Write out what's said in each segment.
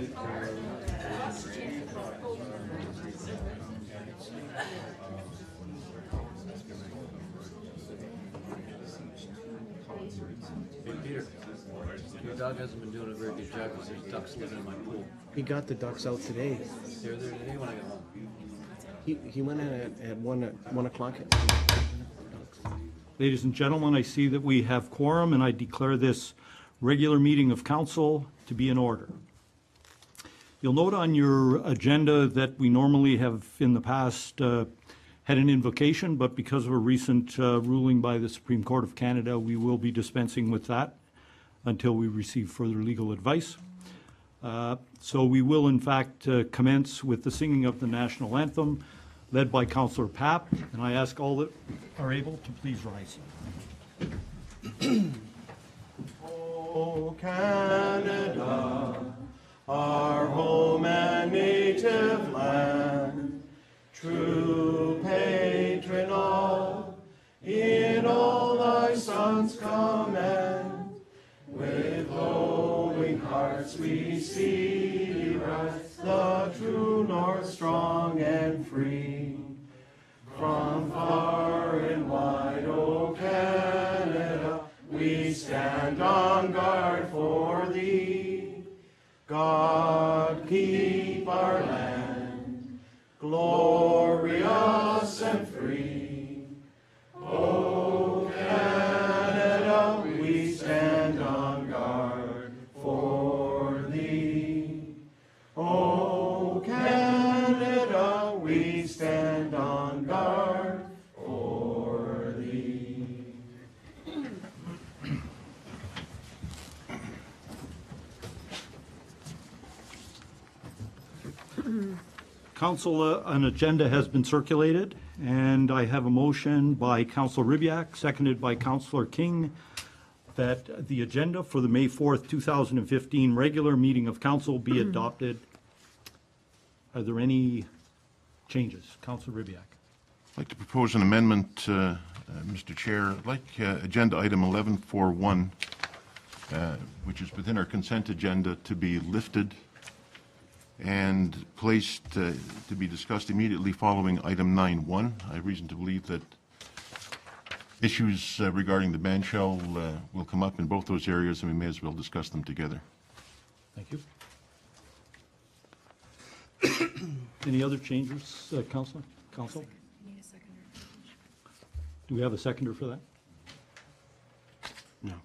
Hey, Peter, your dog hasn't been doing a very good job because there's ducks living in my pool. He got the ducks out today. They were there today when I got home. He went in at 1 o'clock. Ladies and gentlemen, I see that we have quorum, and I declare this regular meeting of council to be in order. You'll note on your agenda that we normally have in the past had an invocation, but because of a recent ruling by the Supreme Court of Canada, we will be dispensing with that until we receive further legal advice. So we will, in fact, commence with the singing of the national anthem, led by Councillor Papp, and I ask all that are able to please rise. Oh, Canada, our home and native land, true patron all, in all thy sons command, with glowing hearts we see thee rise, the true north strong and free. From far and wide, O Canada, we stand on guard for thee. God keep our land, glorious and free. O Canada, we stand on guard for thee. O Canada, we stand on guard for thee. Council, an agenda has been circulated, and I have a motion by Councillor Ribyak, seconded by Councillor King, that the agenda for the May 4th, 2015 regular meeting of council be adopted. Are there any changes? Councillor Ribyak. I'd like to propose an amendment, Mr. Chair. I'd like agenda item 1141, which is within our consent agenda, to be lifted and placed to be discussed immediately following item 9.1. I have reason to believe that issues regarding the ban shell will come up in both those areas, and we may as well discuss them together. Thank you. Any other changes, Councillor? Council? Need a seconder. Do we have a seconder for that? No.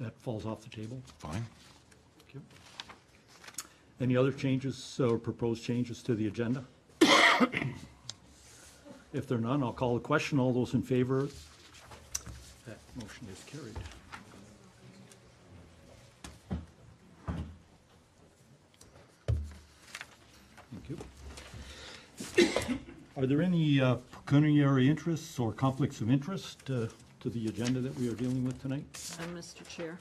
That falls off the table. Fine. Thank you. Any other changes or proposed changes to the agenda? If there are none, I'll call the question. All those in favor? That motion is carried. Thank you. Are there any pecuniary interests or conflicts of interest to the agenda that we are dealing with tonight? Mr. Chair.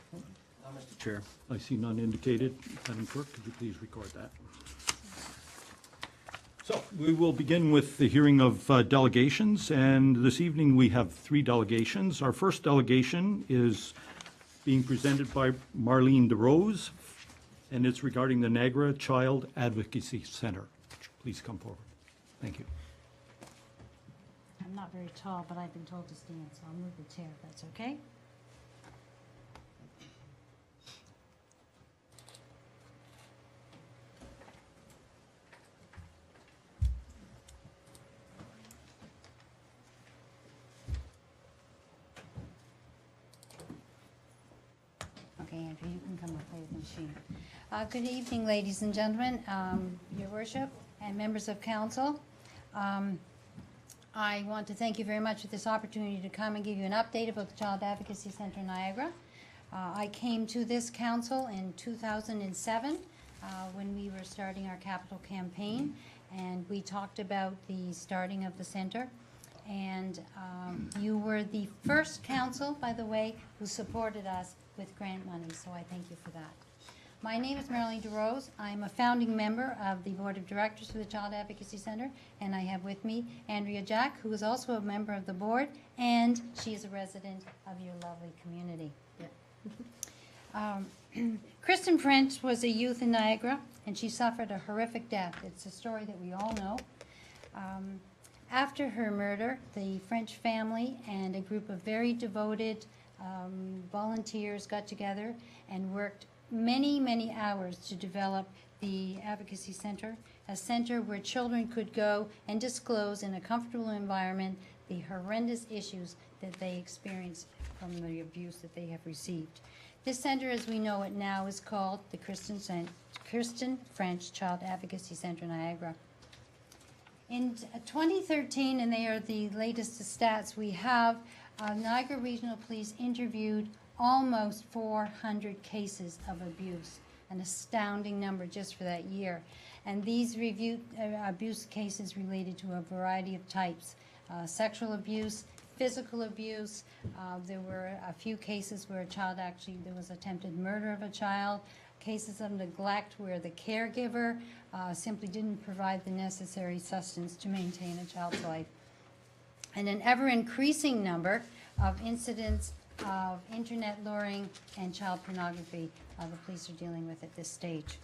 Mr. Chair. I see none indicated. Madam Clerk, could you please record that? So we will begin with the hearing of delegations, and this evening we have 3 delegations. Our first delegation is being presented by Marlene DeRose, and it's regarding the Niagara Child Advocacy Center. Please come forward. Thank you. I'm not very tall, but I've been told to stand, so I'll move the chair if that's okay. Okay, Andrew, you can come up with the machine. Good evening, ladies and gentlemen, Your Worship, and members of council. I want to thank you very much for this opportunity to come and give you an update about the Child Advocacy Center Niagara. I came to this council in 2007 when we were starting our capital campaign, and we talked about the starting of the center. And you were the first council, by the way, who supported us with grant money, so I thank you for that. My name is Marilyn DeRose. I'm a founding member of the Board of Directors for the Child Advocacy Center, and I have with me Andrea Jack, who is also a member of the board, and she is a resident of your lovely community. Kristen French was a youth in Niagara, and she suffered a horrific death. It's a story that we all know. After her murder, the French family and a group of very devoted volunteers got together and worked many, many hours to develop the Advocacy Center, a center where children could go and disclose in a comfortable environment the horrendous issues that they experience from the abuse that they have received. This center, as we know it now, is called the Kristen French Child Advocacy Center, Niagara. In 2013, and they are the latest stats we have, Niagara Regional Police interviewed almost 400 cases of abuse, an astounding number just for that year. And these abuse cases related to a variety of types, sexual abuse, physical abuse. There were a few cases where there was attempted murder of a child, cases of neglect where the caregiver simply didn't provide the necessary sustenance to maintain a child's life. And an ever-increasing number of incidents of internet luring and child pornography the police are dealing with at this stage.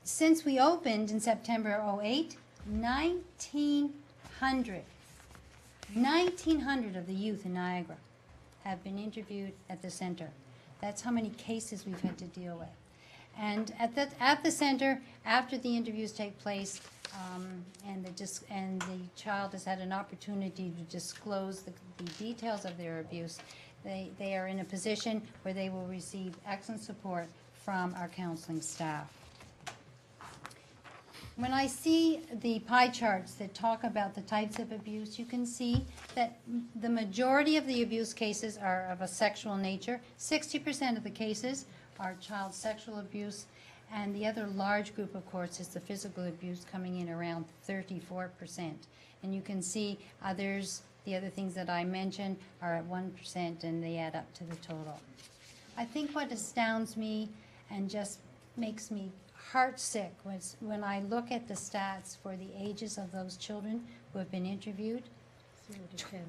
Since we opened in September '08, 1,900 of the youth in Niagara have been interviewed at the center. That's how many cases we've had to deal with. And at the center, after the interviews take place, and the child has had an opportunity to disclose the details of their abuse, they are in a position where they will receive excellent support from our counseling staff. When I see the pie charts that talk about the types of abuse, you can see that the majority of the abuse cases are of a sexual nature. 60% of the cases are child sexual abuse, and the other large group, of course, is the physical abuse, coming in around 34%. And you can see the other things that I mentioned are at 1%, and they add up to the total. I think what astounds me and just makes me heartsick was when I look at the stats for the ages of those children who have been interviewed.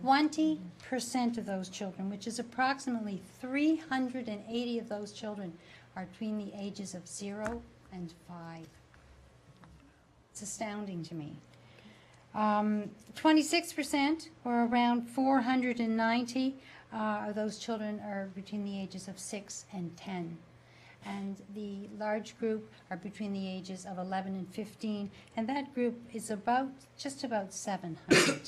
20% of those children, which is approximately 380 of those children, are between the ages of 0 and 5. It's astounding to me. 26%, or around 490, of those children are between the ages of 6 and 10. And the large group are between the ages of 11 and 15, and that group is just about 700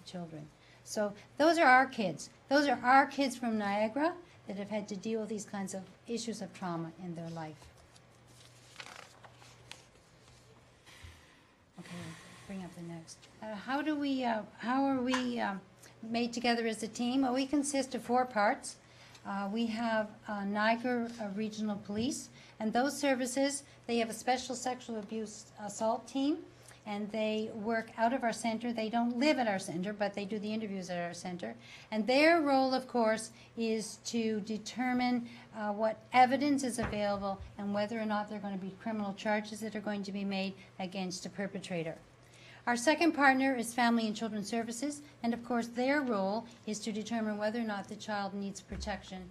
children. So those are our kids. Those are our kids from Niagara that have had to deal with these kinds of issues of trauma in their life. Okay, bring up the next. How are we made together as a team? Well, we consist of 4 parts. We have Niagara Regional Police, and those services, they have a special sexual abuse assault team, and they work out of our center. They don't live at our center, but they do the interviews at our center. And their role, of course, is to determine what evidence is available and whether or not there are going to be criminal charges that are going to be made against a perpetrator. Our second partner is Family and Children's Services, and of course their role is to determine whether or not the child needs protection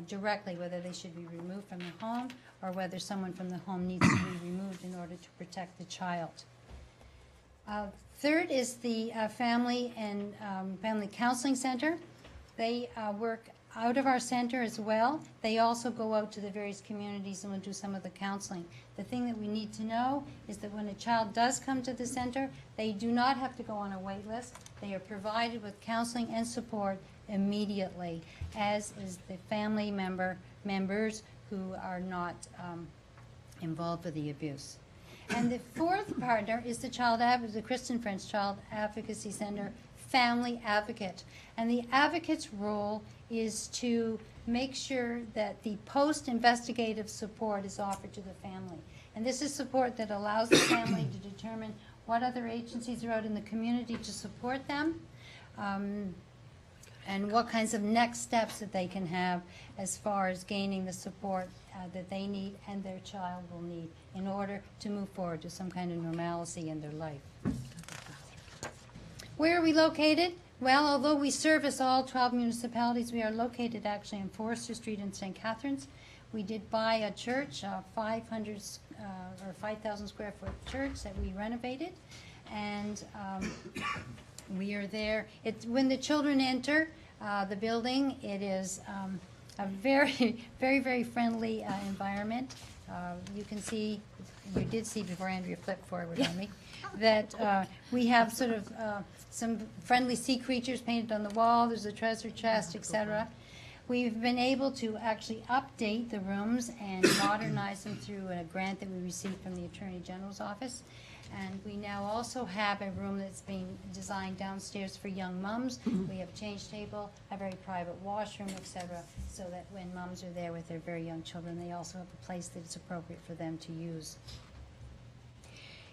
directly, whether they should be removed from the home or whether someone from the home needs to be removed in order to protect the child. Third is the Family and Family Counseling Center. They work out of our center as well. They also go out to the various communities and will do some of the counseling. The thing that we need to know is that when a child does come to the center, they do not have to go on a wait list. They are provided with counseling and support immediately, as is the family members who are not involved with the abuse. And the fourth partner is the Kristen French Child Advocacy Center Family Advocate. And the advocate's role is to make sure that the post-investigative support is offered to the family. And this is support that allows the family to determine what other agencies are out in the community to support them. and what kinds of next steps that they can have as far as gaining the support that they need and their child will need in order to move forward to some kind of normalcy in their life. Where are we located? Well, although we service all 12 municipalities, we are located actually on Forester Street in St. Catharines. We did buy a church, a 5,000 square foot church that we renovated, and we are there. When the children enter the building, it is a very, very, very friendly environment. You can see, you did see before Andrea flipped forward on me, that we have sort of some friendly sea creatures painted on the wall. There's a treasure chest, etc. We've been able to actually update the rooms and modernize them through a grant that we received from the Attorney General's office. And we now also have a room that's being designed downstairs for young mums. We have a change table, a very private washroom, etc., so that when mums are there with their very young children, they also have a place that's appropriate for them to use.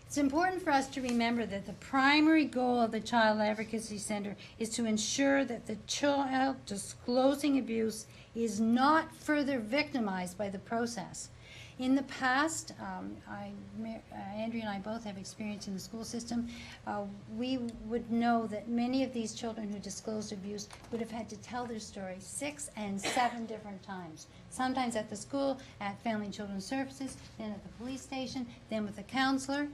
It's important for us to remember that the primary goal of the Child Advocacy Center is to ensure that the child disclosing abuse is not further victimized by the process. In the past, Andrea and I both have experience in the school system. We would know that many of these children who disclosed abuse would have had to tell their story 6 and 7 different times. Sometimes at the school, at Family and Children's Services, then at the police station, then with a counselor.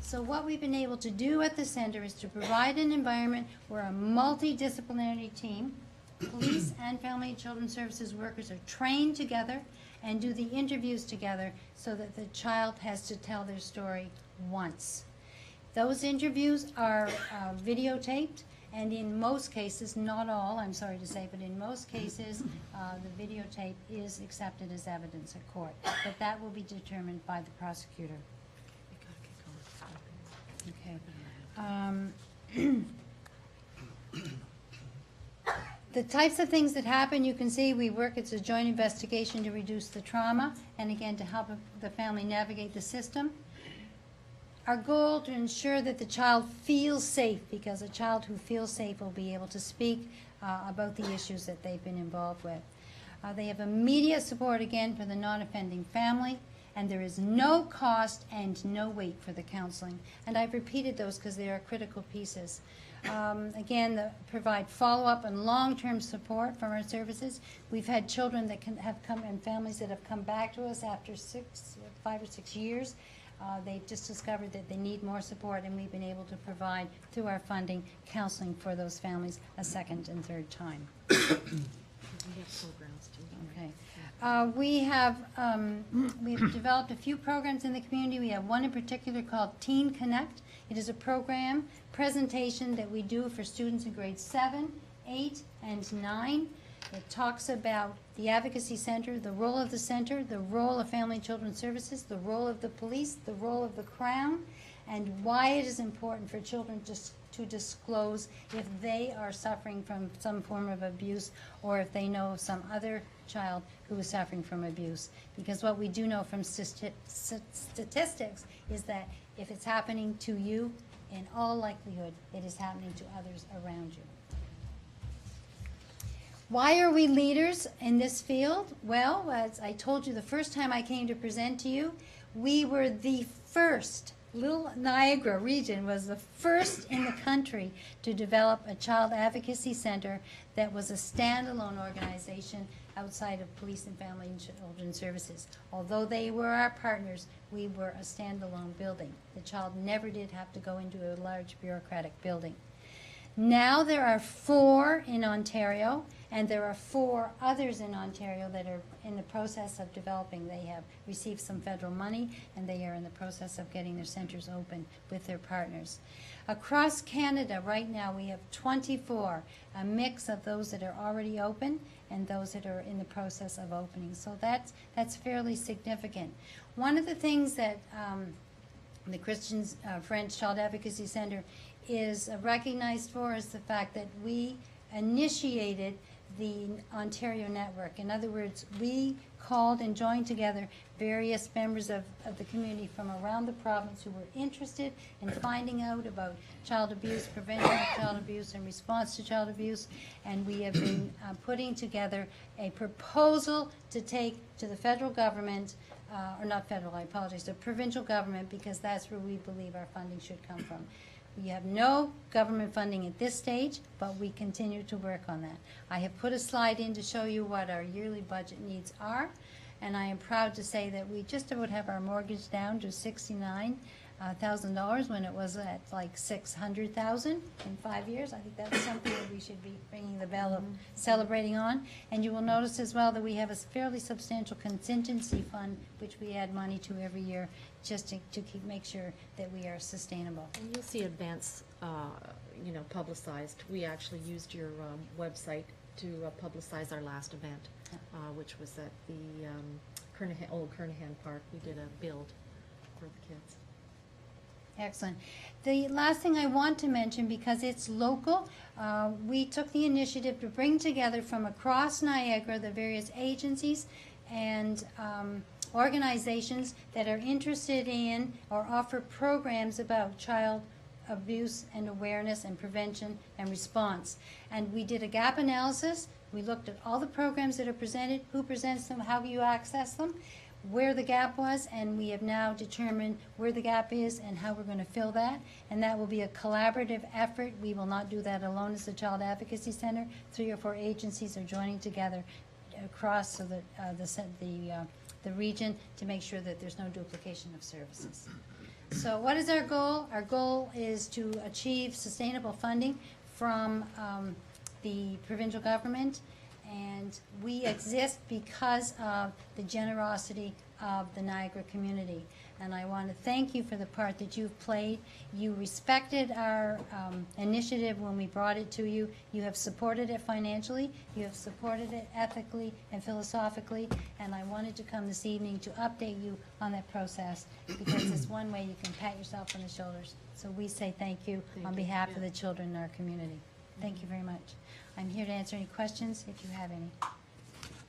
So what we've been able to do at the center is to provide an environment where a multidisciplinary team, police and Family and Children's Services workers, are trained together and do the interviews together so that the child has to tell their story once. Those interviews are videotaped, and in most cases, not all, I'm sorry to say, but in most cases, the videotape is accepted as evidence at court. But that will be determined by the prosecutor. Okay. The types of things that happen, you can see we work, it's a joint investigation to reduce the trauma and again to help the family navigate the system. Our goal to ensure that the child feels safe, because a child who feels safe will be able to speak about the issues that they've been involved with. They have immediate support again for the non-offending family, and there is no cost and no wait for the counseling. And I've repeated those because they are critical pieces. Again, provide follow-up and long-term support from our services. We've had children that have come and families that have come back to us after 5 or 6 years. They've just discovered that they need more support, and we've been able to provide, through our funding, counseling for those families a second and third time. Okay. We've developed a few programs in the community. We have one in particular called Teen Connect. It is a program presentation that we do for students in grades 7, 8, and 9. It talks about the Advocacy Center, the role of the center, the role of Family and Children's Services, the role of the police, the role of the Crown, and why it is important for children to disclose if they are suffering from some form of abuse or if they know some other child who is suffering from abuse. Because what we do know from statistics is that if it's happening to you, in all likelihood, it is happening to others around you. Why are we leaders in this field? Well, as I told you the first time I came to present to you, we were the first. Little Niagara region was the first in the country to develop a child advocacy center that was a standalone organization outside of Police and Family and Children's Services. Although they were our partners, we were a standalone building. The child never did have to go into a large bureaucratic building. Now there are 4 in Ontario, and there are 4 others in Ontario that are in the process of developing. They have received some federal money, and they are in the process of getting their centers open with their partners. Across Canada right now we have 24, a mix of those that are already open and those that are in the process of opening. So that's fairly significant. One of the things that the Christian French Child Advocacy Center is recognized for is the fact that we initiated the Ontario network. In other words, we called and joined together various members of the community from around the province who were interested in finding out about child abuse, prevention of child abuse, and response to child abuse. And we have been putting together a proposal to take to the federal government, or not federal, I apologize, the provincial government, because that's where we believe our funding should come from. We have no government funding at this stage, but we continue to work on that. I have put a slide in to show you what our yearly budget needs are, and I am proud to say that we just about have our mortgage down to $69,000 when it was at like $600,000 in 5 years. I think that's something that we should be ringing the bell of celebrating on. And you will notice as well that we have a fairly substantial contingency fund, which we add money to every year, just to make sure that we are sustainable. And you'll see events, publicized. We actually used your website to publicize our last event, which was at the old Kernahan Park. We did a build for the kids. Excellent. The last thing I want to mention, because it's local, we took the initiative to bring together from across Niagara the various agencies and organizations that are interested in or offer programs about child abuse and awareness and prevention and response. And we did a gap analysis. We looked at all the programs that are presented, who presents them, how you access them, where the gap was, and we have now determined where the gap is and how we're going to fill that. And that will be a collaborative effort. We will not do that alone as the Child Advocacy Center. 3 or 4 agencies are joining together across the region to make sure that there's no duplication of services. So what is our goal? Our goal is to achieve sustainable funding from the provincial government, and we exist because of the generosity of the Niagara community. And I want to thank you for the part that you've played. You respected our initiative when we brought it to you. You have supported it financially. You have supported it ethically and philosophically. And I wanted to come this evening to update you on that process, because it's one way you can pat yourself on the shoulders. So we say thank you on behalf of the children in our community. Thank you very much. I'm here to answer any questions if you have any.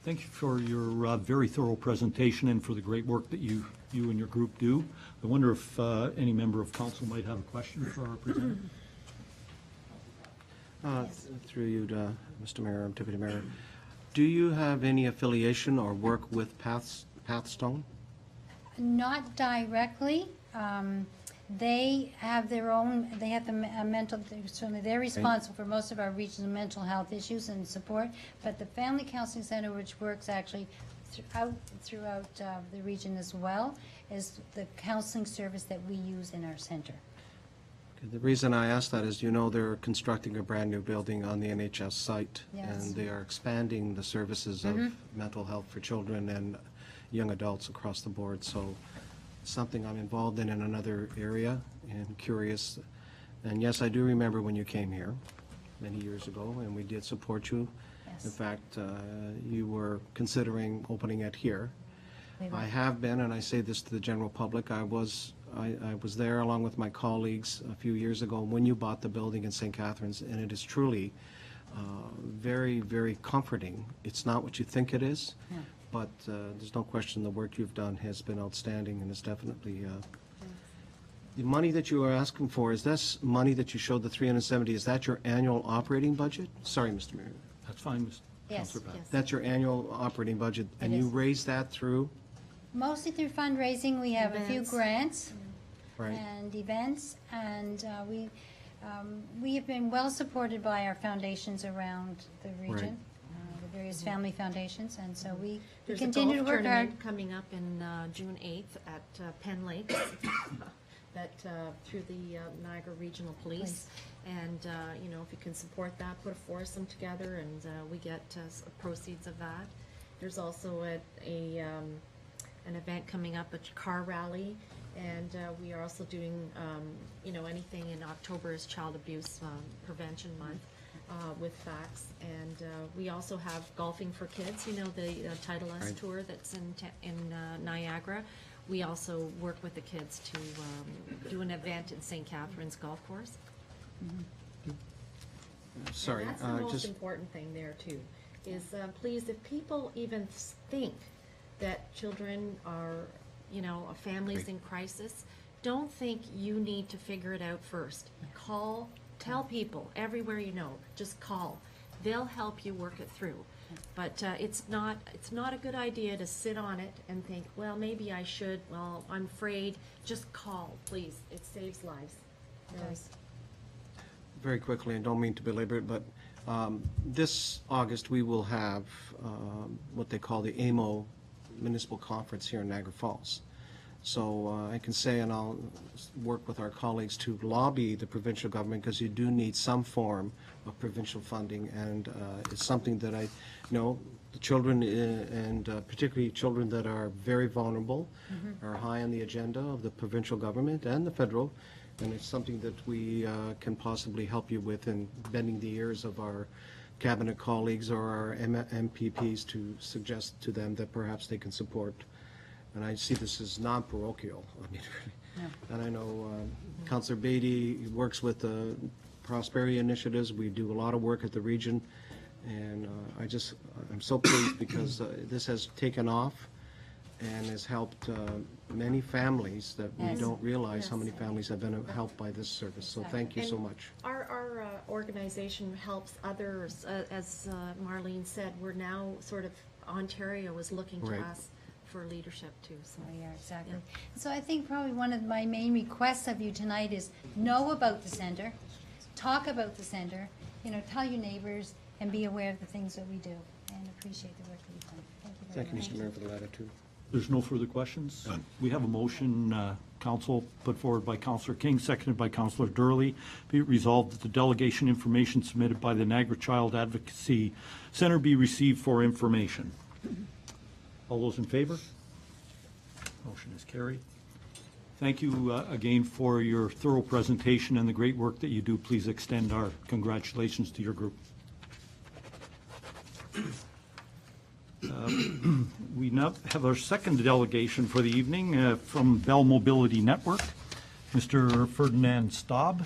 Thank you for your very thorough presentation and for the great work that you and your group do. I wonder if any member of council might have a question for our presenter. Through you to Mr. Mayor, Deputy Mayor. Do you have any affiliation or work with Pathstone? Not directly. They have their own, they have the mental, certainly they're responsible for most of our regional mental health issues and support, but the Family Counseling Center, which works actually throughout the region as well, is the counseling service that we use in our center. The reason I ask that is, they're constructing a brand-new building on the NHS site. Yes. And they are expanding the services of mental health for children and young adults across the board. So something I'm involved in another area and curious. And yes, I do remember when you came here many years ago, and we did support you. Yes. In fact, you were considering opening it here. We were. I have been, and I say this to the general public, I was there along with my colleagues a few years ago when you bought the building in St. Catharines, and it is truly very, very comforting. It's not what you think it is. Yeah. But there's no question the work you've done has been outstanding, and it's definitely, the money that you are asking for, is this money that you showed, the 370, is that your annual operating budget? Sorry, Mr. Mayor. That's fine, Mr. Yes, Councilor Pat. yes. That's your annual operating budget, and It you is. raised that through? Mostly through fundraising. We have a few Events. grants Right. and events, and we have been well supported by our foundations around the region, the various family foundations, and so we There's continue a to golf work hard. tournament coming up in June 8th at Penn Lakes, that through the Niagara Regional Police. And, if you can support that, put a foursome together, and we get proceeds of that. There's also an event coming up, a car rally, and we are also doing, anything in October is Child Abuse Prevention Month. With facts, and we also have Golfing for Kids, the Title S Right. tour that's in Niagara. We also work with the kids to do an event in St. Catharines Golf Course. Sorry, And that's the most just, important thing there too, is please, if people even think that children are, you know, a family's in crisis, don't think you need to figure it out first. Call, tell people everywhere you know, just call. They'll help you work it through. But it's not a good idea to sit on it and think, well, maybe I should, well, I'm afraid. Just call, please. It saves lives. Really. Very quickly, and don't mean to belabor it, but this August, we will have what they call the AMO Municipal Conference here in Niagara Falls. So I can say, and I'll work with our colleagues to lobby the provincial government, because you do need some form of provincial funding, and it's something that I know the children, and particularly children that are very vulnerable, are high on the agenda of the provincial government and the federal, and it's something that we can possibly help you with in bending the ears of our cabinet colleagues or our MPPs to suggest to them that perhaps they can support. And I see this as non-parochial. I mean, and I know Councillor Beatty works with the prosperity initiatives. We do a lot of work at the region, and I'm so pleased because this has taken off and has helped many families that we don't realize how many families have been helped by this service. So thank you so much. Our organization helps others, as Marlene said. We're now sort of, Ontario is looking to us for leadership too. So Oh, yeah, exactly. So I think probably one of my main requests of you tonight is know about the center, talk about the center, you know, tell your neighbors, and be aware of the things that we do, and appreciate the work that you've done. Thank you very much. Thank you, Mr. Mayor, for the latitude. There's no further questions? We have a motion, Council, put forward by Councillor King, seconded by Councillor Durley. Be it resolved that the delegation information submitted by the Niagara Child Advocacy Centre be received for information. All those in favor? Motion is carried. Thank you again for your thorough presentation and the great work that you do. Please extend our congratulations to your group. We now have our second delegation for the evening from Bell Mobility Network, Mr. Ferdinand Staub.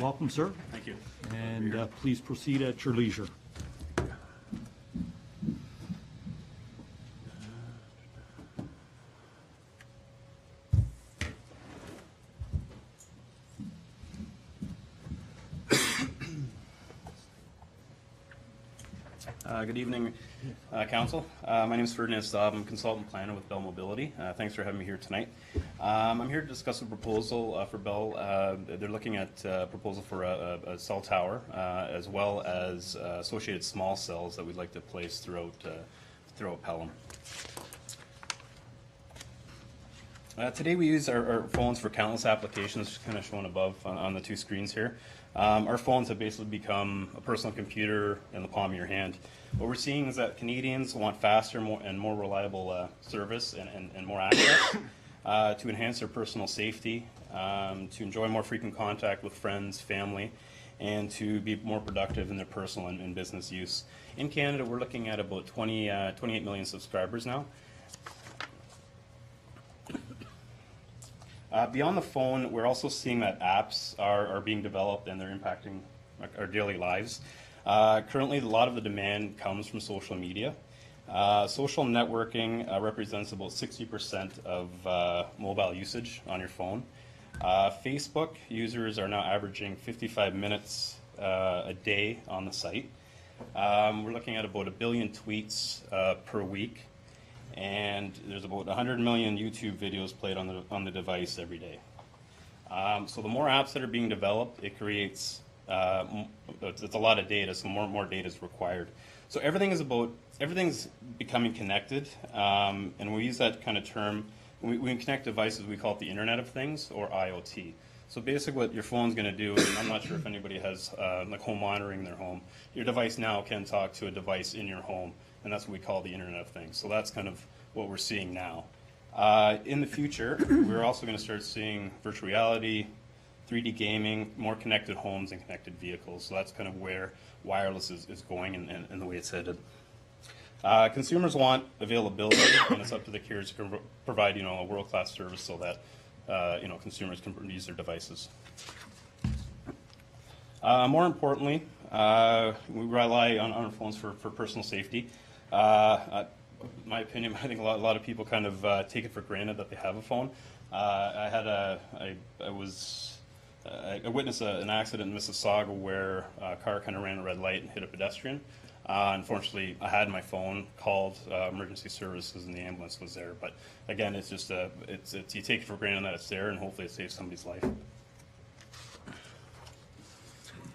Welcome, sir. Thank you. And please proceed at your leisure. Good evening, Council. My name is Ferdinand Staub. I'm a consultant planner with Bell Mobility. Thanks for having me here tonight. I'm here to discuss a proposal for Bell. They're looking at a proposal for a cell tower, as well as associated small cells that we'd like to place throughout Pelham. Today we use our phones for countless applications, kind of shown above on the two screens here. Our phones have basically become a personal computer in the palm of your hand. What we're seeing is that Canadians want faster and more reliable service and more access to enhance their personal safety, to enjoy more frequent contact with friends, family, and to be more productive in their personal and business use. In Canada, we're looking at about 28 million subscribers now. Beyond the phone, we're also seeing that apps are being developed and they're impacting our daily lives. Currently, a lot of the demand comes from social media. Social networking represents about 60% of mobile usage on your phone. Facebook users are now averaging 55 minutes a day on the site. We're looking at about 1 billion tweets per week. And there's about 100 million YouTube videos played on the device every day. So the more apps that are being developed, it creates it's a lot of data, so more data is required. So everything's becoming connected, and we use that kind of term. When we connect devices, we call it the Internet of Things, or IoT. So basically what your phone's going to do, and I'm not sure if anybody has like home monitoring in their home, your device now can talk to a device in your home, and that's what we call the Internet of Things. So that's kind of what we're seeing now. In the future, we're also going to start seeing virtual reality, 3D gaming, more connected homes and connected vehicles. So that's kind of where wireless is going and the way it's headed. Consumers want availability, and it's up to the carriers to provide a world-class service so that consumers can use their devices. More importantly, We rely on our phones for personal safety. My opinion, I think a lot of people kind of take it for granted that they have a phone. I witnessed an accident in Mississauga where a car kind of ran a red light and hit a pedestrian. Unfortunately, I had my phone, called emergency services, and the ambulance was there. But again, it's just you take it for granted that it's there, and hopefully it saves somebody's life.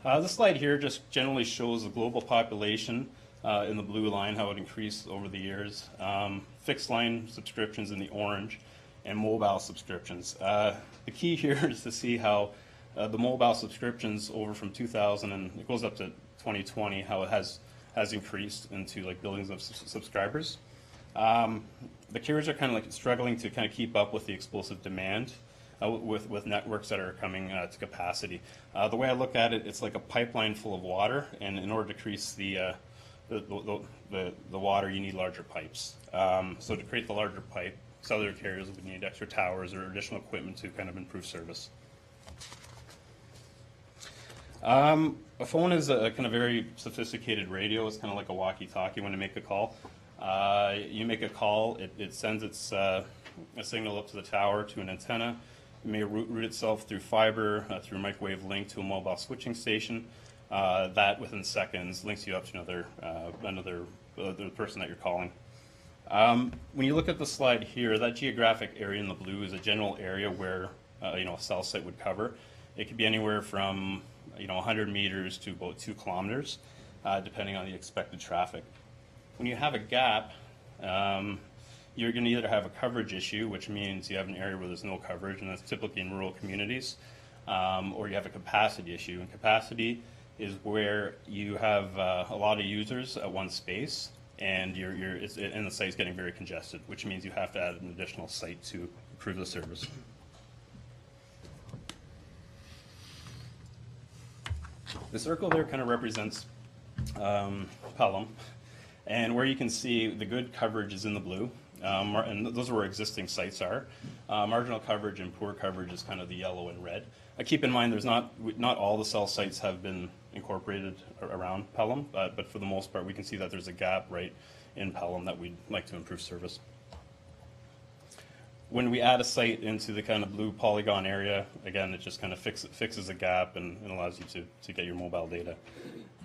This slide here just generally shows the global population in the blue line, how it increased over the years. Fixed line subscriptions in the orange, and mobile subscriptions. The key here is to see how the mobile subscriptions over from 2000 and it goes up to 2020, how it has increased into like billions of subscribers. The carriers are kind of like struggling to kind of keep up with the explosive demand with networks that are coming to capacity. The way I look at it, it's like a pipeline full of water, and in order to decrease the water, you need larger pipes. So to create the larger pipe, cellular carriers would need extra towers or additional equipment to kind of improve service. A phone is a kind of very sophisticated radio. It's kind of like a walkie-talkie when you make a call. You make a call, it sends a signal up to the tower to an antenna. It may route itself through fiber, through microwave link to a mobile switching station. That within seconds links you up to another person that you're calling. When you look at the slide here, that geographic area in the blue is a general area where a cell site would cover. It could be anywhere from 100 meters to about 2 kilometers, depending on the expected traffic. When you have a gap, you're going to either have a coverage issue, which means you have an area where there's no coverage, and that's typically in rural communities, or you have a capacity issue. And capacity is where you have a lot of users at one space, and and the site's getting very congested, which means you have to add an additional site to improve the service. The circle there kind of represents Pelham, and where you can see the good coverage is in the blue, and those are where existing sites are. Marginal coverage and poor coverage is kind of the yellow and red. Keep in mind, there's not all the cell sites have been incorporated around Pelham, but for the most part, we can see that there's a gap right in Pelham that we'd like to improve service. When we add a site into the kind of blue polygon area, again, it just kind of fixes a gap and allows you to get your mobile data.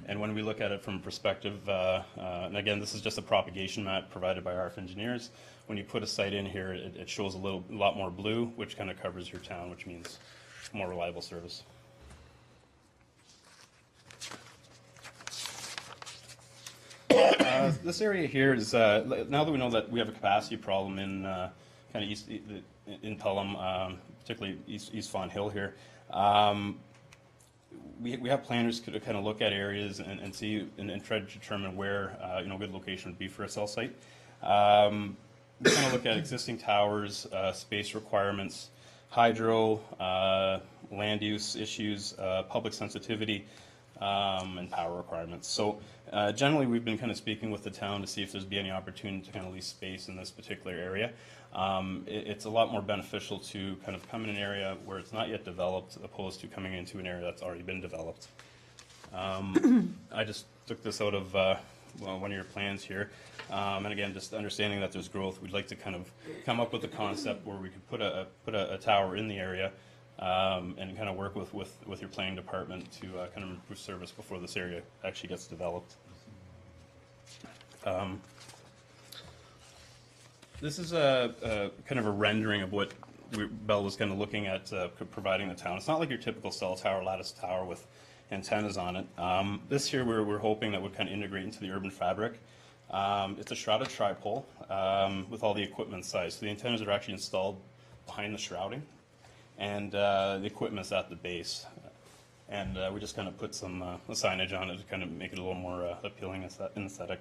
And when we look at it from a perspective, and again, this is just a propagation map provided by RF engineers. When you put a site in here, it shows a lot more blue, which kind of covers your town, which means more reliable service. This area here is, now that we know that we have a capacity problem in kind of in Pelham, particularly East Fawn Hill here, we have planners to kind of look at areas and see and try to determine where a good location would be for a cell site. We kind of look at existing towers, space requirements, hydro, land use issues, public sensitivity, and power requirements. So generally, we've been kind of speaking with the town to see if there's be any opportunity to kind of lease space in this particular area. It's a lot more beneficial to kind of come in an area where it's not yet developed, opposed to coming into an area that's already been developed. I just took this out of one of your plans here, and again, just understanding that there's growth, we'd like to kind of come up with a concept where we could put a tower in the area, and kind of work with your planning department to kind of improve service before this area actually gets developed. This is a kind of a rendering of what Bell was kind of looking at providing the town. It's not like your typical cell tower, lattice tower with antennas on it. This here we're hoping that would kind of integrate into the urban fabric. It's a shrouded tripole with all the equipment inside. So the antennas are actually installed behind the shrouding, and the equipment's at the base. And we just kind of put some signage on it to kind of make it a little more appealing aesthetic.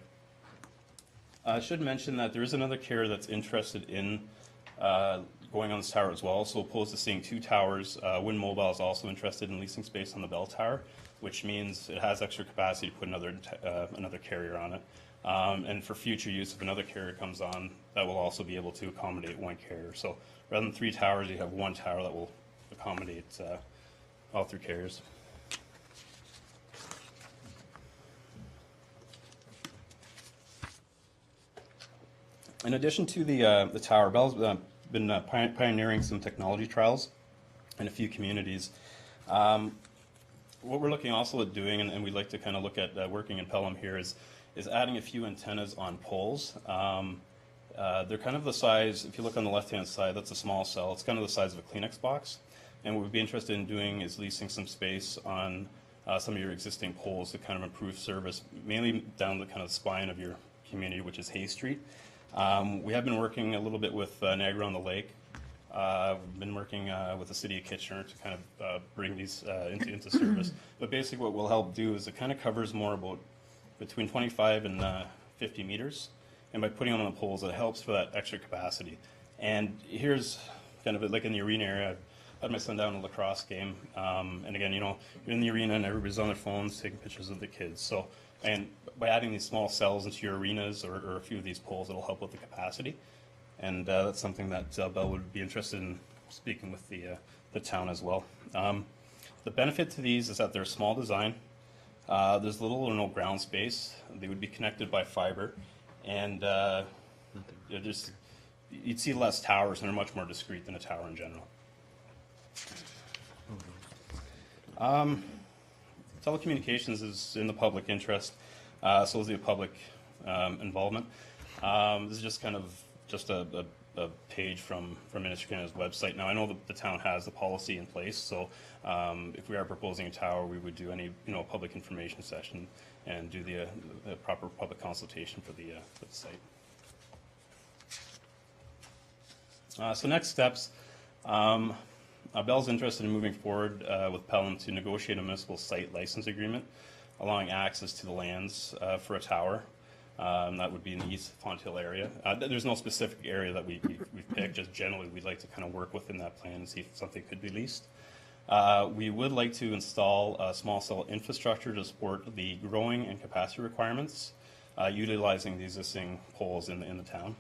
I should mention that there is another carrier that's interested in going on this tower as well. So opposed to seeing 2 towers, Wind Mobile is also interested in leasing space on the Bell Tower, which means it has extra capacity to put another carrier on it. And for future use, if another carrier comes on, that will also be able to accommodate 1 carrier. So rather than 3 towers, you have 1 tower that will accommodate all 3 carriers. In addition to the tower, Bell's been pioneering some technology trials in a few communities. What we're looking also at doing, and we'd like to kind of look at working in Pelham here, is adding a few antennas on poles. They're kind of the size, if you look on the left-hand side, that's a small cell. It's kind of the size of a Kleenex box. And what we'd be interested in doing is leasing some space on some of your existing poles to kind of improve service, mainly down the kind of spine of your community, which is Hay Street. We have been working a little bit with Niagara-on-the-Lake. We've been working with the city of Kitchener to kind of bring these into service. But basically what we'll help do is it kind of covers more about between 25 and 50 meters. And by putting them on the poles, it helps for that extra capacity. And here's kind of like in the arena area. I had my son down in a lacrosse game. And again, you know, you're in the arena and everybody's on their phones taking pictures of the kids. So, and by adding these small cells into your arenas or a few of these poles, it'll help with the capacity. And that's something that Bell would be interested in speaking with the town as well. The benefit to these is that they're small design. There's little or no ground space. They would be connected by fiber. And you'd see less towers, and they're much more discreet than a tower in general. Telecommunications is in the public interest, so is the public involvement. This is just kind of just a page from Minister Canada's website. Now I know that the town has the policy in place, so if we are proposing a tower, we would do any public information session and do the proper public consultation for the site. So next steps. Bell's interested in moving forward with Pelham to negotiate a municipal site license agreement, allowing access to the lands for a tower. That would be in the East Fonthill area. There's no specific area that we've picked, just generally we'd like to kind of work within that plan and see if something could be leased. We would like to install a small cell infrastructure to support the growing and capacity requirements, utilizing the existing poles in the town.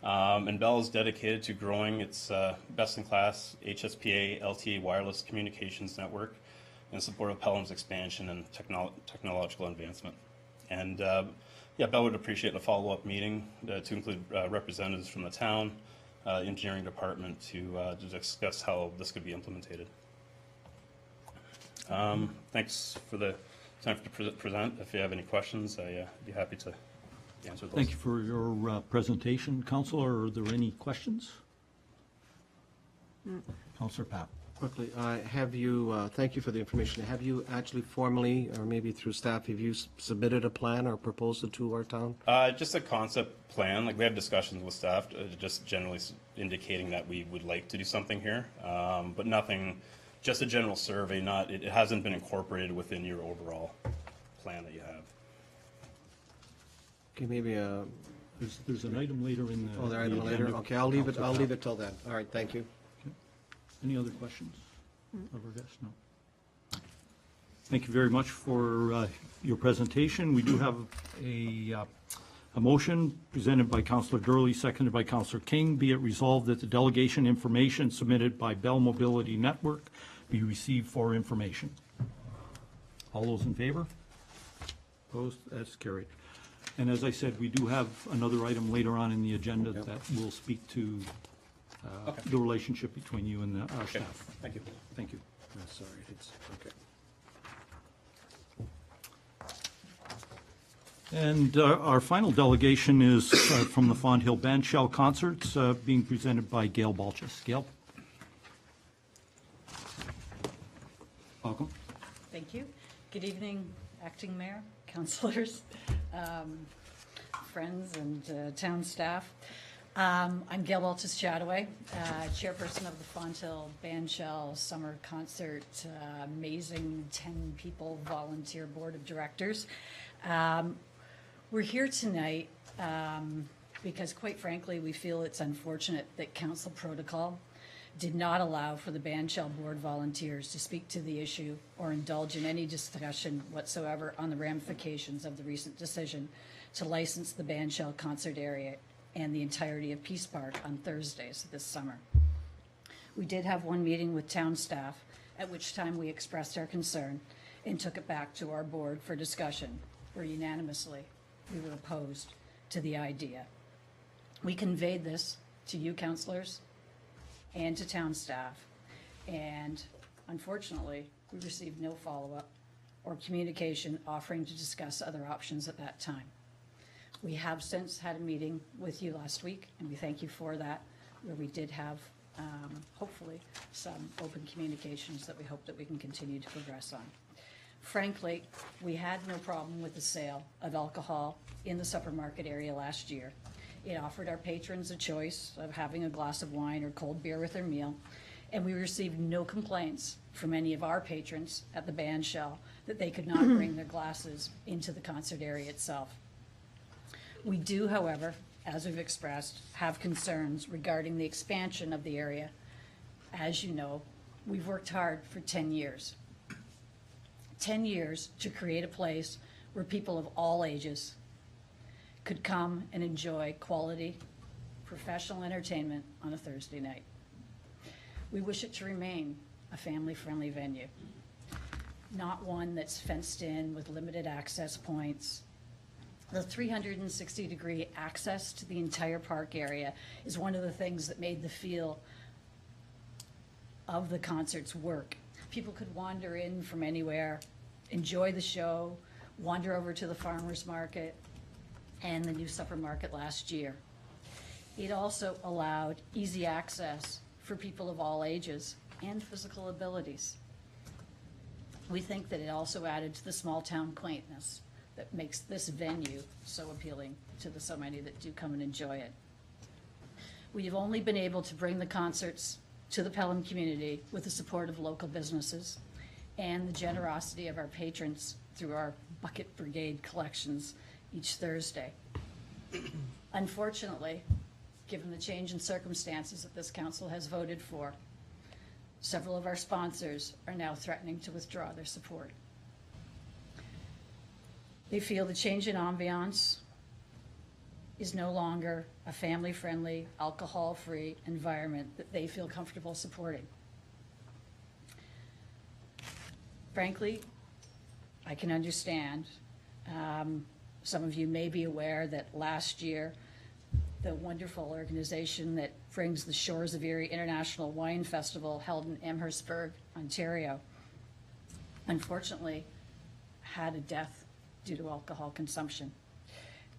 And Bell is dedicated to growing its best-in-class HSPA LTE wireless communications network in support of Pelham's expansion and technological advancement. And yeah, Bell would appreciate a follow-up meeting to include representatives from the town, engineering department to discuss how this could be implemented. Thanks for the time to present. If you have any questions, I'd be happy to answer those. Thank you for your presentation. Councillor, are there any questions? Councillor Papp. Quickly, have you, thank you for the information. Have you actually formally, or maybe through staff, have you submitted a plan or proposed it to our town? Just a concept plan. Like we have discussions with staff, just generally indicating that we would like to do something here, but nothing. Just a general survey. It hasn't been incorporated within your overall plan that you have. Okay, maybe There's an item later in the. oh, there item later. agenda. Okay, I'll leave it Councillor Papp. till then. All right, thank you. Any other questions of our guests? No. Thank you very much for your presentation. We do have a motion presented by Councillor Durley, seconded by Councillor King. Be it resolved that the delegation information submitted by Bell Mobility Network be received for information. All those in favor? Opposed? That's carried. And as I said, we do have another item later on in the agenda that will speak to the relationship between you and our staff. Thank you. Thank you. Sorry, it's, okay. And our final delegation is from the Fonthill Bandshell Concerts, being presented by Gail Balchus. Gail? Welcome. Thank you. Good evening, Acting Mayor, councillors, friends, and town staff. I'm Gail Balchus Chataway, chairperson of the Fonthill Bandshell Summer Concert, amazing 10-people volunteer board of directors. We're here tonight because, quite frankly, we feel it's unfortunate that council protocol did not allow for the Bandshell board volunteers to speak to the issue or indulge in any discussion whatsoever on the ramifications of the recent decision to license the Bandshell concert area and the entirety of Peace Park on Thursdays this summer. We did have one meeting with town staff, at which time we expressed our concern and took it back to our board for discussion, where unanimously we were opposed to the idea. We conveyed this to you councillors and to town staff, and unfortunately, we received no follow-up or communication offering to discuss other options at that time. We have since had a meeting with you last week, and we thank you for that, where we did have, hopefully, some open communications that we hope that we can continue to progress on. Frankly, we had no problem with the sale of alcohol in the supper market area last year. It offered our patrons a choice of having a glass of wine or cold beer with their meal, and we received no complaints from any of our patrons at the band shell that they could not bring their glasses into the concert area itself. We do, however, as we've expressed, have concerns regarding the expansion of the area. As you know, we've worked hard for 10 years. 10 years to create a place where people of all ages could come and enjoy quality, professional entertainment on a Thursday night. We wish it to remain a family-friendly venue, not one that's fenced in with limited access points. The 360-degree access to the entire park area is one of the things that made the feel of the concerts work. People could wander in from anywhere, enjoy the show, wander over to the farmers market and the new supper market last year. It also allowed easy access for people of all ages and physical abilities. We think that it also added to the small town quaintness that makes this venue so appealing to the so many that do come and enjoy it. We have only been able to bring the concerts to the Pelham community with the support of local businesses and the generosity of our patrons through our Bucket Brigade collections each Thursday. Unfortunately, given the change in circumstances that this council has voted for, several of our sponsors are now threatening to withdraw their support. They feel the change in ambiance is no longer a family-friendly, alcohol-free environment that they feel comfortable supporting. Frankly, I can understand. Some of you may be aware that last year, the wonderful organization that brings the Shores of Erie International Wine Festival held in Amherstburg, Ontario, unfortunately had a death due to alcohol consumption.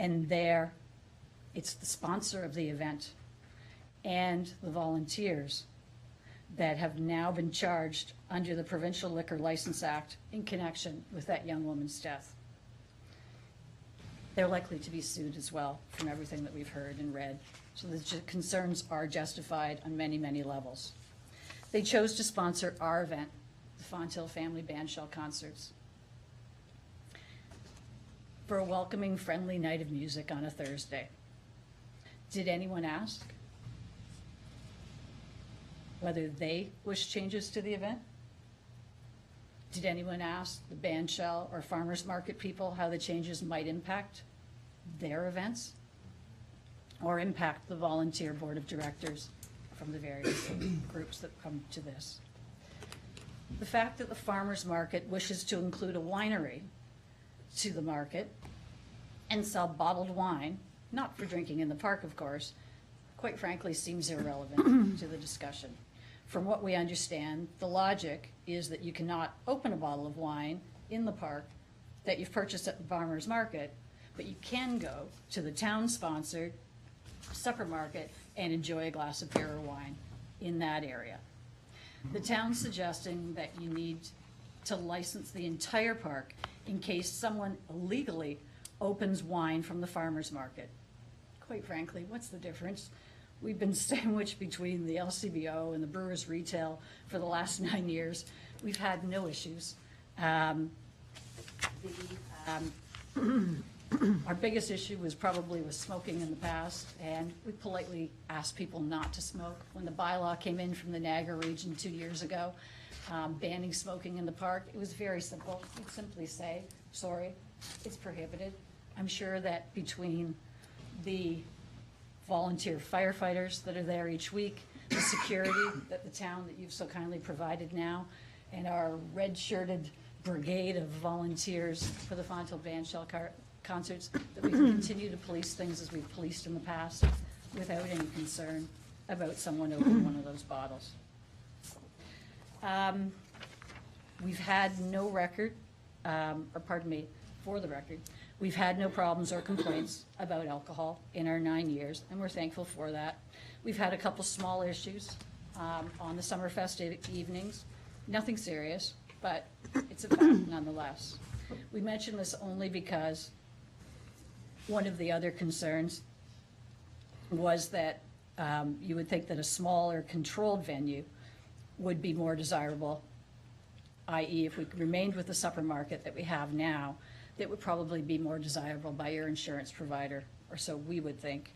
And there, it's the sponsor of the event and the volunteers that have now been charged under the Provincial Liquor License Act in connection with that young woman's death. They're likely to be sued as well from everything that we've heard and read. So the concerns are justified on many, many levels. They chose to sponsor our event, the Fonthill Family Bandshell Concerts, for a welcoming, friendly night of music on a Thursday. Did anyone ask whether they wish changes to the event? Did anyone ask the bandshell or farmers market people how the changes might impact their events or impact the volunteer board of directors from the various groups that come to this? The fact that the farmers market wishes to include a winery to the market and sell bottled wine, not for drinking in the park, of course, quite frankly seems irrelevant to the discussion. From what we understand, the logic is that you cannot open a bottle of wine in the park that you've purchased at the farmer's market, but you can go to the town-sponsored supper market and enjoy a glass of beer or wine in that area. The town's suggesting that you need to license the entire park in case someone illegally opens wine from the farmer's market. Quite frankly, what's the difference? We've been sandwiched between the LCBO and the Brewers Retail for the last 9 years. We've had no issues. Our biggest issue was probably with smoking in the past, and we politely asked people not to smoke. When the bylaw came in from the Niagara region 2 years ago, banning smoking in the park, it was very simple. You'd simply say, sorry, it's prohibited. I'm sure that between the volunteer firefighters that are there each week, the security that the town that you've so kindly provided now, and our red-shirted brigade of volunteers for the Fonthill Bandshell concerts, that we can continue to police things as we've policed in the past. without any concern about someone opening one of those bottles. We've had no record, or pardon me, for the record, we've had no problems or complaints about alcohol in our 9 years, and we're thankful for that. We've had a couple small issues on the Summerfest evenings, nothing serious, but it's a fact nonetheless. We mention this only because one of the other concerns was that you would think that a smaller controlled venue would be more desirable, i.e. if we remained with the supper market that we have now, that would probably be more desirable by your insurance provider, or so we would think.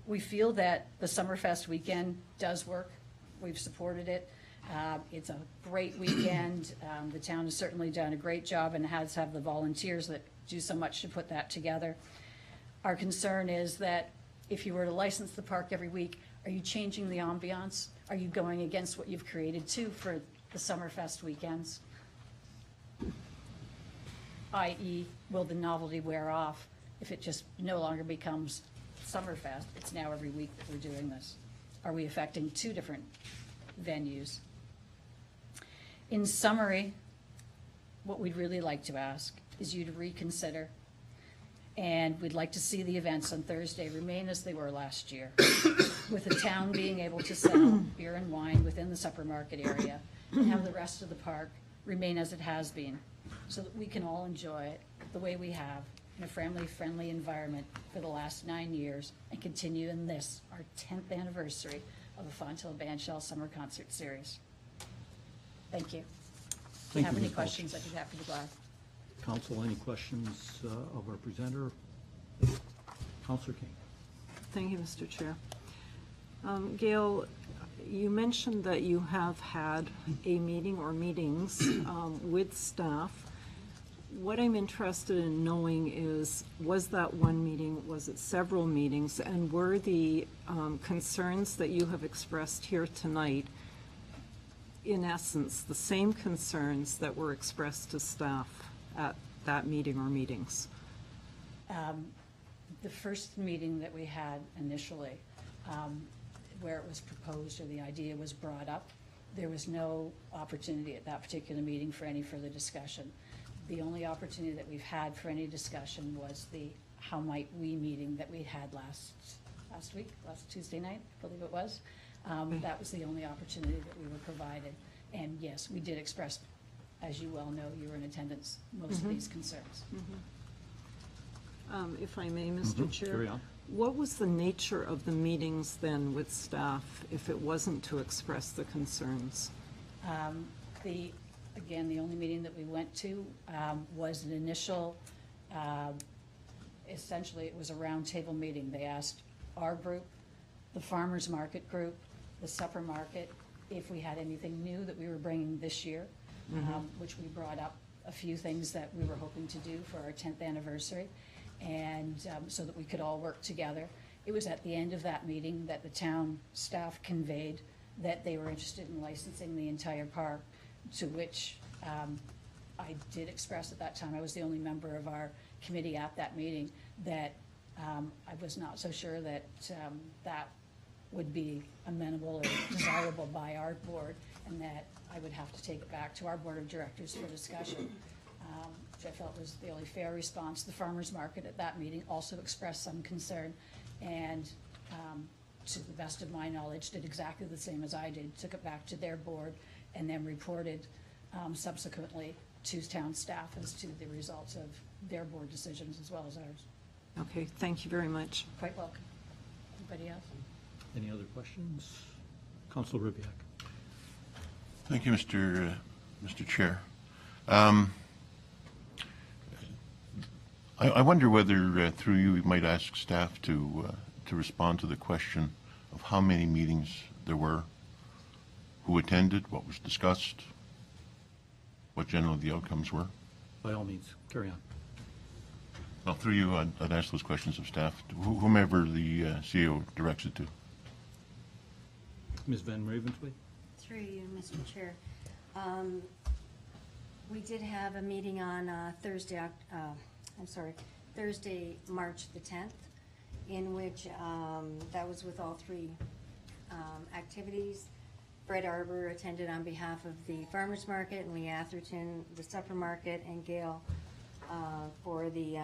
We feel that the Summerfest weekend does work. We've supported it. It's a great weekend. The town has certainly done a great job and has have the volunteers that do so much to put that together. Our concern is that if you were to license the park every week, are you changing the ambiance? Are you going against what you've created too for the Summerfest weekends? i.e., will the novelty wear off if it just no longer becomes Summerfest? It's now every week that we're doing this. Are we affecting two different venues? In summary, what we'd really like to ask is you to reconsider, and we'd like to see the events on Thursday remain as they were last year, with the town being able to sell beer and wine within the supper market area, and have the rest of the park remain as it has been, so that we can all enjoy it the way we have in a family-friendly environment for the last 9 years, and continue in this, our 10th anniversary of the Fonthill Bandshell Summer Concert Series. Thank you. If you Thank have you, any Ms. questions, Balch. I'd be happy to go. Council, any questions of our presenter? Councillor King. Thank you, Mr. Chair. Gail, you mentioned that you have had a meeting or meetings with staff. What I'm interested in knowing is, was that one meeting, was it several meetings, and were the concerns that you have expressed here tonight, in essence, the same concerns that were expressed to staff at that meeting or meetings? The first meeting that we had initially, where it was proposed or the idea was brought up, there was no opportunity at that particular meeting for any further discussion. The only opportunity that we've had for any discussion was the how might we meeting that we had last Tuesday night, I believe it was. That was the only opportunity that we were provided. And yes, we did express, as you well know, you were in attendance, most of these concerns. If I may, Mr. Chair. Carry on. What was the nature of the meetings then with staff, if it wasn't to express the concerns? Again, the only meeting that we went to was an initial, essentially it was a roundtable meeting. They asked our group, the farmers market group, the supper market, if we had anything new that we were bringing this year, which we brought up a few things that we were hoping to do for our 10th anniversary, and so that we could all work together. It was at the end of that meeting that the town staff conveyed that they were interested in licensing the entire park, to which I did express at that time, I was the only member of our committee at that meeting, that I was not so sure that that would be amenable or desirable by our board, and that I would have to take it back to our board of directors for discussion, which I felt was the only fair response. The farmers market at that meeting also expressed some concern, and to the best of my knowledge, did exactly the same as I did, took it back to their board, and then reported subsequently to town staff as to the results of their board decisions as well as ours. Okay, thank you very much. Quite welcome. Anybody else? Any other questions? Councillor Ribbiak. Thank you, Mr. Chair. I wonder whether, through you, we might ask staff to respond to the question of how many meetings there were, who attended, what was discussed, what generally the outcomes were. By all means, carry on. Well, through you, I'd ask those questions of staff, to whomever the CEO directs it to. Ms. Van Ravensway? Through you, Mr. Chair. We did have a meeting on Thursday, March the 10th, in which that was with all three activities. Fred Arbor attended on behalf of the farmers market, and Lee Atherton the supper market, and Gail for the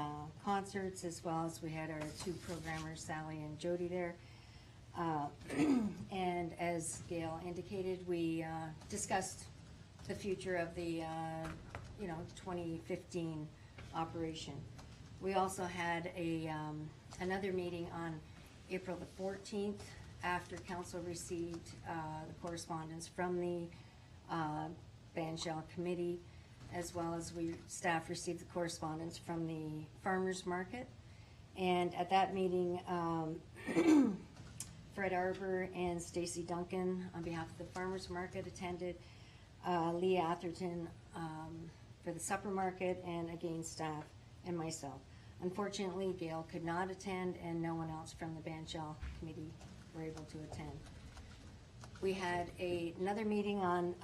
concerts, as well as we had our two programmers, Sally and Jody, there. And as Gail indicated, we discussed the future of the 2015 operation. We also had another meeting on April the 14th, after council received the correspondence from the Band Shell Committee, as well as staff received the correspondence from the farmers market. And at that meeting, Fred Arbor and Stacy Duncan on behalf of the farmers market attended, Lee Atherton for the supper market, and again staff and myself. Unfortunately, Gail could not attend, and no one else from the Band Shell Committee were able to attend. We had another meeting on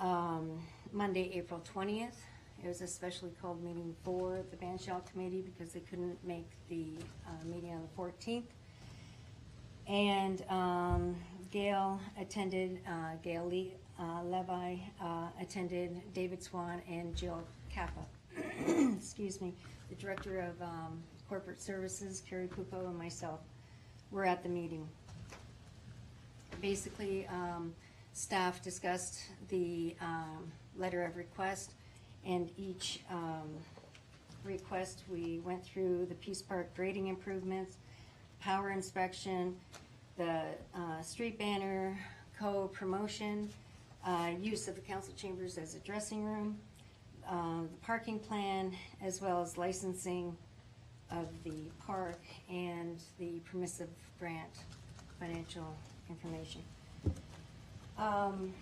Monday, April 20th. It was a specially called meeting for the Band Shell Committee because they couldn't make the meeting on the 14th. And Gail attended, Gail Levi attended, David Swan and Jill Kappa. Excuse me. The Director of Corporate Services, Carrie Pupo, and myself were at the meeting. Basically, staff discussed the letter of request, and each request we went through the Peace Park grading improvements, power inspection, the street banner, co-promotion, use of the council chambers as a dressing room, the parking plan, as well as licensing of the park and the permissive grant financial information. To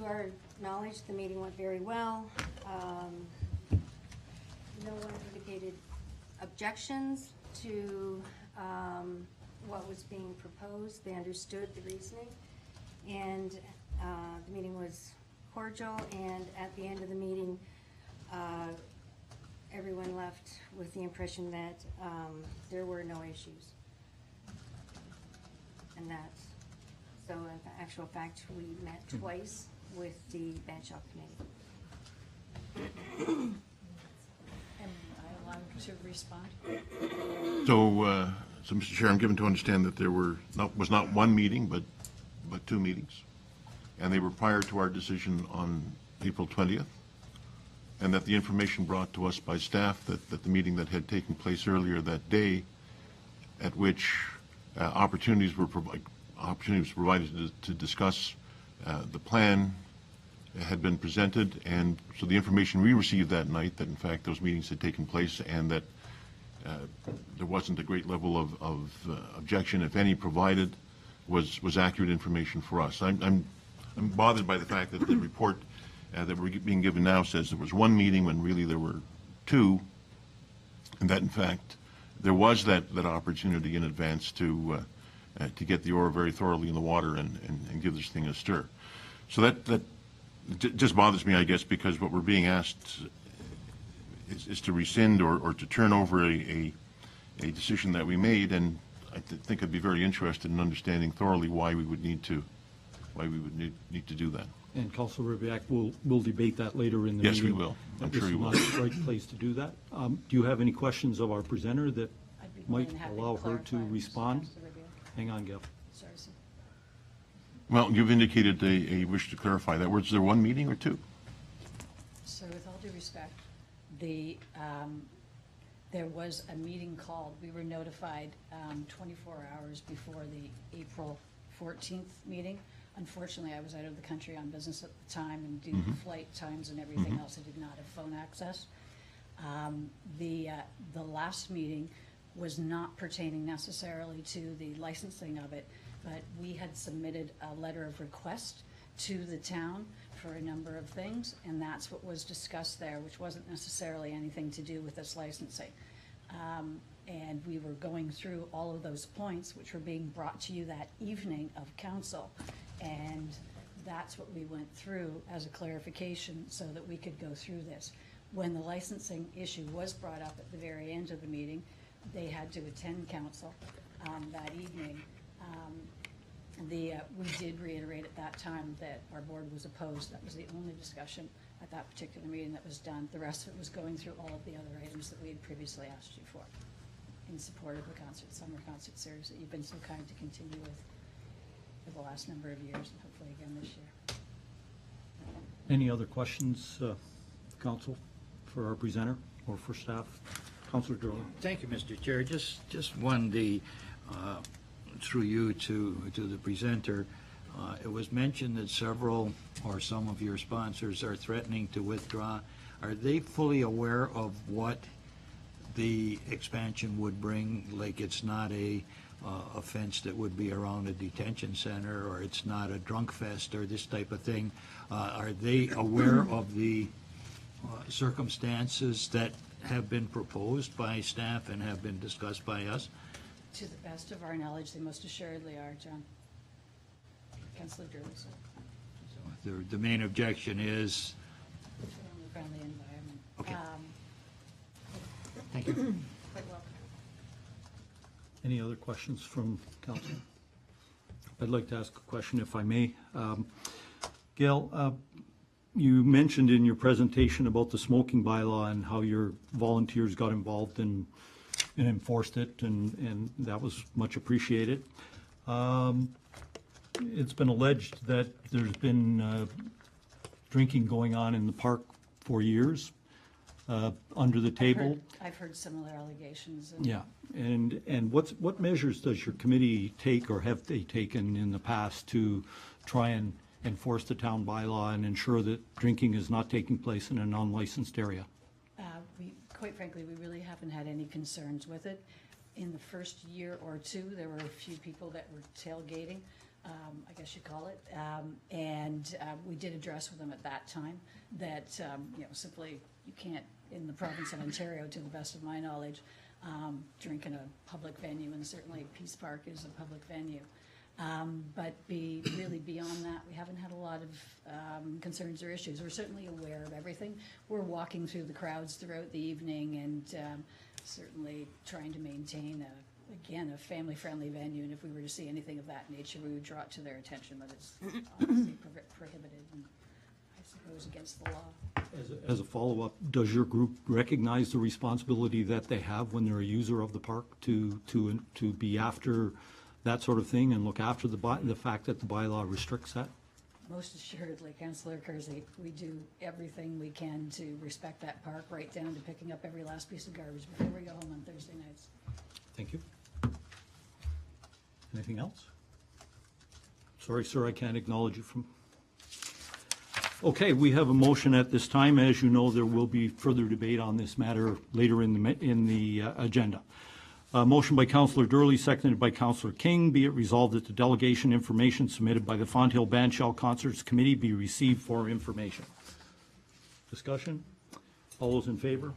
our knowledge, the meeting went very well. No one indicated objections to what was being proposed. They understood the reasoning, and the meeting was cordial, and at the end of the meeting, everyone left with the impression that there were no issues. And that's, so in actual fact, we met twice with the Band Shell Committee. Am I allowed to respond? So, Mr. Chair, I'm given to understand that there was not one meeting, but two meetings, and they were prior to our decision on April 20th, and that the information brought to us by staff that the meeting that had taken place earlier that day, at which opportunities were provided to discuss the plan, had been presented, and so the information we received that night, that in fact those meetings had taken place, and that there wasn't a great level of objection, if any, provided, was accurate information for us. I'm bothered by the fact that the report that we're being given now says there was one meeting when really there were two, and that in fact there was that opportunity in advance to get the ore very thoroughly in the water and give this thing a stir. So that just bothers me, I guess, because what we're being asked is to rescind or to turn over a decision that we made, and I think I'd be very interested in understanding thoroughly why we would need to do that. And Councilor Rybak, we'll debate that later in the Yes, meeting. we will. I'm This sure you is will. not the right place to do that. Do you have any questions of our presenter that I'd be more might than happy to allow her to clarify, Mr. respond? Councilor Rybak. Hang on, Gail. Sorry, sir. Well, you've indicated a wish to clarify that. Was there one meeting or two? So with all due respect, there was a meeting called. We were notified 24 hours before the April 14th meeting. Unfortunately, I was out of the country on business at the time, and due to flight times and everything else, I did not have phone access. The last meeting was not pertaining necessarily to the licensing of it, but we had submitted a letter of request to the town for a number of things, and that's what was discussed there, which wasn't necessarily anything to do with this licensing. And we were going through all of those points, which were being brought to you that evening of council, and that's what we went through as a clarification so that we could go through this. When the licensing issue was brought up at the very end of the meeting, they had to attend council that evening. We did reiterate at that time that our board was opposed. That was the only discussion at that particular meeting that was done. The rest of it was going through all of the other items that we had previously asked you for in support of the summer concert series that you've been so kind to continue with for the last number of years, and hopefully again this year. Any other questions, council, for our presenter or for staff? Councillor Durley. Thank you, Mr. Chair. Just one, through you to the presenter, it was mentioned that several or some of your sponsors are threatening to withdraw. Are they fully aware of what the expansion would bring? Like, it's not a fence that would be around a detention center, or it's not a drunk fest or this type of thing. Are they aware of the circumstances that have been proposed by staff and have been discussed by us? To the best of our knowledge, they most assuredly are, John. Councillor Durley, sir. So the main objection is? Family-friendly environment. Okay. Thank you. Quite welcome. Any other questions from council? I'd like to ask a question, if I may. Gail, you mentioned in your presentation about the smoking bylaw and how your volunteers got involved and enforced it, and that was much appreciated. It's been alleged that there's been drinking going on in the park for years, under the table. I've heard similar allegations. Yeah, and what measures does your committee take, or have they taken in the past, to try and enforce the town bylaw and ensure that drinking is not taking place in an unlicensed area? Quite frankly, we really haven't had any concerns with it. In the first year or two, there were a few people that were tailgating, I guess you call it, and we did address with them at that time that simply you can't, in the province of Ontario, to the best of my knowledge, drink in a public venue, and certainly Peace Park is a public venue. But really beyond that, we haven't had a lot of concerns or issues. We're certainly aware of everything. We're walking through the crowds throughout the evening and certainly trying to maintain, again, a family-friendly venue. And if we were to see anything of that nature, we would draw it to their attention, but it's obviously prohibited and I suppose against the law. As a follow-up, does your group recognize the responsibility that they have when they're a user of the park to be after that sort of thing and look after the fact that the bylaw restricts that? Most assuredly, Councillor Kersey, we do everything we can to respect that park, right down to picking up every last piece of garbage before we go home on Thursday nights. Thank you. Anything else? Sorry, sir, I can't acknowledge you from... Okay, we have a motion at this time. As you know, there will be further debate on this matter later in the agenda. Motion by Councillor Durley, seconded by Councillor King. Be it resolved that the delegation information submitted by the Fonthill Bandshell Concerts Committee be received for information. Discussion? All those in favor?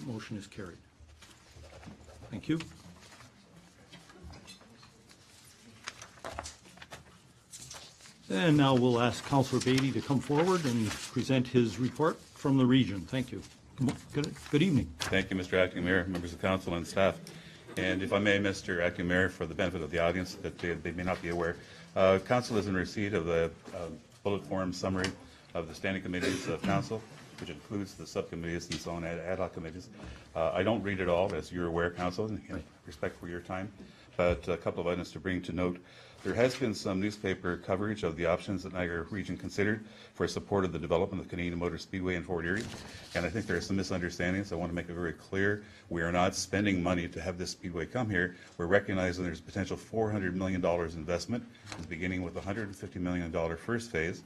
Motion is carried. Thank you. And now we'll ask Councillor Beatty to come forward and present his report from the region. Thank you. Good evening. Thank you, Mr. Acting Mayor, members of council and staff. And if I may, Mr. Acting Mayor, for the benefit of the audience that they may not be aware, council is in receipt of the bullet form summary of the standing committees of council, which includes the subcommittees and so on, ad hoc committees. I don't read it all, as you're aware, council, in respect for your time, but a couple of items to bring to note. There has been some newspaper coverage of the options that Niagara Region considered for support of the development of Canadian Motor Speedway in Fort Erie. And I think there are some misunderstandings. I want to make it very clear. We are not spending money to have this speedway come here. We're recognizing there's a potential $400 million investment, beginning with a $150 million first phase.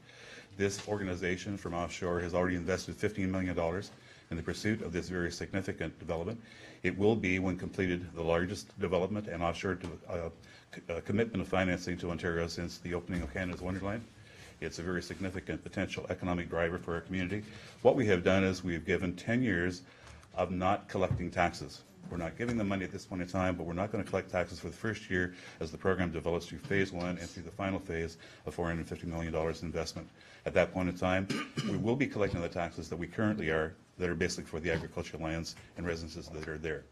This organization from offshore has already invested $15 million in the pursuit of this very significant development. It will be, when completed, the largest development and offshore commitment of financing to Ontario since the opening of Canada's Wonderland. It's a very significant potential economic driver for our community. What we have done is we've given 10 years of not collecting taxes. We're not giving them money at this point in time, but we're not going to collect taxes for the first year as the program develops through phase one and through the final phase of $450 million investment. At that point in time, we will be collecting the taxes that we currently are that are basically for the agricultural lands and residences that are there.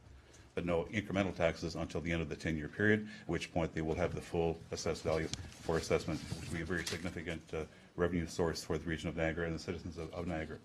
But no incremental taxes until the end of the 10-year period, at which point they will have the full assessed value for assessment, which will be a very significant revenue source for the region of Niagara and the citizens of Niagara.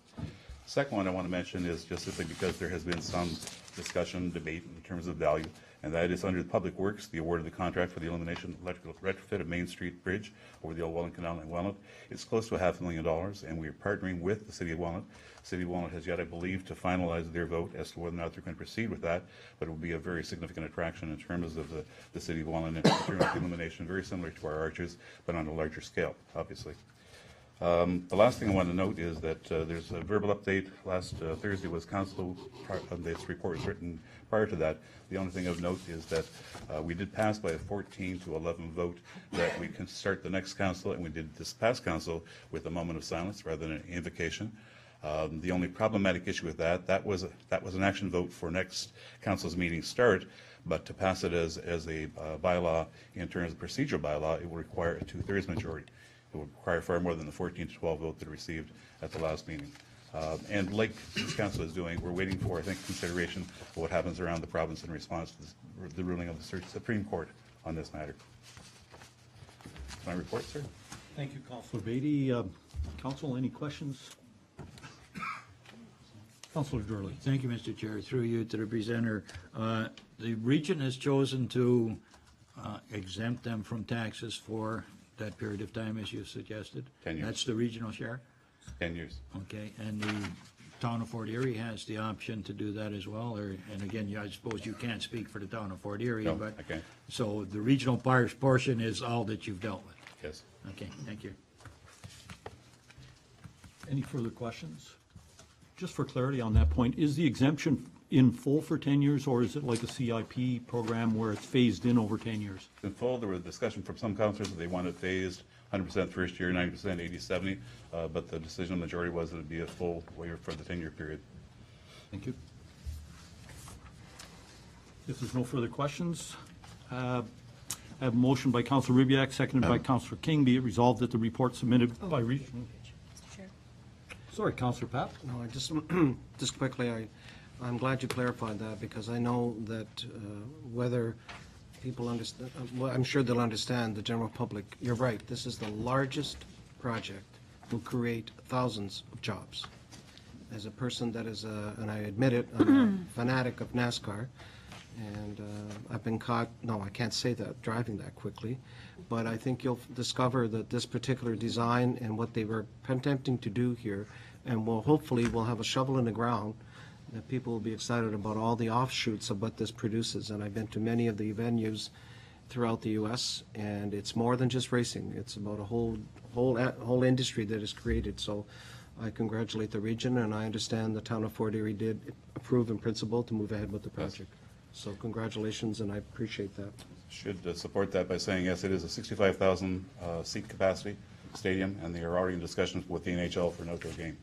Second one I want to mention is just simply because there has been some discussion, debate in terms of value, and that is under the Public Works, the award of the contract for the elimination electrical retrofit of Main Street Bridge over the old Welland Canal in Welland. It's close to $500,000, and we are partnering with the City of Welland. City of Welland has yet, I believe, to finalize their vote as to whether or not they're going to proceed with that, but it will be a very significant attraction in terms of the City of Welland, in terms of illumination, very similar to our arches, but on a larger scale, obviously. The last thing I want to note is that there's a verbal update. Last Thursday was council, this report was written prior to that. The only thing of note is that we did pass by a 14-11 vote that we can start the next council, and we did this past council with a moment of silence rather than an invocation. The only problematic issue with that was an action vote for next council's meeting start, but to pass it as a bylaw in terms of procedural bylaw, it will require a 2/3 majority. It will require far more than the 14-12 vote that it received at the last meeting. And like this council is doing, we're waiting for, I think, consideration of what happens around the province in response to the ruling of the Supreme Court on this matter. My report, sir. Thank you, Councillor Beatty. Council, any questions? Councillor Durley. Thank you, Mr. Chair. Through you to the presenter. The region has chosen to exempt them from taxes for that period of time, as you suggested. 10 years. That's the regional share? 10 years. Okay, and the town of Fort Erie has the option to do that as well, or, and again, I suppose you can't speak for the town of Fort Erie, No, but. I can't. So the regional portion is all that you've dealt with? Yes. Okay, thank you. Any further questions? Just for clarity on that point, is the exemption in full for 10 years, or is it like a CIP program where it's phased in over 10 years? In full, there was discussion from some councillors that they wanted phased 100% first year, 90%, 80/70, but the decision majority was that it would be a full waiver for the 10-year period. Thank you. If there's no further questions, I have a motion by Councillor Ribbiak, seconded by Councillor King. Be it resolved that the report submitted by regional. Mr. Chair. Sorry, Councillor Papp. No, I just quickly, I'm glad you clarified that, because I know that whether people understand, well, I'm sure they'll understand, the general public, you're right, this is the largest project, will create thousands of jobs. As a person that is, and I admit it, I'm a fanatic of NASCAR, and I've been caught, no, I can't say that, driving that quickly, but I think you'll discover that this particular design and what they were attempting to do here, and hopefully we'll have a shovel in the ground, that people will be excited about all the offshoots of what this produces. And I've been to many of the venues throughout the U.S., and it's more than just racing. It's about a whole industry that is created. So I congratulate the region, and I understand the town of Fort Erie did approve in principle to move ahead with the project. So congratulations, and I appreciate that. Should support that by saying, yes, it is a 65,000 seat capacity stadium, and they are already in discussions with the NHL for an outdoor game.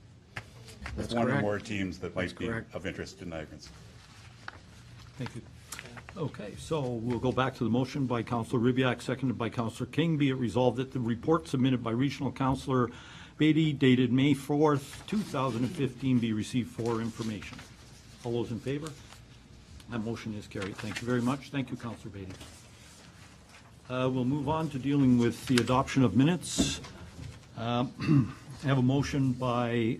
That's one correct. or more teams that might That's be correct. of interest to Niagarans. Thank you. Okay, so we'll go back to the motion by Councillor Ribbiak, seconded by Councillor King. Be it resolved that the report submitted by Regional Councillor Beatty dated May 4th, 2015 be received for information. All those in favor? That motion is carried. Thank you very much. Thank you, Councillor Beatty. We'll move on to dealing with the adoption of minutes. I have a motion by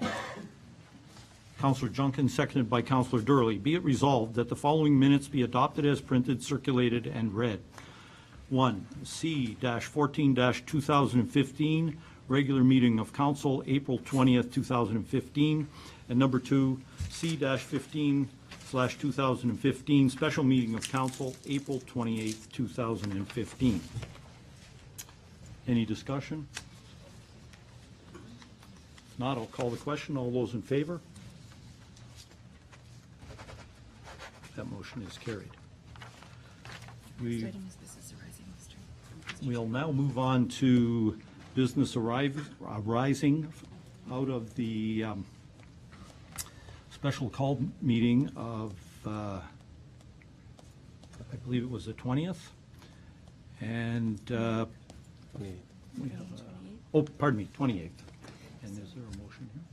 Councillor Junkin, seconded by Councillor Durley. Be it resolved that the following minutes be adopted as printed, circulated, and read. 1, C-14-2015, regular meeting of council, April 20th, 2015. And number 2, C-15/2015, special meeting of council, April 28th, 2015. Any discussion? If not, I'll call the question. All those in favor? That motion is carried. We'll now move on to business arising out of the special call meeting of, I believe it was the 20th. And we have, oh, pardon me, 28th. And is there a motion here?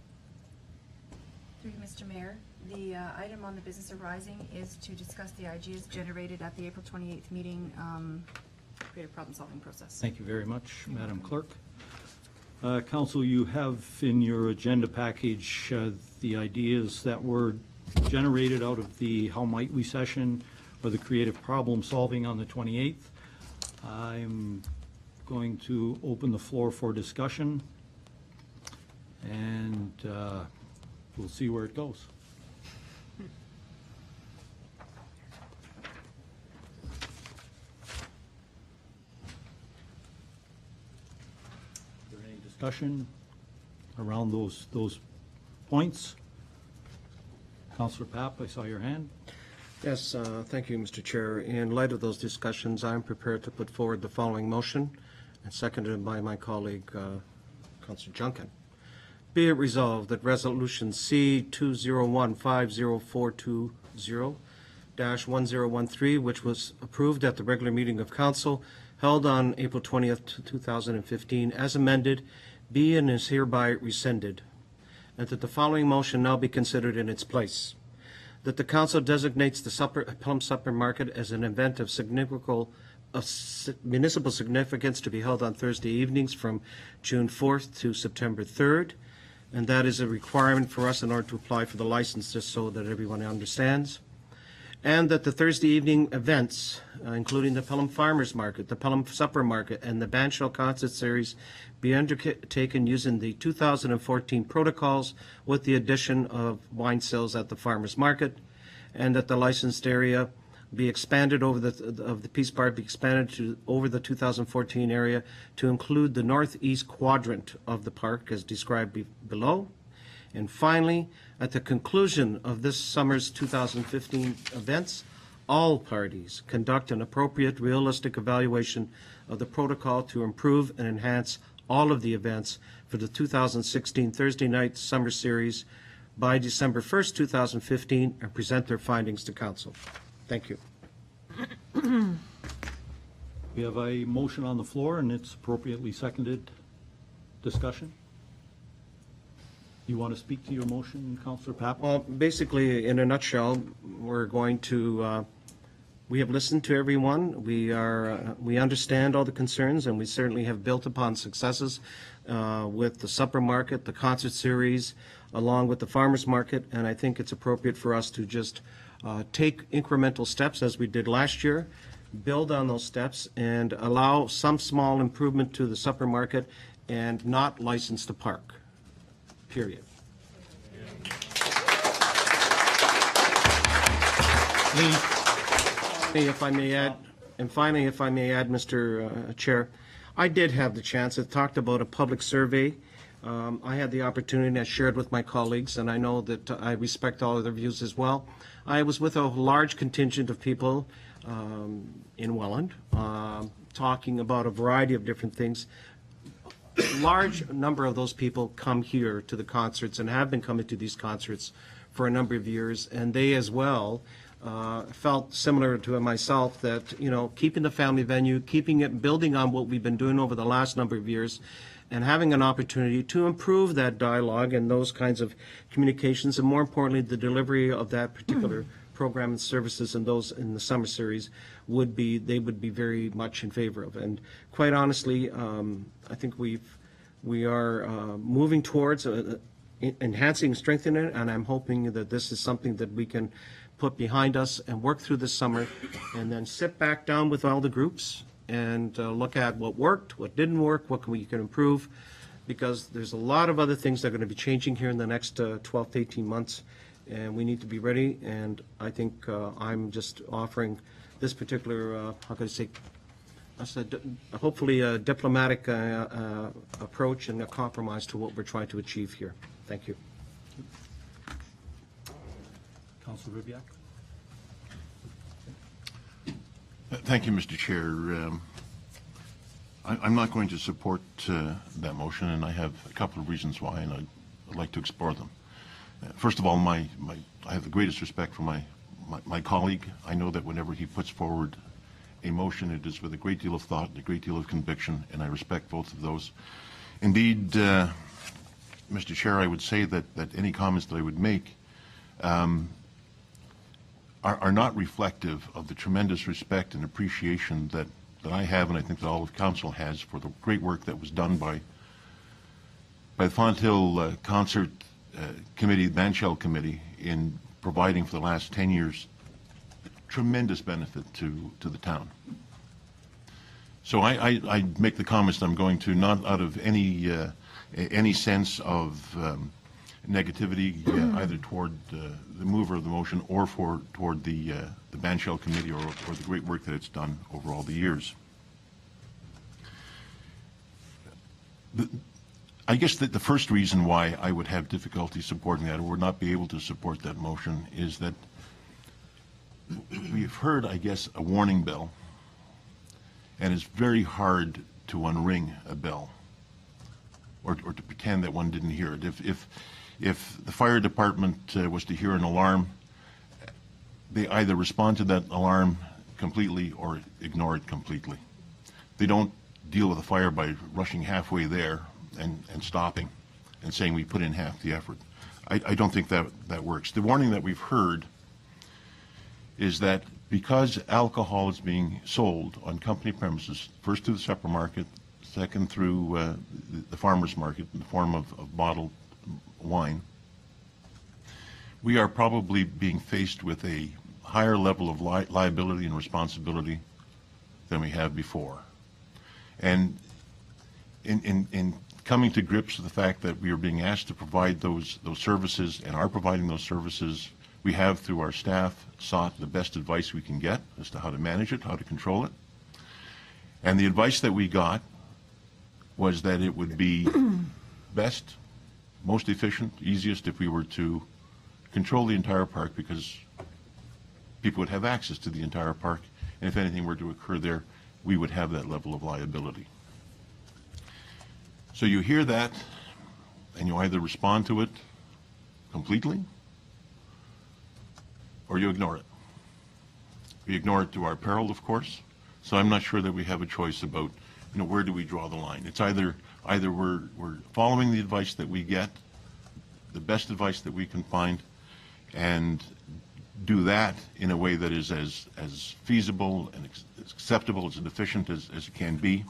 Through you, Mr. Mayor, the item on the business arising is to discuss the ideas generated at the April 28th meeting, creative problem-solving process. Thank you very much, Madam Clerk. Council, you have in your agenda package the ideas that were generated out of the How Might We session or the creative problem solving on the 28th. I'm going to open the floor for discussion, and we'll see where it goes. Is there any discussion around those points? Councillor Papp, I saw your hand. Yes, thank you, Mr. Chair. In light of those discussions, I'm prepared to put forward the following motion, and seconded by my colleague, Councillor Junkin. Be it resolved that Resolution C 201-50420-1013, which was approved at the regular meeting of Council held on April 20th, 2015, as amended, be and is hereby rescinded, and that the following motion now be considered in its place. That the Council designates the Pelham Supper Market as an event of municipal significance to be held on Thursday evenings from June 4th to September 3rd, and that is a requirement for us in order to apply for the license, just so that everyone understands. And that the Thursday evening events, including the Pelham Farmers Market, the Pelham Supper Market, and the Bandshell Concert Series, be undertaken using the 2014 protocols with the addition of wine sales at the Farmers Market, and that the licensed area be expanded over the Peace Bar be expanded to over the 2014 area to include the northeast quadrant of the park as described below. And finally, at the conclusion of this summer's 2015 events, all parties conduct an appropriate, realistic evaluation of the protocol to improve and enhance all of the events for the 2016 Thursday night summer series by December 1st, 2015, and present their findings to Council. Thank you. We have a motion on the floor, and it's appropriately seconded. Discussion? You want to speak to your motion, Councillor Papp? Well, basically, in a nutshell, we're going to, we have listened to everyone. We understand all the concerns, and we certainly have built upon successes with the supper market, the concert series, along with the farmers market, and I think it's appropriate for us to just take incremental steps as we did last year, build on those steps, and allow some small improvement to the supper market and not license the park. Period. If I may add, and finally, if I may add, Mr. Chair, I did have the chance. It talked about a public survey. I had the opportunity, I shared with my colleagues, and I know that I respect all of their views as well. I was with a large contingent of people in Welland, talking about a variety of different things. Large number of those people come here to the concerts and have been coming to these concerts for a number of years, and they as well felt similar to myself that, you know, keeping the family venue, keeping it, building on what we've been doing over the last number of years, and having an opportunity to improve that dialogue and those kinds of communications, and more importantly, the delivery of that particular program and services and those in the summer series they would be very much in favor of. And quite honestly, I think we are moving towards enhancing, strengthening it, and I'm hoping that this is something that we can put behind us and work through this summer, and then sit back down with all the groups and look at what worked, what didn't work, what we can improve, because there's a lot of other things that are going to be changing here in the next 12 to 18 months, and we need to be ready. And I think I'm just offering this particular, how can I say, hopefully a diplomatic approach and a compromise to what we're trying to achieve here. Thank you. Councillor Ribiak. Thank you, Mr. Chair. I'm not going to support that motion, and I have a couple of reasons why, and I'd like to explore them. First of all, I have the greatest respect for my colleague. I know that whenever he puts forward a motion, it is with a great deal of thought and a great deal of conviction, and I respect both of those. Indeed, Mr. Chair, I would say that any comments that I would make are not reflective of the tremendous respect and appreciation that I have, and I think that all of council has, for the great work that was done by the Fonthill Concert Committee, Banshell Committee, in providing for the last 10 years tremendous benefit to the town. So I make the comments that I'm going to, not out of any sense of negativity either toward the mover of the motion or toward the Banshell Committee or the great work that it's done over all the years. I guess that the first reason why I would have difficulty supporting that or would not be able to support that motion is that we've heard, I guess, a warning bell, and it's very hard to unring a bell or to pretend that one didn't hear it. If the fire department was to hear an alarm, they either respond to that alarm completely or ignore it completely. They don't deal with a fire by rushing halfway there and stopping and saying we put in half the effort. I don't think that works. The warning that we've heard is that because alcohol is being sold on company premises, first through the supermarket, second through the farmer's market in the form of bottled wine, we are probably being faced with a higher level of liability and responsibility than we have before. And in coming to grips with the fact that we are being asked to provide those services and are providing those services, we have, through our staff, sought the best advice we can get as to how to manage it, how to control it. And the advice that we got was that it would be best, most efficient, easiest if we were to control the entire park, because people would have access to the entire park, and if anything were to occur there, we would have that level of liability. So you hear that, and you either respond to it completely, or you ignore it. We ignore it to our peril, of course, so I'm not sure that we have a choice about, where do we draw the line. It's either we're following the advice that we get, the best advice that we can find, and do that in a way that is as feasible and acceptable, as efficient as it can be.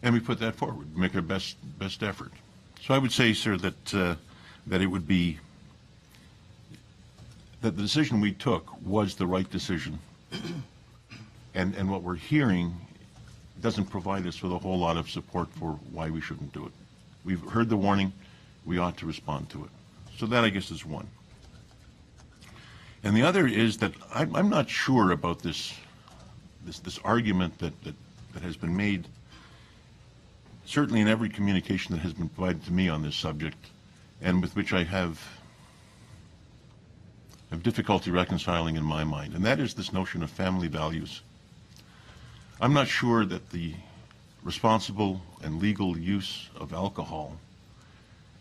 And we put that forward, make our best effort. So I would say, sir, that it would be that the decision we took was the right decision. And what we're hearing doesn't provide us with a whole lot of support for why we shouldn't do it. We've heard the warning, we ought to respond to it. So that, I guess, is one. And the other is that I'm not sure about this argument that has been made, certainly in every communication that has been provided to me on this subject, and with which I have difficulty reconciling in my mind, and that is this notion of family values. I'm not sure that the responsible and legal use of alcohol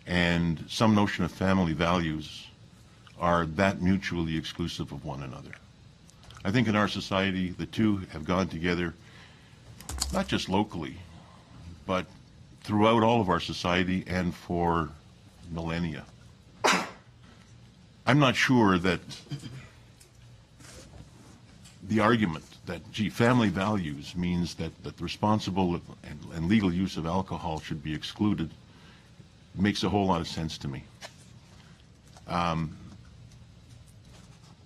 and some notion of family values are that mutually exclusive of one another. I think in our society, the two have gone together, not just locally, but throughout all of our society and for millennia. I'm not sure that the argument that, gee, family values means that the responsible and legal use of alcohol should be excluded makes a whole lot of sense to me.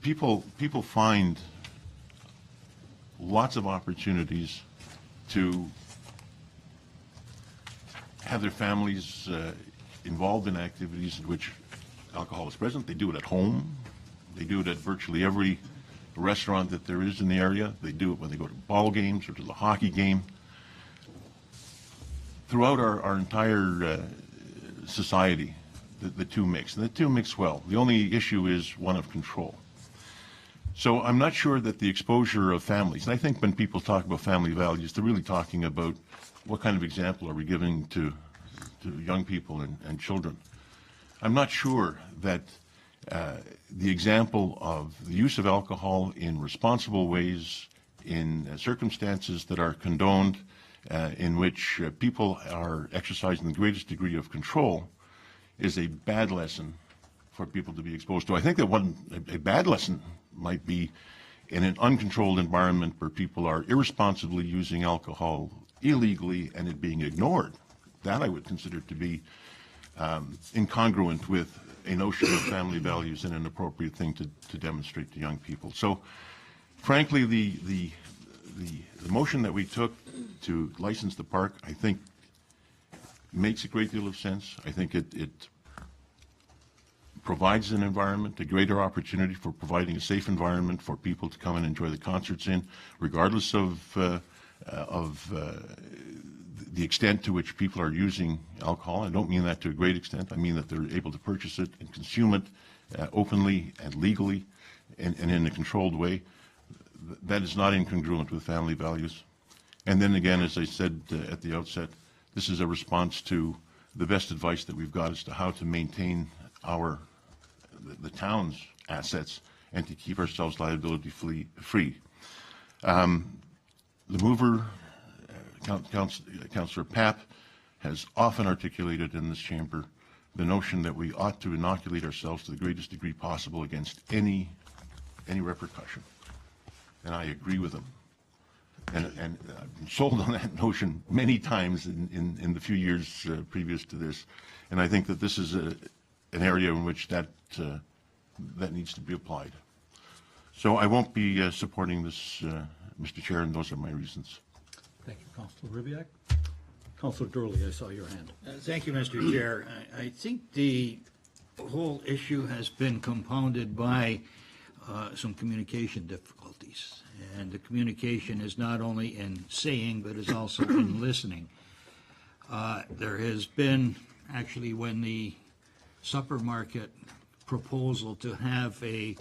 People find lots of opportunities to have their families involved in activities in which alcohol is present. They do it at home. They do it at virtually every restaurant that there is in the area. They do it when they go to ball games or to the hockey game. Throughout our entire society, the two mix. And the two mix well. The only issue is one of control. So I'm not sure that the exposure of families, and I think when people talk about family values, they're really talking about what kind of example are we giving to young people and children. I'm not sure that the example of the use of alcohol in responsible ways, in circumstances that are condoned in which people are exercising the greatest degree of control is a bad lesson for people to be exposed to. I think that a bad lesson might be in an uncontrolled environment where people are irresponsibly using alcohol illegally and it being ignored. That I would consider to be incongruent with a notion of family values and an appropriate thing to demonstrate to young people. So, frankly, the motion that we took to license the park, I think, makes a great deal of sense. I think it provides an environment, a greater opportunity for providing a safe environment for people to come and enjoy the concerts in, regardless of the extent to which people are using alcohol. I don't mean that to a great extent. I mean that they're able to purchase it and consume it openly and legally and in a controlled way. That is not incongruent with family values. And then again, as I said at the outset, this is a response to the best advice that we've got as to how to maintain the town's assets and to keep ourselves liability free. The mover, Councillor Papp, has often articulated in this chamber the notion that we ought to inoculate ourselves to the greatest degree possible against any repercussion. And I agree with him. And I've been sold on that notion many times in the few years previous to this. And I think that this is an area in which that needs to be applied. So I won't be supporting this, Mr. Chair, and those are my reasons. Thank you, Councillor Ribbiak. Councillor Durley, I saw your hand. Thank you, Mr. Chair. I think the whole issue has been compounded by some communication difficulties. And the communication is not only in saying, but is also in listening. There has been, actually, when the supper market proposal to have a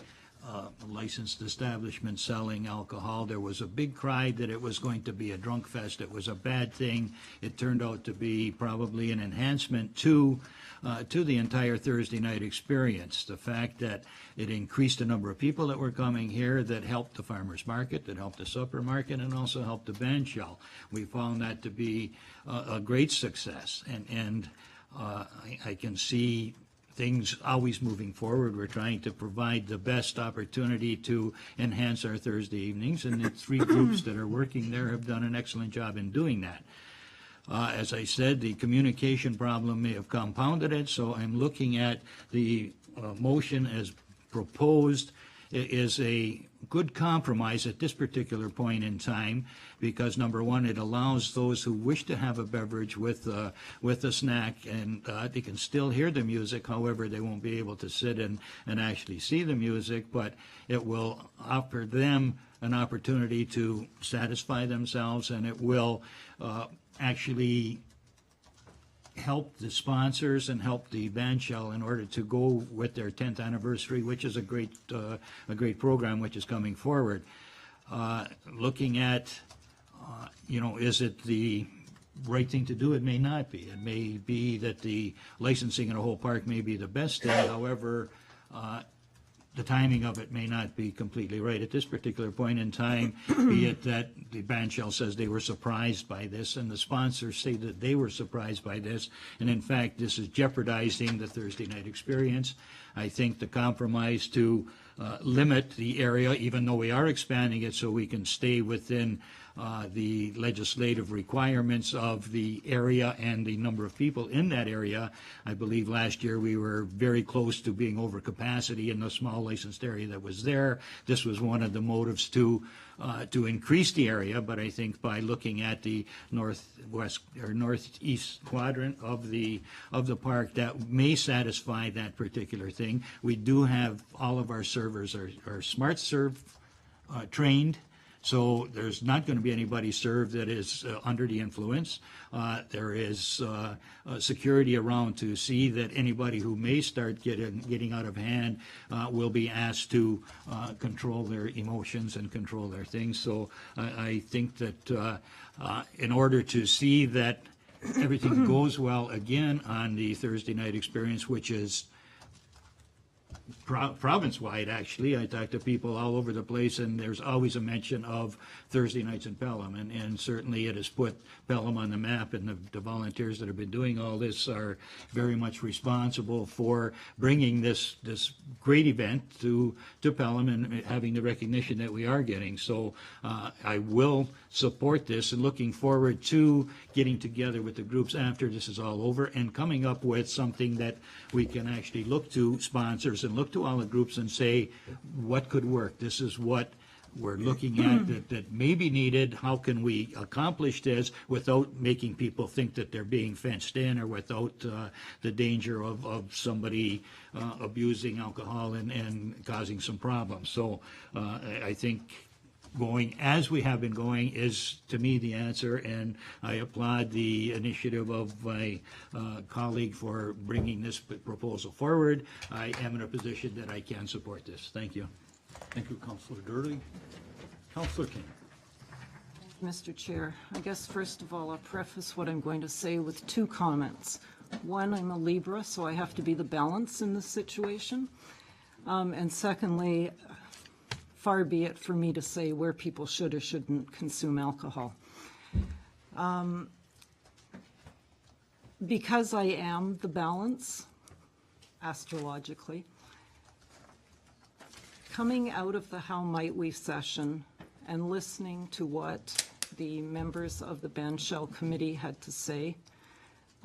licensed establishment selling alcohol, there was a big cry that it was going to be a drunk fest. It was a bad thing. It turned out to be probably an enhancement to the entire Thursday night experience. The fact that it increased the number of people that were coming here, that helped the farmers market, that helped the supper market, and also helped the band shell. We found that to be a great success, and I can see things always moving forward. We're trying to provide the best opportunity to enhance our Thursday evenings, and the three groups that are working there have done an excellent job in doing that. As I said, the communication problem may have compounded it, so I'm looking at the motion as proposed is a good compromise at this particular point in time, because number one, it allows those who wish to have a beverage with a snack, and they can still hear the music. However, they won't be able to sit and actually see the music, but it will offer them an opportunity to satisfy themselves, and it will actually help the sponsors and help the band shell in order to go with their 10th anniversary, which is a great program which is coming forward. Looking at, is it the right thing to do? It may not be. It may be that the licensing in a whole park may be the best thing. However, the timing of it may not be completely right at this particular point in time, be it that the band shell says they were surprised by this, and the sponsors say that they were surprised by this, and in fact, this is jeopardizing the Thursday night experience. I think the compromise to limit the area, even though we are expanding it so we can stay within the legislative requirements of the area and the number of people in that area. I believe last year we were very close to being over capacity in the small licensed area that was there. This was one of the motives to increase the area, but I think by looking at the northwest or northeast quadrant of the park, that may satisfy that particular thing. We do have all of our servers are Smart Serve trained. So there's not going to be anybody served that is under the influence. There is security around to see that anybody who may start getting out of hand will be asked to control their emotions and control their things. So I think that in order to see that everything goes well again on the Thursday night experience, which is province-wide, actually. I talk to people all over the place, and there's always a mention of Thursday nights in Pelham, and certainly it has put Pelham on the map, and the volunteers that have been doing all this are very much responsible for bringing this great event to Pelham and having the recognition that we are getting. So I will support this, and looking forward to getting together with the groups after this is all over and coming up with something that we can actually look to sponsors and look to all the groups and say, what could work? This is what we're looking at that may be needed. How can we accomplish this without making people think that they're being fenced in, or without the danger of somebody abusing alcohol and causing some problems? So I think going as we have been going is, to me, the answer, and I applaud the initiative of my colleague for bringing this proposal forward. I am in a position that I can support this. Thank you. Thank you, Councillor Gurley. Councillor King. Mr. Chair, I guess first of all, I'll preface what I'm going to say with two comments. One, I'm a Libra, so I have to be the balance in this situation. And secondly, far be it for me to say where people should or shouldn't consume alcohol. Because I am the balance, astrologically, coming out of the How Might We session and listening to what the members of the Bandshell Committee had to say,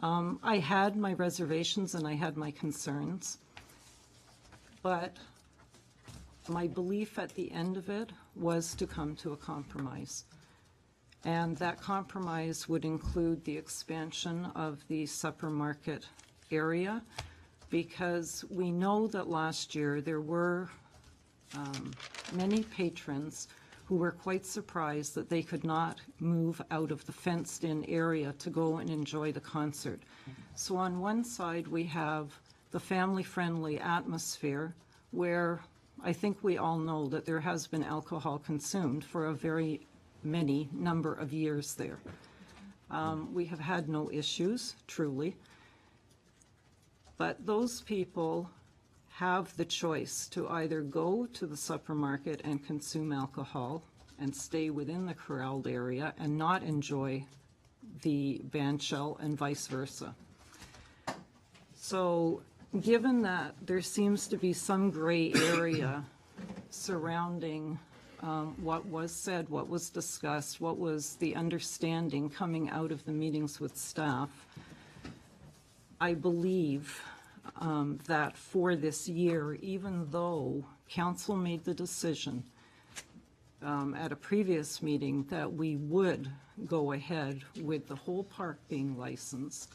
I had my reservations and I had my concerns, but my belief at the end of it was to come to a compromise. And that compromise would include the expansion of the supper market area, because we know that last year there were many patrons who were quite surprised that they could not move out of the fenced-in area to go and enjoy the concert. So on one side, we have the family-friendly atmosphere where I think we all know that there has been alcohol consumed for a very many number of years there. We have had no issues, truly. But those people have the choice to either go to the supper market and consume alcohol and stay within the corralled area and not enjoy the bandshell, and vice versa. So given that there seems to be some gray area surrounding what was said, what was discussed, what was the understanding coming out of the meetings with staff, I believe that for this year, even though council made the decision at a previous meeting that we would go ahead with the whole park being licensed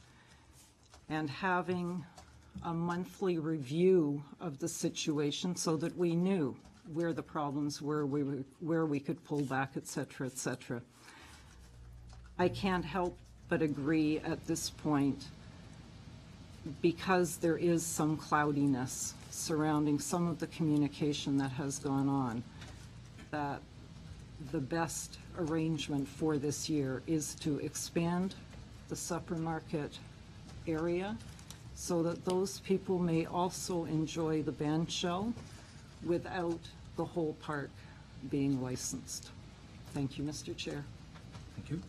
and having a monthly review of the situation so that we knew where the problems were, where we could pull back, et cetera, et cetera. I can't help but agree at this point, because there is some cloudiness surrounding some of the communication that has gone on, that the best arrangement for this year is to expand the supper market area so that those people may also enjoy the bandshell without the whole park being licensed. Thank you, Mr. Chair. Thank you.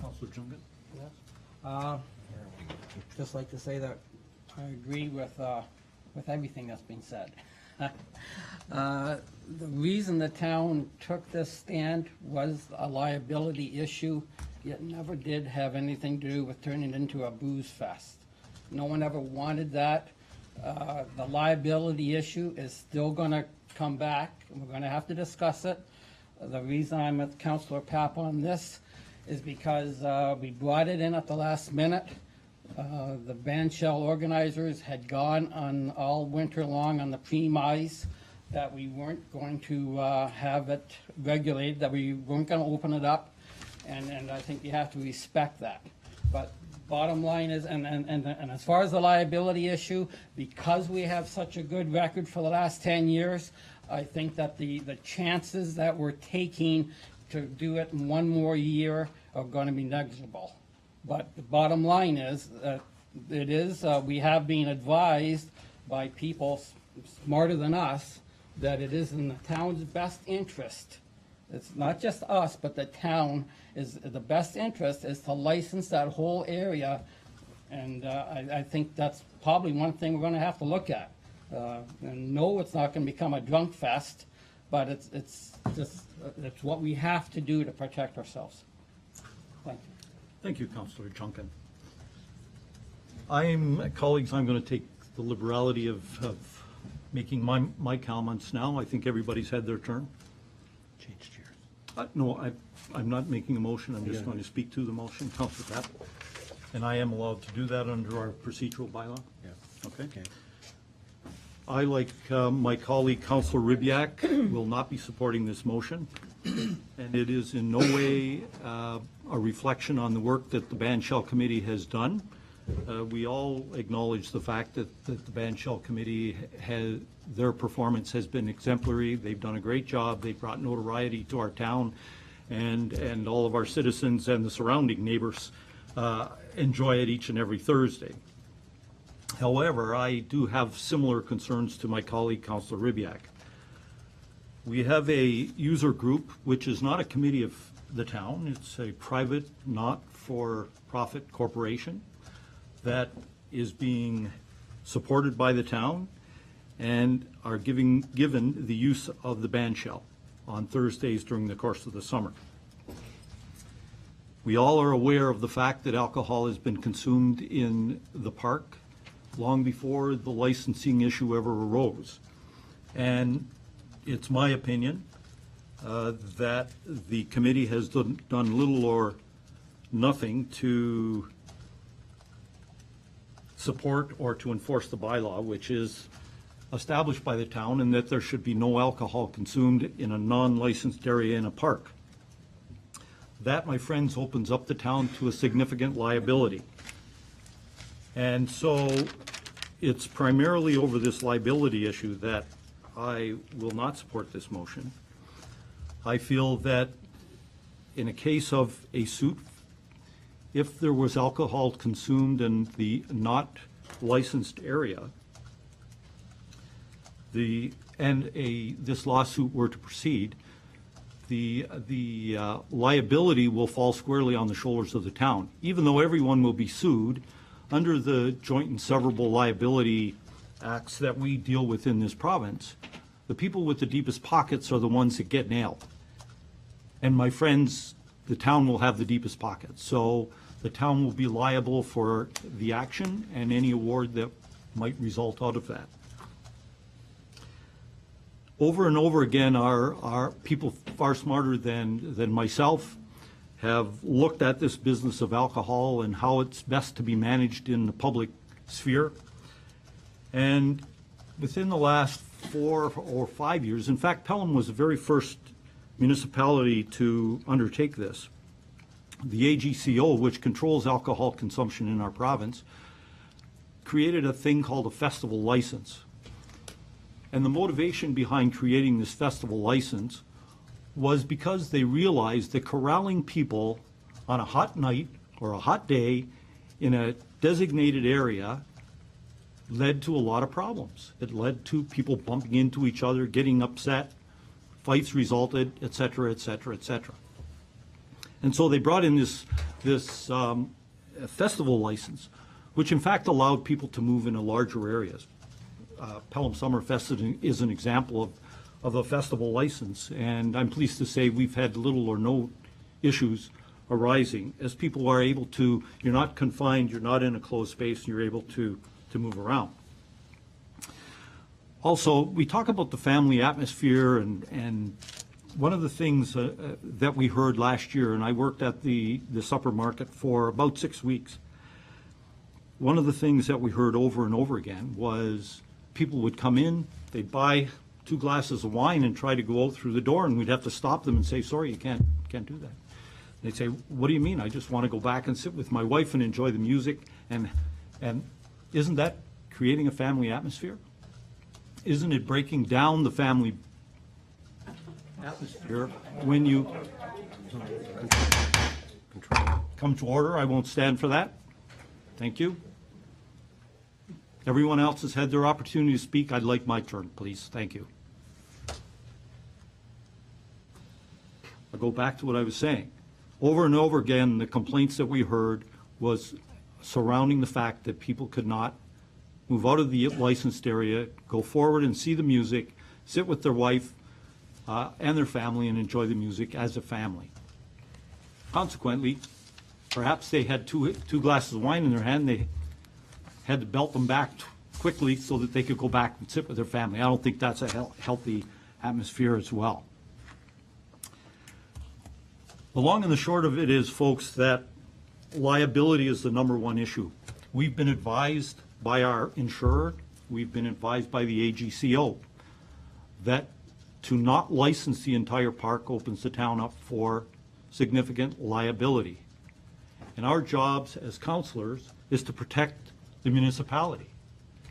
Councillor Jungan. Yes. Just like to say that I agree with everything that's been said. The reason the town took this stand was a liability issue. It never did have anything to do with turning it into a booze fest. No one ever wanted that. The liability issue is still going to come back. We're going to have to discuss it. The reason I'm with Councillor Papp on this is because we brought it in at the last minute. The bandshell organizers had gone on all winter long on the premise that we weren't going to have it regulated, that we weren't going to open it up, and I think you have to respect that. But bottom line is, and as far as the liability issue, because we have such a good record for the last 10 years, I think that the chances that we're taking to do it in one more year are going to be negligible. But the bottom line is that we have been advised by people smarter than us, that it is in the town's best interest. It's not just us, but the town is, the best interest is to license that whole area. And I think that's probably one thing we're gonna have to look at. And no, it's not gonna become a drunk fest, but it's what we have to do to protect ourselves. Thank you. Thank you, Councillor Junkin. Colleagues, I'm going to take the liberality of making my comments now. I think everybody's had their turn. Change chairs. No, I'm not making a motion. I'm just going to speak to the motion. Councillor Papp. And I am allowed to do that under our procedural bylaw? Yeah. Okay. I, like my colleague, Councillor Ribyak, will not be supporting this motion. And it is in no way a reflection on the work that the Ban Shell Committee has done. We all acknowledge the fact that the Ban Shell Committee their performance has been exemplary. They've done a great job. They've brought notoriety to our town, and all of our citizens and the surrounding neighbors enjoy it each and every Thursday. However, I do have similar concerns to my colleague, Councillor Ribyak. We have a user group, which is not a committee of the town. It's a private, not-for-profit corporation that is being supported by the town and are given the use of the Ban Shell on Thursdays during the course of the summer. We all are aware of the fact that alcohol has been consumed in the park long before the licensing issue ever arose. And it's my opinion that the committee has done little or nothing to support or to enforce the bylaw, which is established by the town, and that there should be no alcohol consumed in a non-licensed area in a park. That, my friends, opens up the town to a significant liability. And so it's primarily over this liability issue that I will not support this motion. I feel that in a case of a suit, if there was alcohol consumed in the not licensed area, this lawsuit were to proceed, the liability will fall squarely on the shoulders of the town. Even though everyone will be sued, under the joint and severable liability acts that we deal with in this province, the people with the deepest pockets are the ones that get nailed. And my friends, the town will have the deepest pockets. So the town will be liable for the action and any award that might result out of that. Over and over again, our people far smarter than myself have looked at this business of alcohol and how it's best to be managed in the public sphere. And within the last 4 or 5 years, in fact, Pelham was the very first municipality to undertake this. The AGCO, which controls alcohol consumption in our province, created a thing called a festival license. And the motivation behind creating this festival license was because they realized that corralling people on a hot night or a hot day in a designated area led to a lot of problems. It led to people bumping into each other, getting upset, fights resulted, et cetera, et cetera, et cetera. And so they brought in this festival license, which in fact allowed people to move into larger areas. Pelham Summerfest is an example of a festival license, and I'm pleased to say we've had little or no issues arising as people are able to, you're not confined, you're not in a closed space, and you're able to move around. Also, we talk about the family atmosphere, and one of the things that we heard last year, and I worked at the supper market for about 6 weeks, one of the things that we heard over and over again was people would come in, they'd buy 2 glasses of wine and try to go out through the door, and we'd have to stop them and say, sorry, you can't do that. They'd say, what do you mean? I just want to go back and sit with my wife and enjoy the music. And isn't that creating a family atmosphere? Isn't it breaking down the family atmosphere when you come to order? I won't stand for that. Thank you. Everyone else has had their opportunity to speak. I'd like my turn, please. Thank you. I'll go back to what I was saying. Over and over again, the complaints that we heard was surrounding the fact that people could not move out of the licensed area, go forward and see the music, sit with their wife and their family and enjoy the music as a family. Consequently, perhaps they had two glasses of wine in their hand. They had to belt them back quickly so that they could go back and sit with their family. I don't think that's a healthy atmosphere as well. The long and the short of it is, folks, that liability is the number one issue. We've been advised by our insurer, we've been advised by the AGCO that to not license the entire park opens the town up for significant liability. And our jobs as councillors is to protect the municipality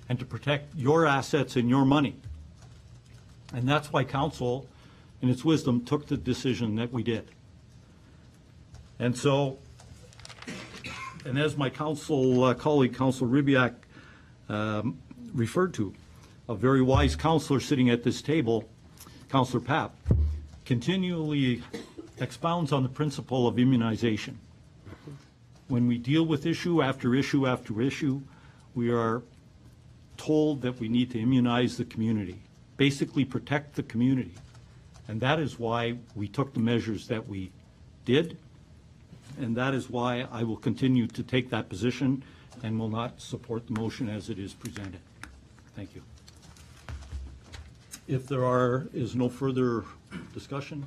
and to protect your assets and your money. And that's why council, in its wisdom, took the decision that we did. And so, and as my colleague, Councillor Ribiak, referred to, a very wise councillor sitting at this table, Councillor Papp, continually expounds on the principle of immunization. When we deal with issue after issue after issue, we are told that we need to immunize the community, basically protect the community. And that is why we took the measures that we did, and that is why I will continue to take that position and will not support the motion as it is presented. Thank you. If there is no further discussion,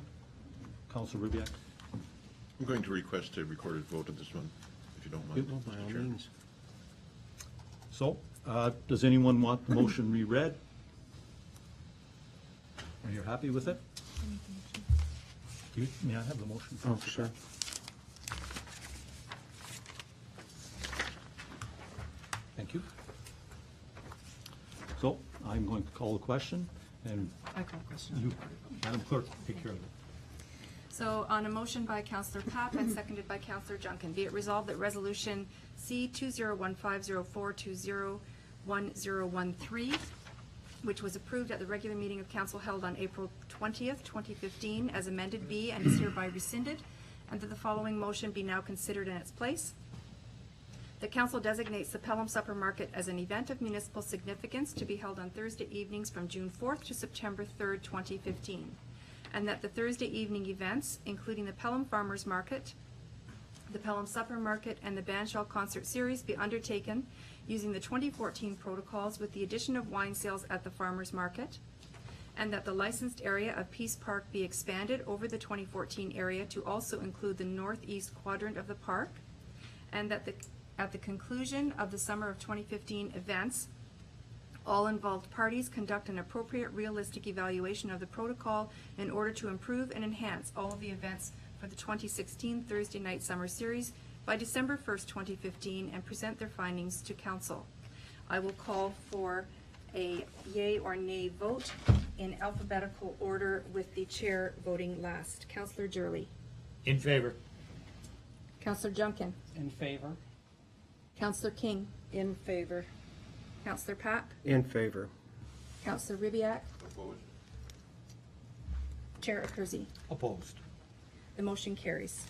Councillor Ribiak. I'm going to request a recorded vote of this one, if you don't mind, By all Mr. Chair. means. So, does anyone want the motion reread? Are you happy with it? May I have the motion? Oh, sure. Thank you. So, I'm going to call the question, and I call question. you, Madam Clerk, take care of it. So on a motion by Councillor Papp and seconded by Councillor Junkin, be it resolved that Resolution C 201504201013, which was approved at the regular meeting of council held on April 20th, 2015, as amended be and is hereby rescinded, and that the following motion be now considered in its place. The council designates the Pelham Supper Market as an event of municipal significance to be held on Thursday evenings from June 4th to September 3rd, 2015. And that the Thursday evening events, including the Pelham Farmers Market, the Pelham Supper Market, and the Bandshell Concert Series be undertaken using the 2014 protocols with the addition of wine sales at the Farmers Market, and that the licensed area of Peace Park be expanded over the 2014 area to also include the northeast quadrant of the park, and that at the conclusion of the summer of 2015 events, all involved parties conduct an appropriate realistic evaluation of the protocol in order to improve and enhance all of the events for the 2016 Thursday Night Summer Series by December 1st, 2015, and present their findings to council. I will call for a yea or nay vote in alphabetical order, with the chair voting last. Councillor Jurley. In favor. Councillor Junkin. In favor? Councillor King. In favor. Councillor Papp. In favor. Councillor Ribiak. Opposed. Chair Kersey. Opposed. The motion carries.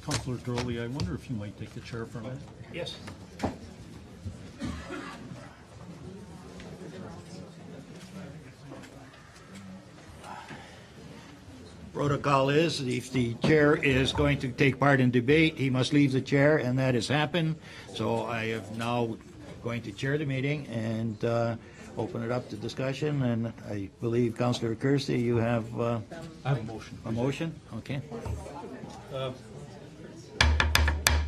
Councillor Durley, I wonder if you might take the chair for a minute? Yes. Protocol is, if the chair is going to take part in debate, he must leave the chair, and that has happened. So I am now going to chair the meeting and open it up to discussion. And I believe, Councillor Kersey, you have I have a motion. a motion? Okay.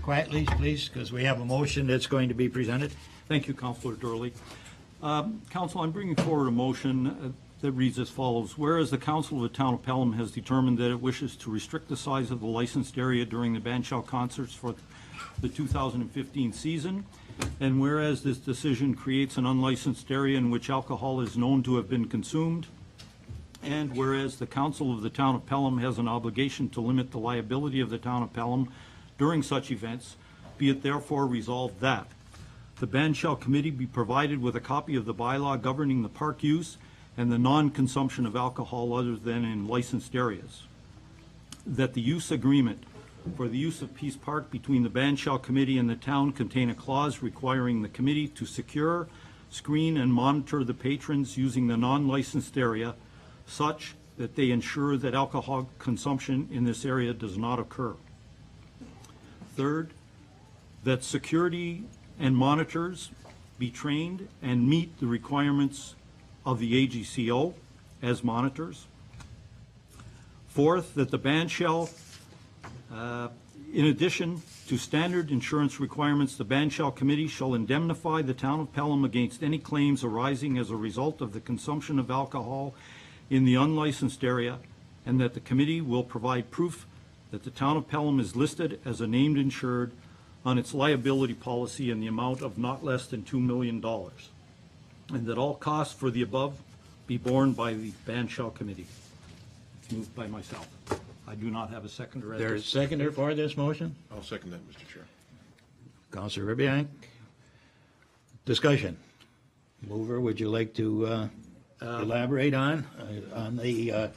Quietly, please, because we have a motion that's going to be presented. Thank you, Councillor Durley. Council, I'm bringing forward a motion that reads as follows. Whereas the Council of the Town of Pelham has determined that it wishes to restrict the size of the licensed area during the Bandshell concerts for the 2015 season, and whereas this decision creates an unlicensed area in which alcohol is known to have been consumed, And whereas the council of the town of Pelham has an obligation to limit the liability of the town of Pelham during such events, be it therefore resolved that the Ban Shell Committee be provided with a copy of the bylaw governing the park use and the non-consumption of alcohol other than in licensed areas. That the use agreement for the use of Peace Park between the Ban Shell Committee and the town contain a clause requiring the committee to secure, screen, and monitor the patrons using the non-licensed area such that they ensure that alcohol consumption in this area does not occur. Third, that security and monitors be trained and meet the requirements of the AGCO as monitors. Fourth, that the Ban Shell, in addition to standard insurance requirements, the Ban Shell Committee shall indemnify the town of Pelham against any claims arising as a result of the consumption of alcohol in the unlicensed area, and that the committee will provide proof that the town of Pelham is listed as a named insured on its liability policy in the amount of not less than $2 million, and that all costs for the above be borne by the Ban Shell Committee. It's moved by myself. I do not have a seconder. There's a seconder for this motion? I'll second that, Mr. Chair. Councillor Ribbiak. Discussion. Mover, would you like to elaborate on the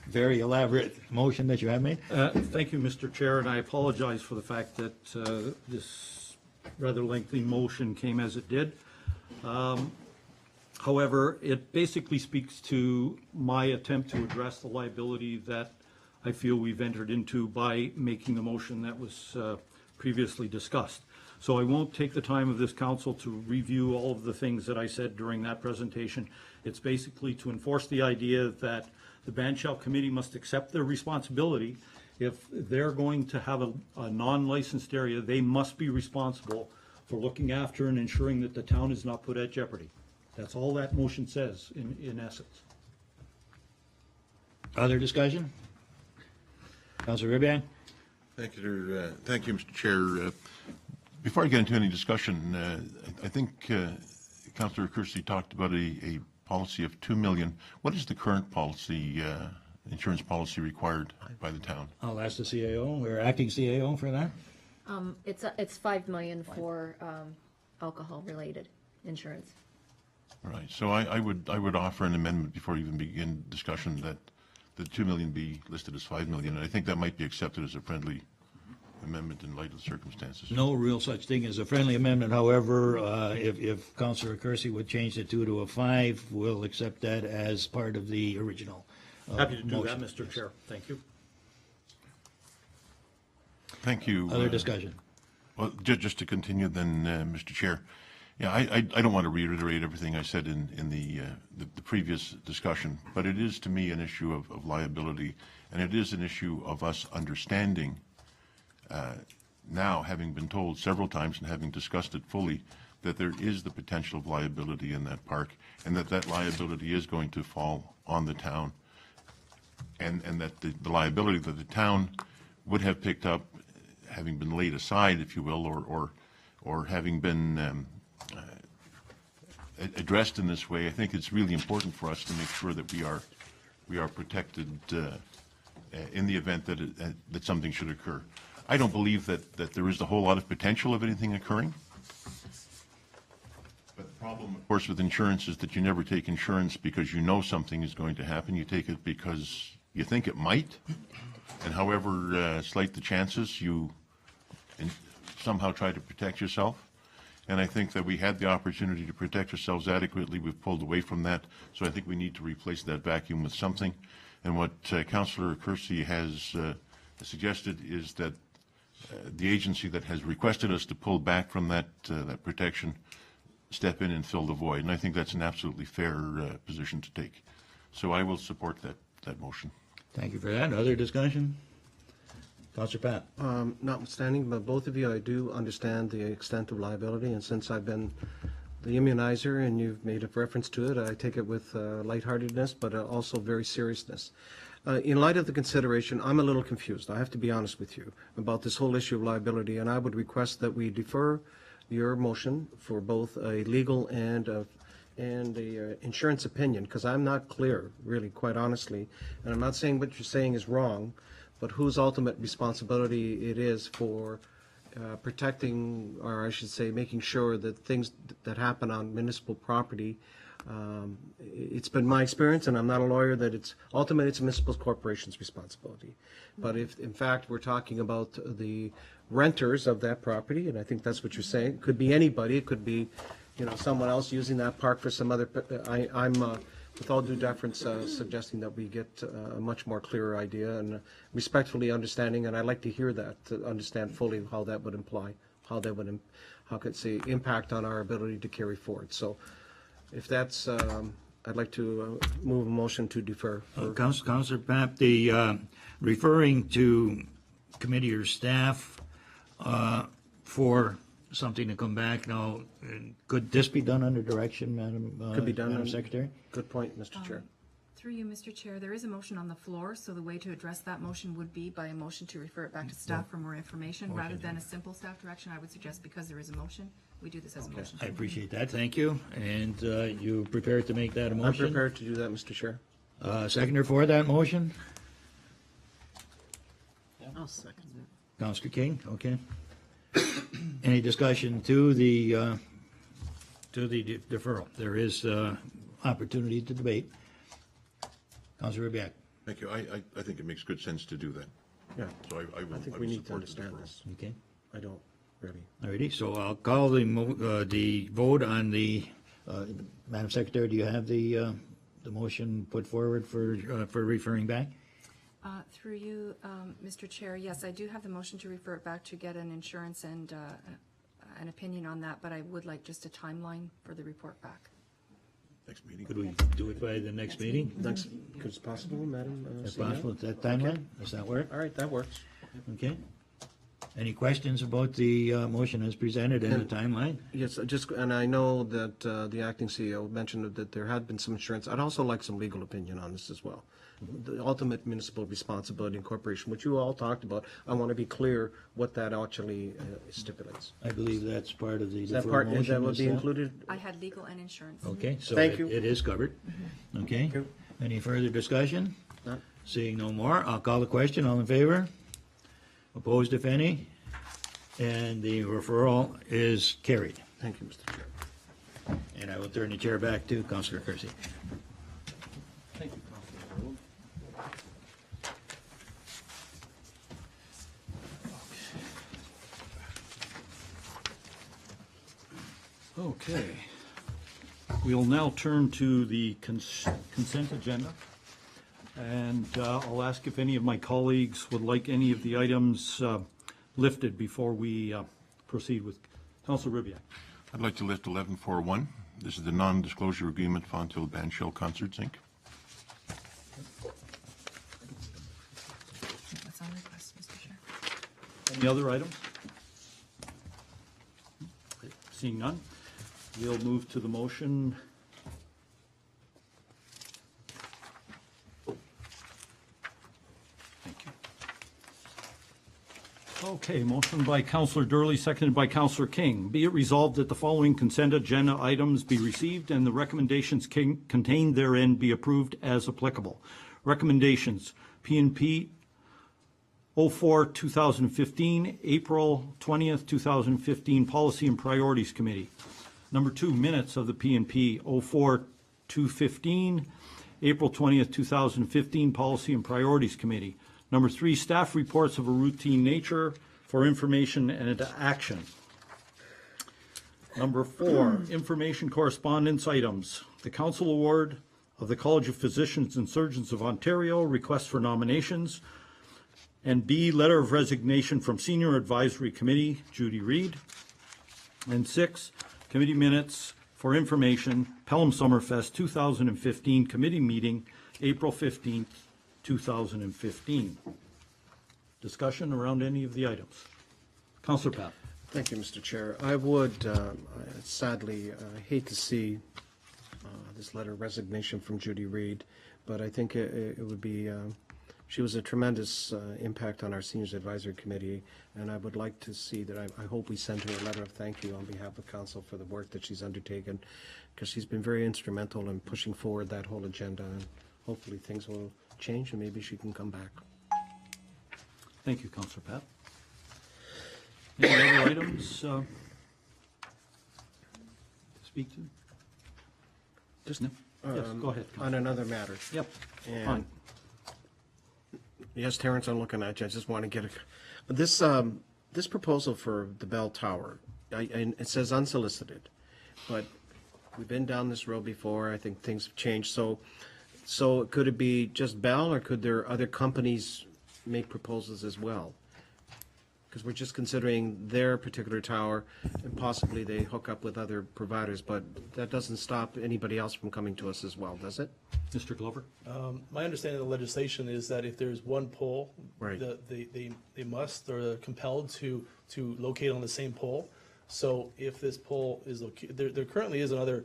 very elaborate motion that you have made? Thank you, Mr. Chair, and I apologize for the fact that this rather lengthy motion came as it did. However, it basically speaks to my attempt to address the liability that I feel we've entered into by making the motion that was previously discussed. So I won't take the time of this council to review all of the things that I said during that presentation. It's basically to enforce the idea that the Ban Shell Committee must accept their responsibility. If they're going to have a non-licensed area, they must be responsible for looking after and ensuring that the town is not put at jeopardy. That's all that motion says in essence. Other discussion? Councillor Ribbiak? Thank you, Mr. Chair. Before I get into any discussion, I think Councillor Kersey talked about a policy of $2 million. What is the current policy, insurance policy required by the town? I'll ask the CAO or acting CAO for that. It's $5 million for alcohol-related insurance. Right. So I would offer an amendment before we even begin discussion that the $2 million be listed as $5 million. And I think that might be accepted as a friendly amendment in light of the circumstances. No real such thing as a friendly amendment. However, if Councillor Kersey would change the 2 to a 5, we'll accept that as part of the original Happy to do motion. that, Mr. Chair. Thank you. Thank you. Other discussion? Well, just to continue then, Mr. Chair. Yeah, I don't want to reiterate everything I said in the previous discussion, but it is to me an issue of liability, and it is an issue of us understanding now, having been told several times and having discussed it fully, that there is the potential of liability in that park, and that liability is going to fall on the town, and that the liability that the town would have picked up, having been laid aside, if you will, or having been addressed in this way, I think it's really important for us to make sure that we are protected in the event that something should occur. I don't believe that there is a whole lot of potential of anything occurring. But the problem, of course, with insurance is that you never take insurance because you know something is going to happen. You take it because you think it might, and however slight the chances, you somehow try to protect yourself. And I think that we had the opportunity to protect ourselves adequately. We've pulled away from that, so I think we need to replace that vacuum with something. And what Councillor Kersey has suggested is that the agency that has requested us to pull back from that protection step in and fill the void. And I think that's an absolutely fair position to take. So I will support that motion. Thank you for that. Other discussion? Councillor Pat. Notwithstanding, but both of you, I do understand the extent of liability, and since I've been the immunizer and you've made a reference to it, I take it with lightheartedness, but also very seriousness. In light of the consideration, I'm a little confused, I have to be honest with you, about this whole issue of liability, and I would request that we defer your motion for both a legal and and the insurance opinion, because I'm not clear, really, quite honestly, and I'm not saying what you're saying is wrong, but whose ultimate responsibility it is for protecting, or I should say, making sure that things that happen on municipal property, it's been my experience, and I'm not a lawyer, that it's ultimately it's a municipal corporation's responsibility. But if, in fact, we're talking about the renters of that property, and I think that's what you're saying, it could be anybody, it could be, you know, someone else using that park for some other, I'm, with all due deference, suggesting that we get a much more clearer idea and respectfully understanding, and I'd like to hear that, to understand fully how that would imply, how that would, how could say, impact on our ability to carry forward. So if that's, I'd like to move a motion to defer. Councillor Papp, the referring to committee or staff for something to come back now, could this be done under direction, Could be done. Madam Secretary? Good point, Mr. Chair. Through you, Mr. Chair, there is a motion on the floor, so the way to address that motion would be by a motion to refer it back to staff for more information. Rather than a simple staff direction, I would suggest, because there is a motion, we do this as a motion. I appreciate that, thank you. And you prepared to make that a motion? I'm prepared to do that, Mr. Chair. Seconder for that motion? I'll second it. Councillor King, okay. Any discussion to the deferral? There is opportunity to debate. Councillor Ribbiak. Thank you. I think it makes good sense to do that. Yeah. So I I think will we need to support the understand deferral. this. Okay. I don't really. Alrighty, so I'll call the vote on the, Madam Secretary, do you have the motion put forward for referring back? Through you, Mr. Chair, yes, I do have the motion to refer it back to get an insurance and an opinion on that, but I would like just a timeline for the report back. Next meeting. Could we do it by the next meeting? Next, could it's possible, Madam? If CEO? possible, at that timeline? Does that work? All right, that works. Okay. Any questions about the motion as presented and the timeline? Yes, just, and I know that the acting CEO mentioned that there had been some insurance. I'd also like some legal opinion on this as well. The ultimate municipal responsibility and corporation, which you all talked about, I want to be clear what that actually stipulates. I believe that's part of the Is that deferral part, motion. that would is be that? included? I had legal and insurance. Okay, so Thank you. it is covered. Okay. you. Any further discussion? No. Seeing no more, I'll call the question. All in favor? Opposed, if any? And the referral is carried. Thank you, Mr. Chair. And I will turn the chair back to Councillor Kersey. Thank you, Councilor Gould. Okay. We'll now turn to the consent agenda. And I'll ask if any of my colleagues would like any of the items lifted before we proceed with Councilor Ribbiak. I'd like to lift 1141. This is the non-disclosure agreement Fontaine Bandshell Concerts, Inc. That's on request, Mr. Chair. Any other items? Seeing none, we'll move to the motion. Thank you. Okay, motion by Councillor Durley, seconded by Councillor King. Be it resolved that the following consent agenda items be received and the recommendations contained therein be approved as applicable. Recommendations, P&P 04-2015, April 20th, 2015 Policy and Priorities Committee. Number 2, minutes of the P&P 04-215, April 20th, 2015 Policy and Priorities Committee. Number 3, staff reports of a routine nature for information and action. Number 4, information correspondence items. The Council Award of the College of Physicians and Surgeons of Ontario, request for nominations. And B, letter of resignation from Senior Advisory Committee, Judy Reed. And 6, committee minutes for information, Pelham Summerfest 2015 committee meeting, April 15th, 2015. Discussion around any of the items. Councillor Papp. Thank you, Mr. Chair. I would sadly hate to see this letter of resignation from Judy Reed, but I think it would be she was a tremendous impact on our Seniors Advisory Committee, and I would like to see that, I hope we send her a letter of thank you on behalf of council for the work that she's undertaken, because she's been very instrumental in pushing forward that whole agenda, and hopefully things will change and maybe she can come back. Thank you, Councillor Pat. Any other items to speak to? Just, No? Yes, go ahead, Councillor. on another matter. Yep, And fine. yes, Terrence, I'm looking at you. I just want to get this this proposal for the bell tower. It says unsolicited, but we've been down this road before. I think things have changed. So could it be just Bell, or could there other companies make proposals as well? Because we're just considering their particular tower, and possibly they hook up with other providers, but that doesn't stop anybody else from coming to us as well, does it? Mr. Glover? My understanding of the legislation is that if there's one pole, Right. they must, or are compelled to locate on the same pole. So if this pole is located, there currently is another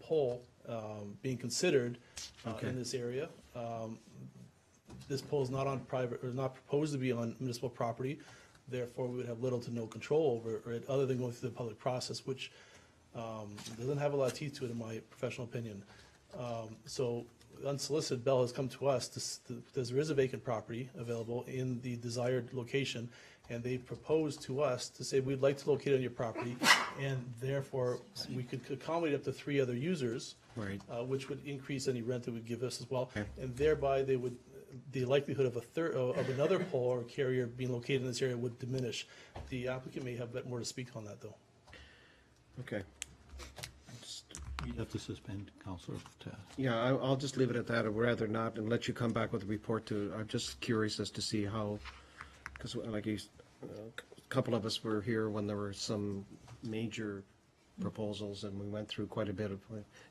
pole being considered Okay. in this area. This pole is not on private, or not proposed to be on municipal property. Therefore, we would have little to no control over it, other than going through the public process, which doesn't have a lot of teeth to it, in my professional opinion. So unsolicited, Bell has come to us because there is a vacant property available in the desired location, and they proposed to us to say, we'd like to locate on your property, and therefore, we could accommodate up to 3 other users, Right. which would increase any rent that would give us as well, Okay. and thereby the likelihood of another pole or carrier being located in this area would diminish. The applicant may have a bit more to speak on that, though. Okay. We'd have to suspend Councillor to Yeah, I'll just leave it at that, or rather not, and let you come back with a report to, I'm just curious as to see how, because like a couple of us were here when there were some major proposals, and we went through quite a bit of,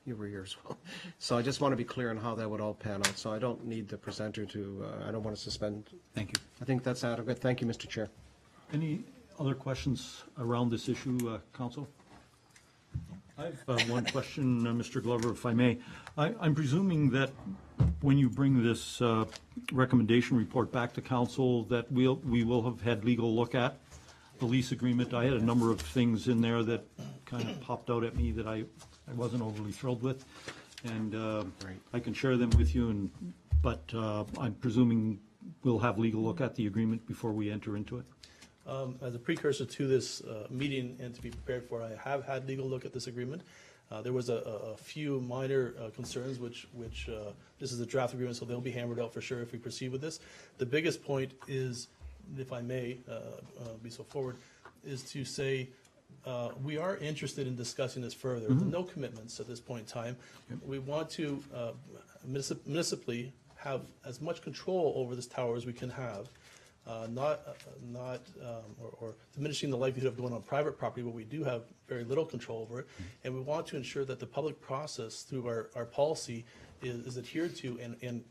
you were here as well. So I just want to be clear on how that would all pan out, so I don't need the presenter to, I don't want to suspend. Thank you. I think that's adequate. Thank you, Mr. Chair. Any other questions around this issue, Council? I have one question, Mr. Glover, if I may. I'm presuming that when you bring this recommendation report back to Council, that we will have had legal look at the lease agreement. I had a number of things in there that kind of popped out at me that I wasn't overly thrilled with, and I can share them with you, but I'm presuming we'll have legal look at the agreement before we enter into it. As a precursor to this meeting and to be prepared for it, I have had legal look at this agreement. There was a few minor concerns, which this is a draft agreement, so they'll be hammered out for sure if we proceed with this. The biggest point is, if I may be so forward, is to say we are interested in discussing this further. No commitments at this point in time. We want to municipally have as much control over this tower as we can have. Not diminishing the likelihood of going on private property, but we do have very little control over it. And we want to ensure that the public process through our policy is adhered to and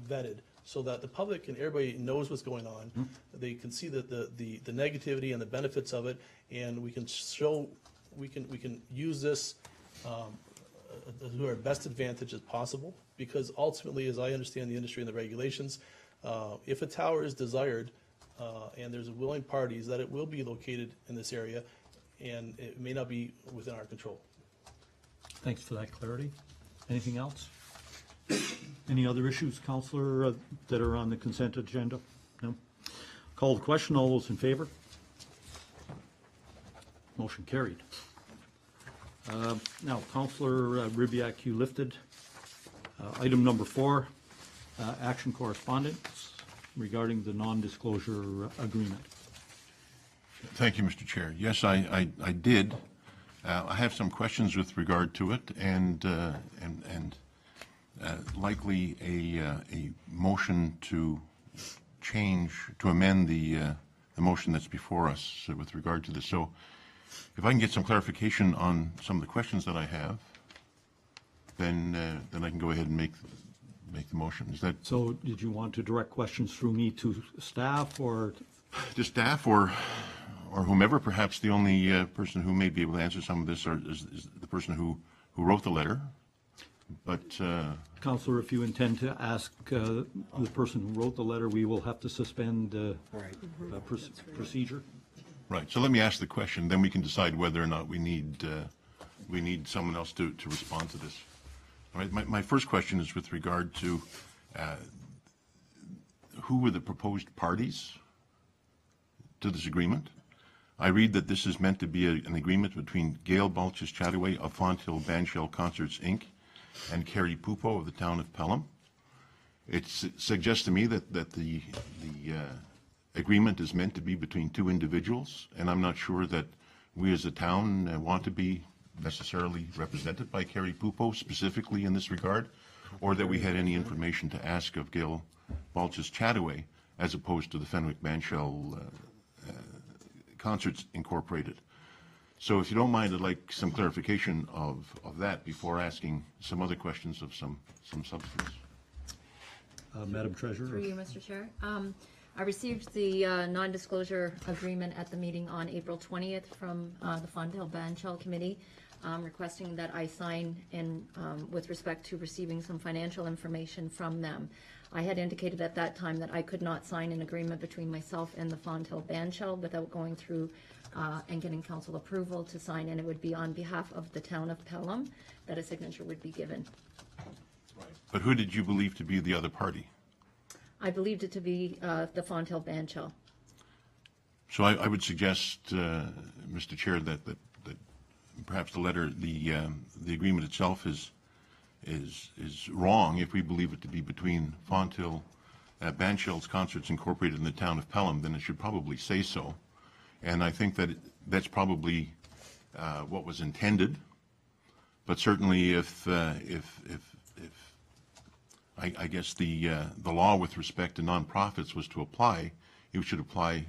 vetted, so that the public and everybody knows what's going on. They can see the negativity and the benefits of it, and we can show, we can use this to our best advantage as possible, because ultimately, as I understand the industry and the regulations, if a tower is desired and there's willing parties, that it will be located in this area, and it may not be within our control. Thanks for that clarity. Anything else? Any other issues, Councillor, that are on the consent agenda? No? Call the question. All those in favor? Motion carried. Now, Councillor Ribbiak, you lifted item number 4, action correspondence regarding the non-disclosure agreement. Thank you, Mr. Chair. Yes, I did. I have some questions with regard to it, and likely a motion to amend the motion that's before us with regard to this. So if I can get some clarification on some of the questions that I have, then I can go ahead and make the motion. Is that So did you want to direct questions through me to staff, or? to staff or whomever? Perhaps the only person who may be able to answer some of this is the person who wrote the letter. But Counselor, if you intend to ask the person who wrote the letter, we will have to suspend procedure. right, so let me ask the question, then we can decide whether or not we need someone else to respond to this. All right, my first question is with regard to who were the proposed parties to this agreement. I read that this is meant to be an agreement between Gail Balches Chataway of Fonthill Bandshell Concerts, Inc., and Carrie Pupo of the town of Pelham. It suggests to me that the agreement is meant to be between two individuals, and I'm not sure that we as a town want to be necessarily represented by Carrie Pupo specifically in this regard, or that we had any information to ask of Gail Balches Chataway as opposed to the Fenwick Bandshell Concerts Incorporated. So if you don't mind, I'd like some clarification of that before asking some other questions of some substance. Madam Treasurer. Through you, Mr. Chair. I received the non-disclosure agreement at the meeting on April 20th from the Fonthill Bandshell Committee, requesting that I sign in with respect to receiving some financial information from them. I had indicated at that time that I could not sign an agreement between myself and the Fonthill Bandshell without going through and getting council approval to sign, and it would be on behalf of the town of Pelham that a signature would be given. But who did you believe to be the other party? I believed it to be the Fonthill Bandshell. So I would suggest, Mr. Chair, that perhaps the letter, the agreement itself is wrong. If we believe it to be between Fonthill Bandshell's Concerts Incorporated and the town of Pelham, then it should probably say so. And I think that that's probably what was intended. But certainly, if I guess the law with respect to nonprofits was to apply, it should apply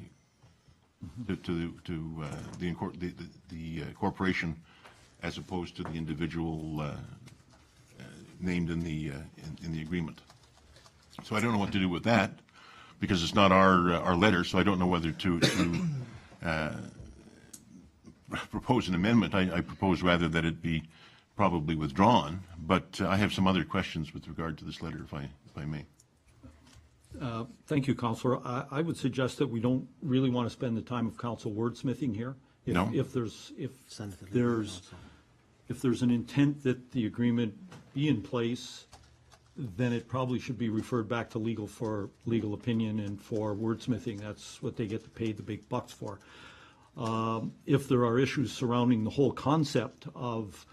to the corporation as opposed to the individual named in the agreement. So I don't know what to do with that because it's not our letter. So I don't know whether to propose an amendment. I propose rather that it be probably withdrawn, but I have some other questions with regard to this letter, if I may. Thank you, Councillor. I would suggest that we don't really want to spend the time of council wordsmithing here. No. If there's an intent that the agreement be in place, then it probably should be referred back to legal for legal opinion and for wordsmithing. That's what they get paid the big bucks for. If there are issues surrounding the whole concept of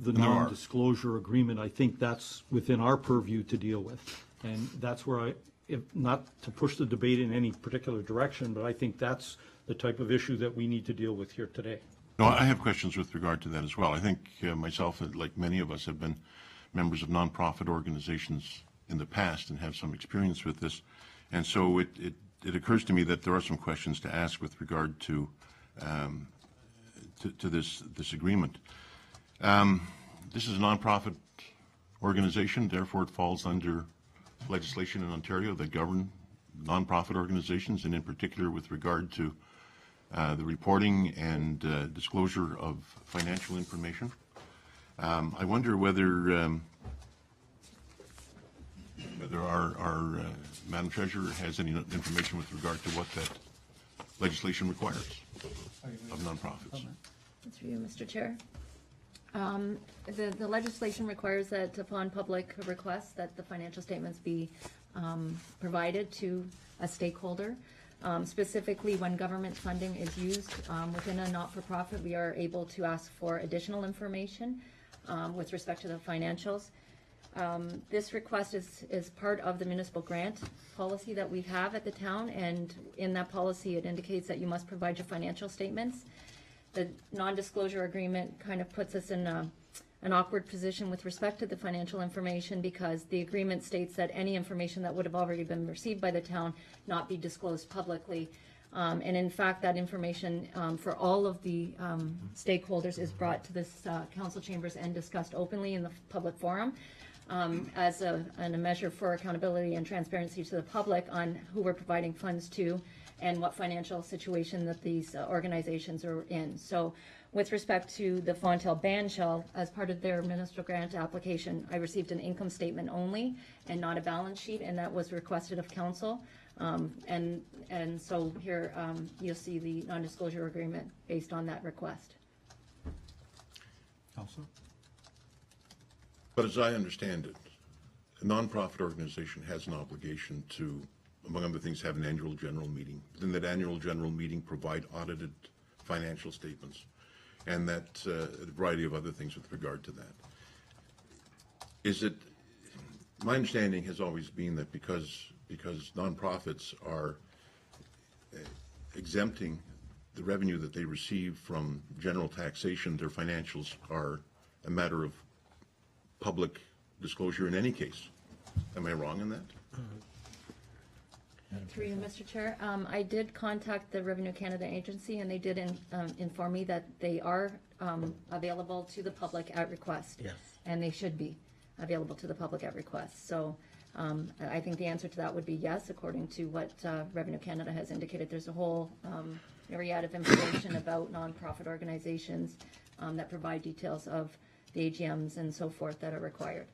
the non-disclosure agreement, I think that's within our purview to deal with. And that's where not to push the debate in any particular direction, but I think that's the type of issue that we need to deal with here today. No, I have questions with regard to that as well. I think myself, like many of us, have been members of nonprofit organizations in the past and have some experience with this. And so it occurs to me that there are some questions to ask with regard to this agreement. This is a nonprofit organization, therefore it falls under legislation in Ontario that govern nonprofit organizations, and in particular with regard to the reporting and disclosure of financial information. I wonder whether our Madam Treasurer has any information with regard to what that legislation requires of nonprofits. Through you, Mr. Chair. The legislation requires that upon public request that the financial statements be provided to a stakeholder. Specifically, when government funding is used within a not-for-profit, we are able to ask for additional information with respect to the financials. This request is part of the municipal grant policy that we have at the town, and in that policy it indicates that you must provide your financial statements. The non-disclosure agreement kind of puts us in an awkward position with respect to the financial information because the agreement states that any information that would have already been received by the town not be disclosed publicly. And in fact, that information for all of the stakeholders is brought to this council chambers and discussed openly in the public forum as a measure for accountability and transparency to the public on who we're providing funds to and what financial situation that these organizations are in. So with respect to the Fontaine Bandshell, as part of their municipal grant application, I received an income statement only and not a balance sheet, and that was requested of council. And so here you'll see the non-disclosure agreement based on that request. Councilor? But as I understand it, a nonprofit organization has an obligation to, among other things, have an annual general meeting. Within that annual general meeting, provide audited financial statements, and that a variety of other things with regard to that. Is it, my understanding has always been that because nonprofits are exempting the revenue that they receive from general taxation, their financials are a matter of public disclosure in any case. Am I wrong in that? Through you, Mr. Chair, I did contact the Revenue Canada agency, and they did inform me that they are available to the public at request. Yes. And they should be available to the public at request. So I think the answer to that would be yes, according to what Revenue Canada has indicated. There's a whole myriad of information about nonprofit organizations that provide details of the AGMs and so forth that are required.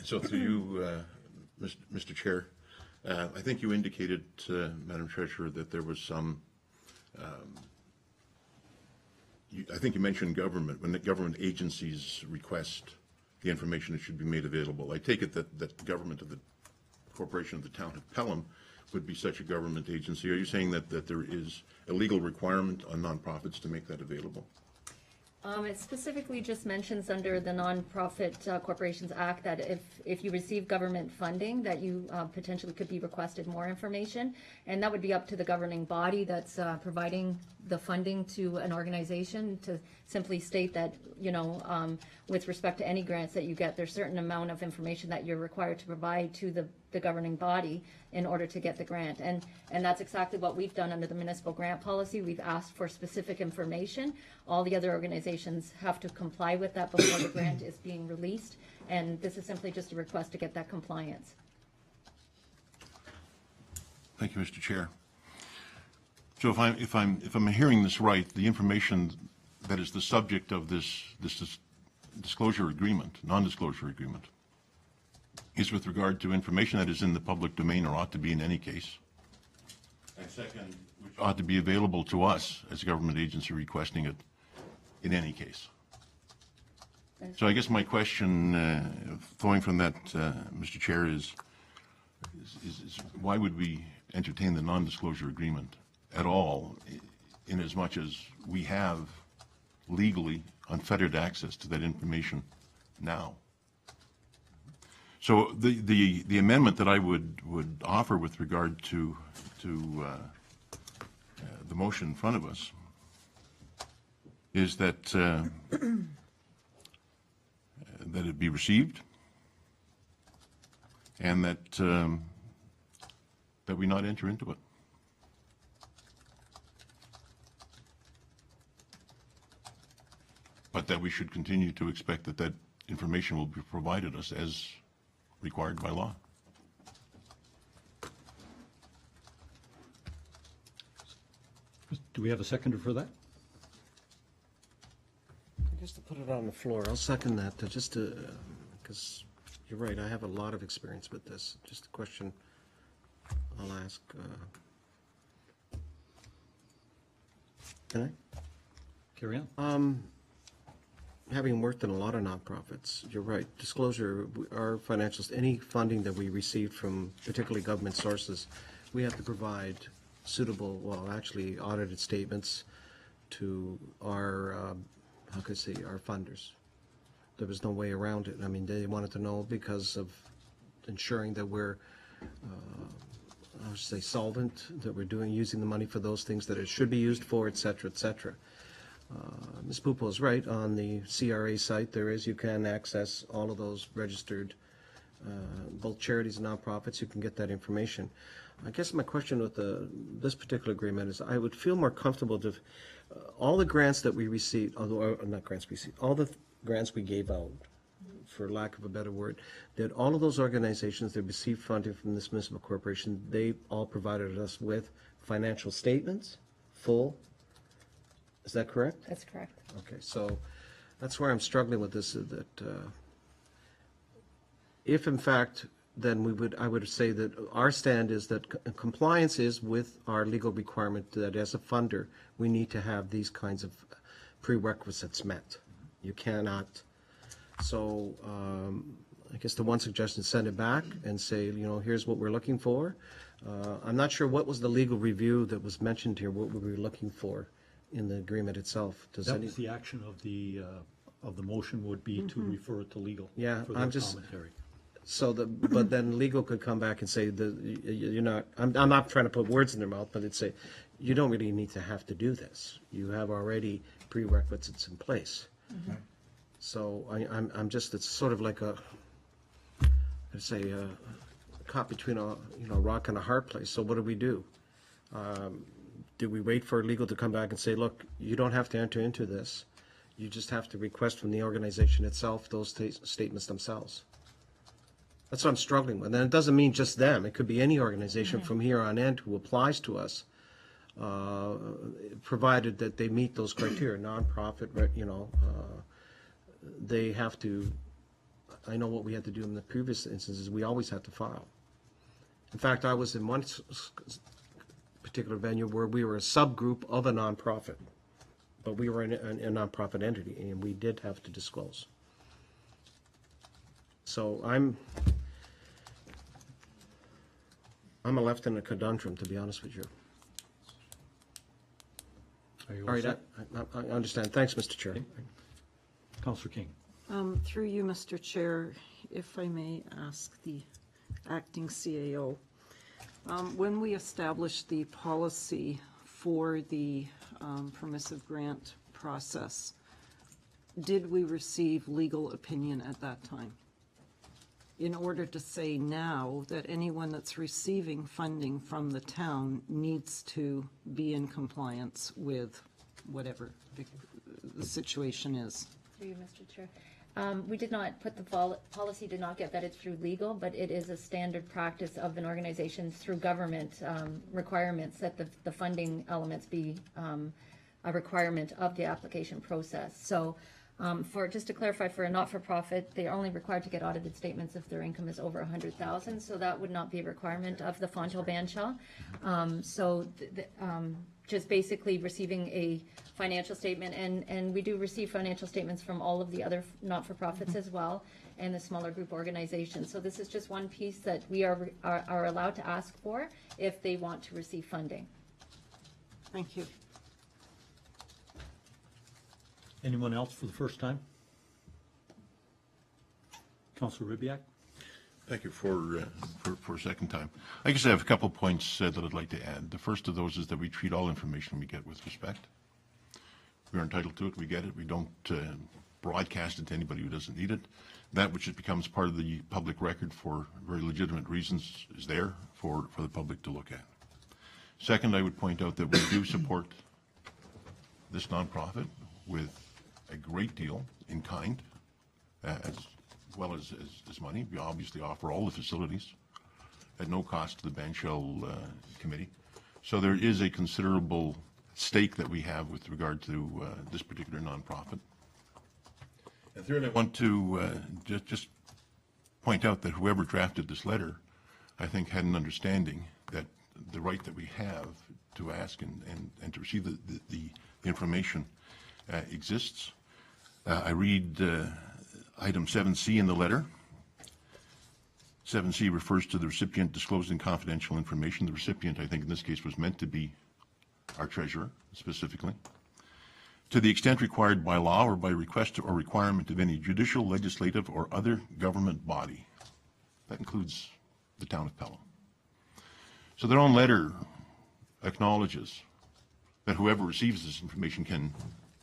So through you, Mr. Chair, I think you indicated, Madam Treasurer, that there was some, I think you mentioned government, when the government agencies request the information that should be made available. I take it that the government of the corporation of the town of Pelham would be such a government agency. Are you saying that there is a legal requirement on nonprofits to make that available? It specifically just mentions under the Nonprofit Corporations Act that if you receive government funding, that you potentially could be requested more information, and that would be up to the governing body that's providing the funding to an organization to simply state that, you know, with respect to any grants that you get, there's a certain amount of information that you're required to provide to the governing body in order to get the grant. And that's exactly what we've done under the municipal grant policy. We've asked for specific information. All the other organizations have to comply with that before the grant is being released. And this is simply just a request to get that compliance. Thank you, Mr. Chair. So if I'm hearing this right, the information that is the subject of this disclosure agreement, non-disclosure agreement, is with regard to information that is in the public domain or ought to be in any case. And second, which ought to be available to us as a government agency requesting it in any case. So I guess my question, flowing from that, Mr. Chair, is why would we entertain the non-disclosure agreement at all, in as much as we have legally unfettered access to that information now? So the amendment that I would offer with regard to the motion in front of us is that that it be received, and that we not enter into it. But that we should continue to expect that information will be provided us as required by law. Do we have a seconder for that? I guess to put it on the floor, I'll second that, just to, because you're right, I have a lot of experience with this. Just a question I'll ask. Can I? Carry on. Having worked in a lot of nonprofits, you're right, disclosure, our financials, any funding that we received from particularly government sources, we have to provide suitable, well, actually audited statements to our, how could I say, our funders. There was no way around it. I mean, they wanted to know because of ensuring that we're, I should say, solvent, that we're using the money for those things that it should be used for, et cetera, et cetera. Ms. Pupo is right. On the CRA site, you can access all of those registered, both charities and nonprofits. You can get that information. I guess my question with this particular agreement is I would feel more comfortable to, all the grants that we received, although not grants we received, all the grants we gave out for lack of a better word, that all of those organizations that received funding from this municipal corporation, they all provided us with financial statements, full. Is that correct? That's correct. Okay, so that's where I'm struggling with this, is that if in fact, then I would say that our stand is that compliance is with our legal requirement that as a funder, we need to have these kinds of prerequisites met. You cannot, so I guess the one suggestion is send it back and say, here's what we're looking for. I'm not sure what was the legal review that was mentioned here, what were we looking for in the agreement itself? That was the action of the motion would be to refer it to legal. Yeah, for their I'm just- commentary. So but then legal could come back and say that you're not, I'm not trying to put words in their mouth, but it'd say, you don't really need to have to do this. You have already prerequisites in place. So I'm just, it's sort of like I'd say, caught between a rock and a hard place. So what do? Do we wait for legal to come back and say, look, you don't have to enter into this. You just have to request from the organization itself those statements themselves. That's what I'm struggling with. And it doesn't mean just them. It could be any organization from here on end who applies to us, provided that they meet those criteria, nonprofit, they have to, I know what we had to do in the previous instances, we always had to file. In fact, I was in one particular venue where we were a subgroup of a nonprofit, but we were in a nonprofit entity, and we did have to disclose. So I'm left in a conundrum, to be honest with you. Are you All all right, set? I understand. Thanks, Mr. Chair. Councillor King. Through you, Mr. Chair, if I may ask the acting CAO, when we established the policy for the permissive grant process, did we receive legal opinion at that time? In order to say now that anyone that's receiving funding from the town needs to be in compliance with whatever the situation is. Through you, Mr. Chair. We did not put policy did not get vetted through legal, but it is a standard practice of an organization through government requirements that the funding elements be a requirement of the application process. So just to clarify, for a not-for-profit, they are only required to get audited statements if their income is over 100,000. So that would not be a requirement of the Fonthill Banshell. Just basically receiving a financial statement, and we do receive financial statements from all of the other not-for-profits as well, and the smaller group organizations. So this is just one piece that we are allowed to ask for if they want to receive funding. Thank you. Anyone else for the first time? Councillor Ribbiak? Thank you for a second time. I guess I have a couple points that I'd like to add. The first of those is that we treat all information we get with respect. We're entitled to it, we get it. We don't broadcast it to anybody who doesn't need it. That which it becomes part of the public record for very legitimate reasons is there for the public to look at. Second, I would point out that we do support this nonprofit with a great deal in kind, as well as money. We obviously offer all the facilities at no cost to the Banshell Committee. So there is a considerable stake that we have with regard to this particular nonprofit. And third, I want to just point out that whoever drafted this letter, I think, had an understanding that the right that we have to ask and to receive the information exists. I read item 7C in the letter. 7C refers to the recipient disclosing confidential information. The recipient, I think, in this case was meant to be our treasurer, specifically. To the extent required by law or by request or requirement of any judicial, legislative, or other government body. That includes the town of Pelham. So their own letter acknowledges that whoever receives this information can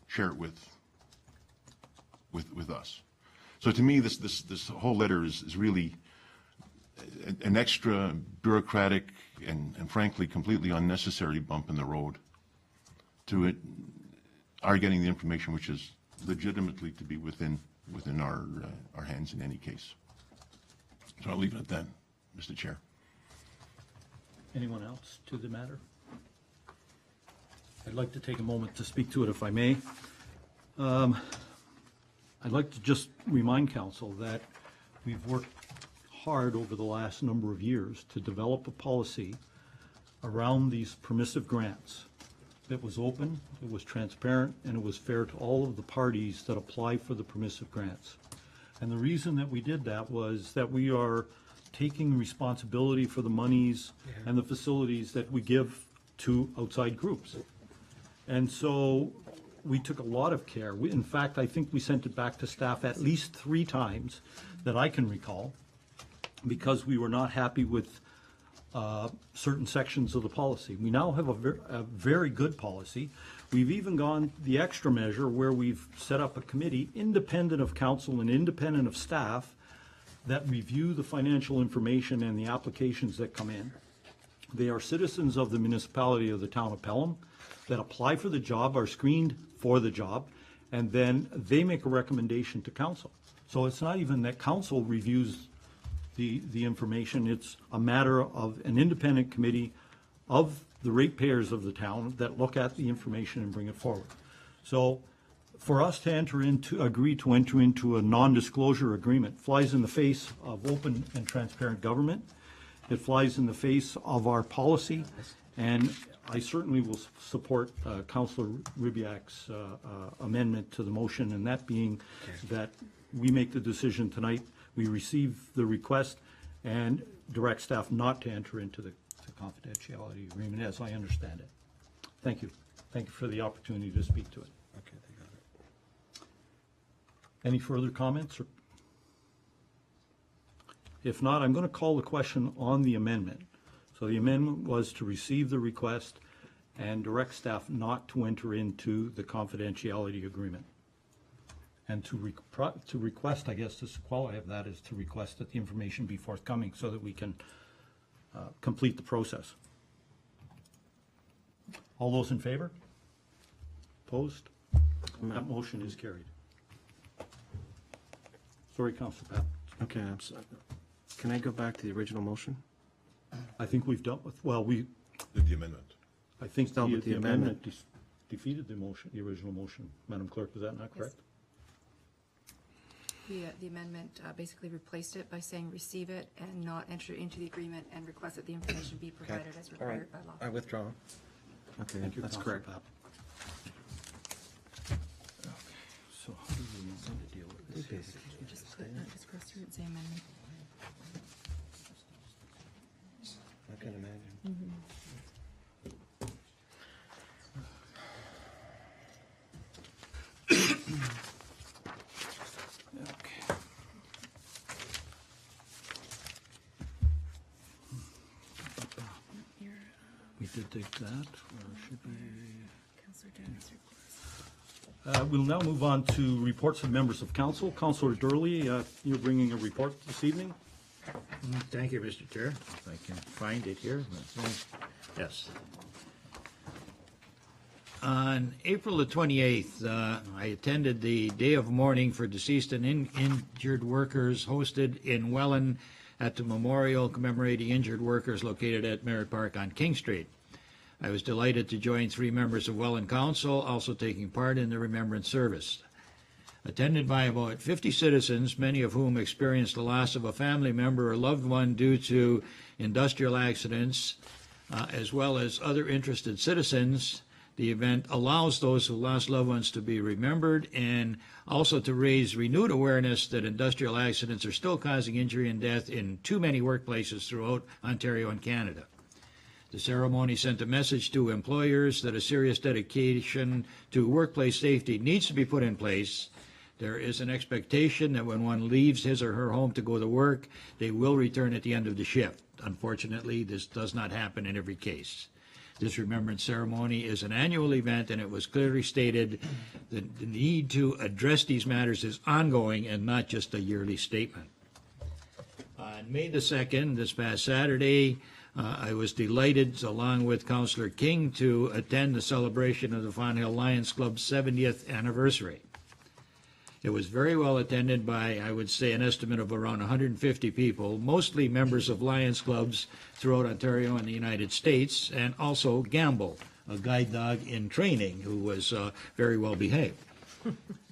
share it with us. So to me, this whole letter is really an extra bureaucratic and frankly completely unnecessary bump in the road to our getting the information which is legitimately to be within within our hands in any case. So I'll leave it at that, Mr. Chair. Anyone else to the matter? I'd like to take a moment to speak to it if I may. I'd like to just remind council that we've worked hard over the last number of years to develop a policy around these permissive grants that was open, it was transparent, and it was fair to all of the parties that apply for the permissive grants. And the reason that we did that was that we are taking responsibility for the monies and the facilities that we give to outside groups. And so we took a lot of care. In fact, I think we sent it back to staff at least 3 times that I can recall, because we were not happy with certain sections of the policy. We now have a very good policy. We've even gone the extra measure where we've set up a committee independent of council and independent of staff that review the financial information and the applications that come in. They are citizens of the municipality of the town of Pelham that apply for the job, are screened for the job, and then they make a recommendation to council. So it's not even that council reviews the information, it's a matter of an independent committee of the ratepayers of the town that look at the information and bring it forward. So for us to agree to enter into a non-disclosure agreement flies in the face of open and transparent government. It flies in the face of our policy, and I certainly will support Councillor Ribbiak's amendment to the motion, and that being that we make the decision tonight, we receive the request and direct staff not to enter into the confidentiality agreement as I understand it. Thank you. Thank you for the opportunity to speak to it. Okay, they got it. Any further comments? If not, I'm going to call the question on the amendment. So the amendment was to receive the request and direct staff not to enter into the confidentiality agreement. And to request, I guess, the quality of that is to request that the information be forthcoming so that we can complete the process. All those in favor? Opposed? That motion is carried. Sorry, Councillor Pat. Okay, I'm sorry. Can I go back to the original motion? I think we've dealt with, well, we, Did the amendment. I think Dealt with the the amendment amendment. defeated the motion, the original motion. Madam Clerk, was that not correct? The amendment basically replaced it by saying receive it and not enter into the agreement and request that the information be provided as All right. required by law. I withdraw. Okay, Thank you, that's Councillor correct. Papp. So how do we want to deal with this here? Just go through and say amendment. I can imagine. Okay. We did take that, or should we? We'll now move on to reports of members of council. Councillor Durley, you're bringing a report this evening. Thank you, Mr. Chair. If I can find it here. Yes. On April the 28th, I attended the Day of Mourning for Deceased and Injured Workers hosted in Welland at the memorial commemorating injured workers located at Merritt Park on King Street. I was delighted to join 3 members of Welland Council also taking part in the remembrance service. Attended by about 50 citizens, many of whom experienced the loss of a family member or loved one due to industrial accidents, as well as other interested citizens. The event allows those who lost loved ones to be remembered and also to raise renewed awareness that industrial accidents are still causing injury and death in too many workplaces throughout Ontario and Canada. The ceremony sent a message to employers that a serious dedication to workplace safety needs to be put in place. There is an expectation that when one leaves his or her home to go to work, they will return at the end of the shift. Unfortunately, this does not happen in every case. This remembrance ceremony is an annual event, and it was clearly stated that the need to address these matters is ongoing and not just a yearly statement. On May the 2nd, this past Saturday, I was delighted, along with Councillor King, to attend the celebration of the Fawn Hill Lions Club's 70th anniversary. It was very well attended by, I would say, an estimate of around 150 people, mostly members of Lions clubs throughout Ontario and the United States, and also Gamble, a guide dog in training who was very well behaved.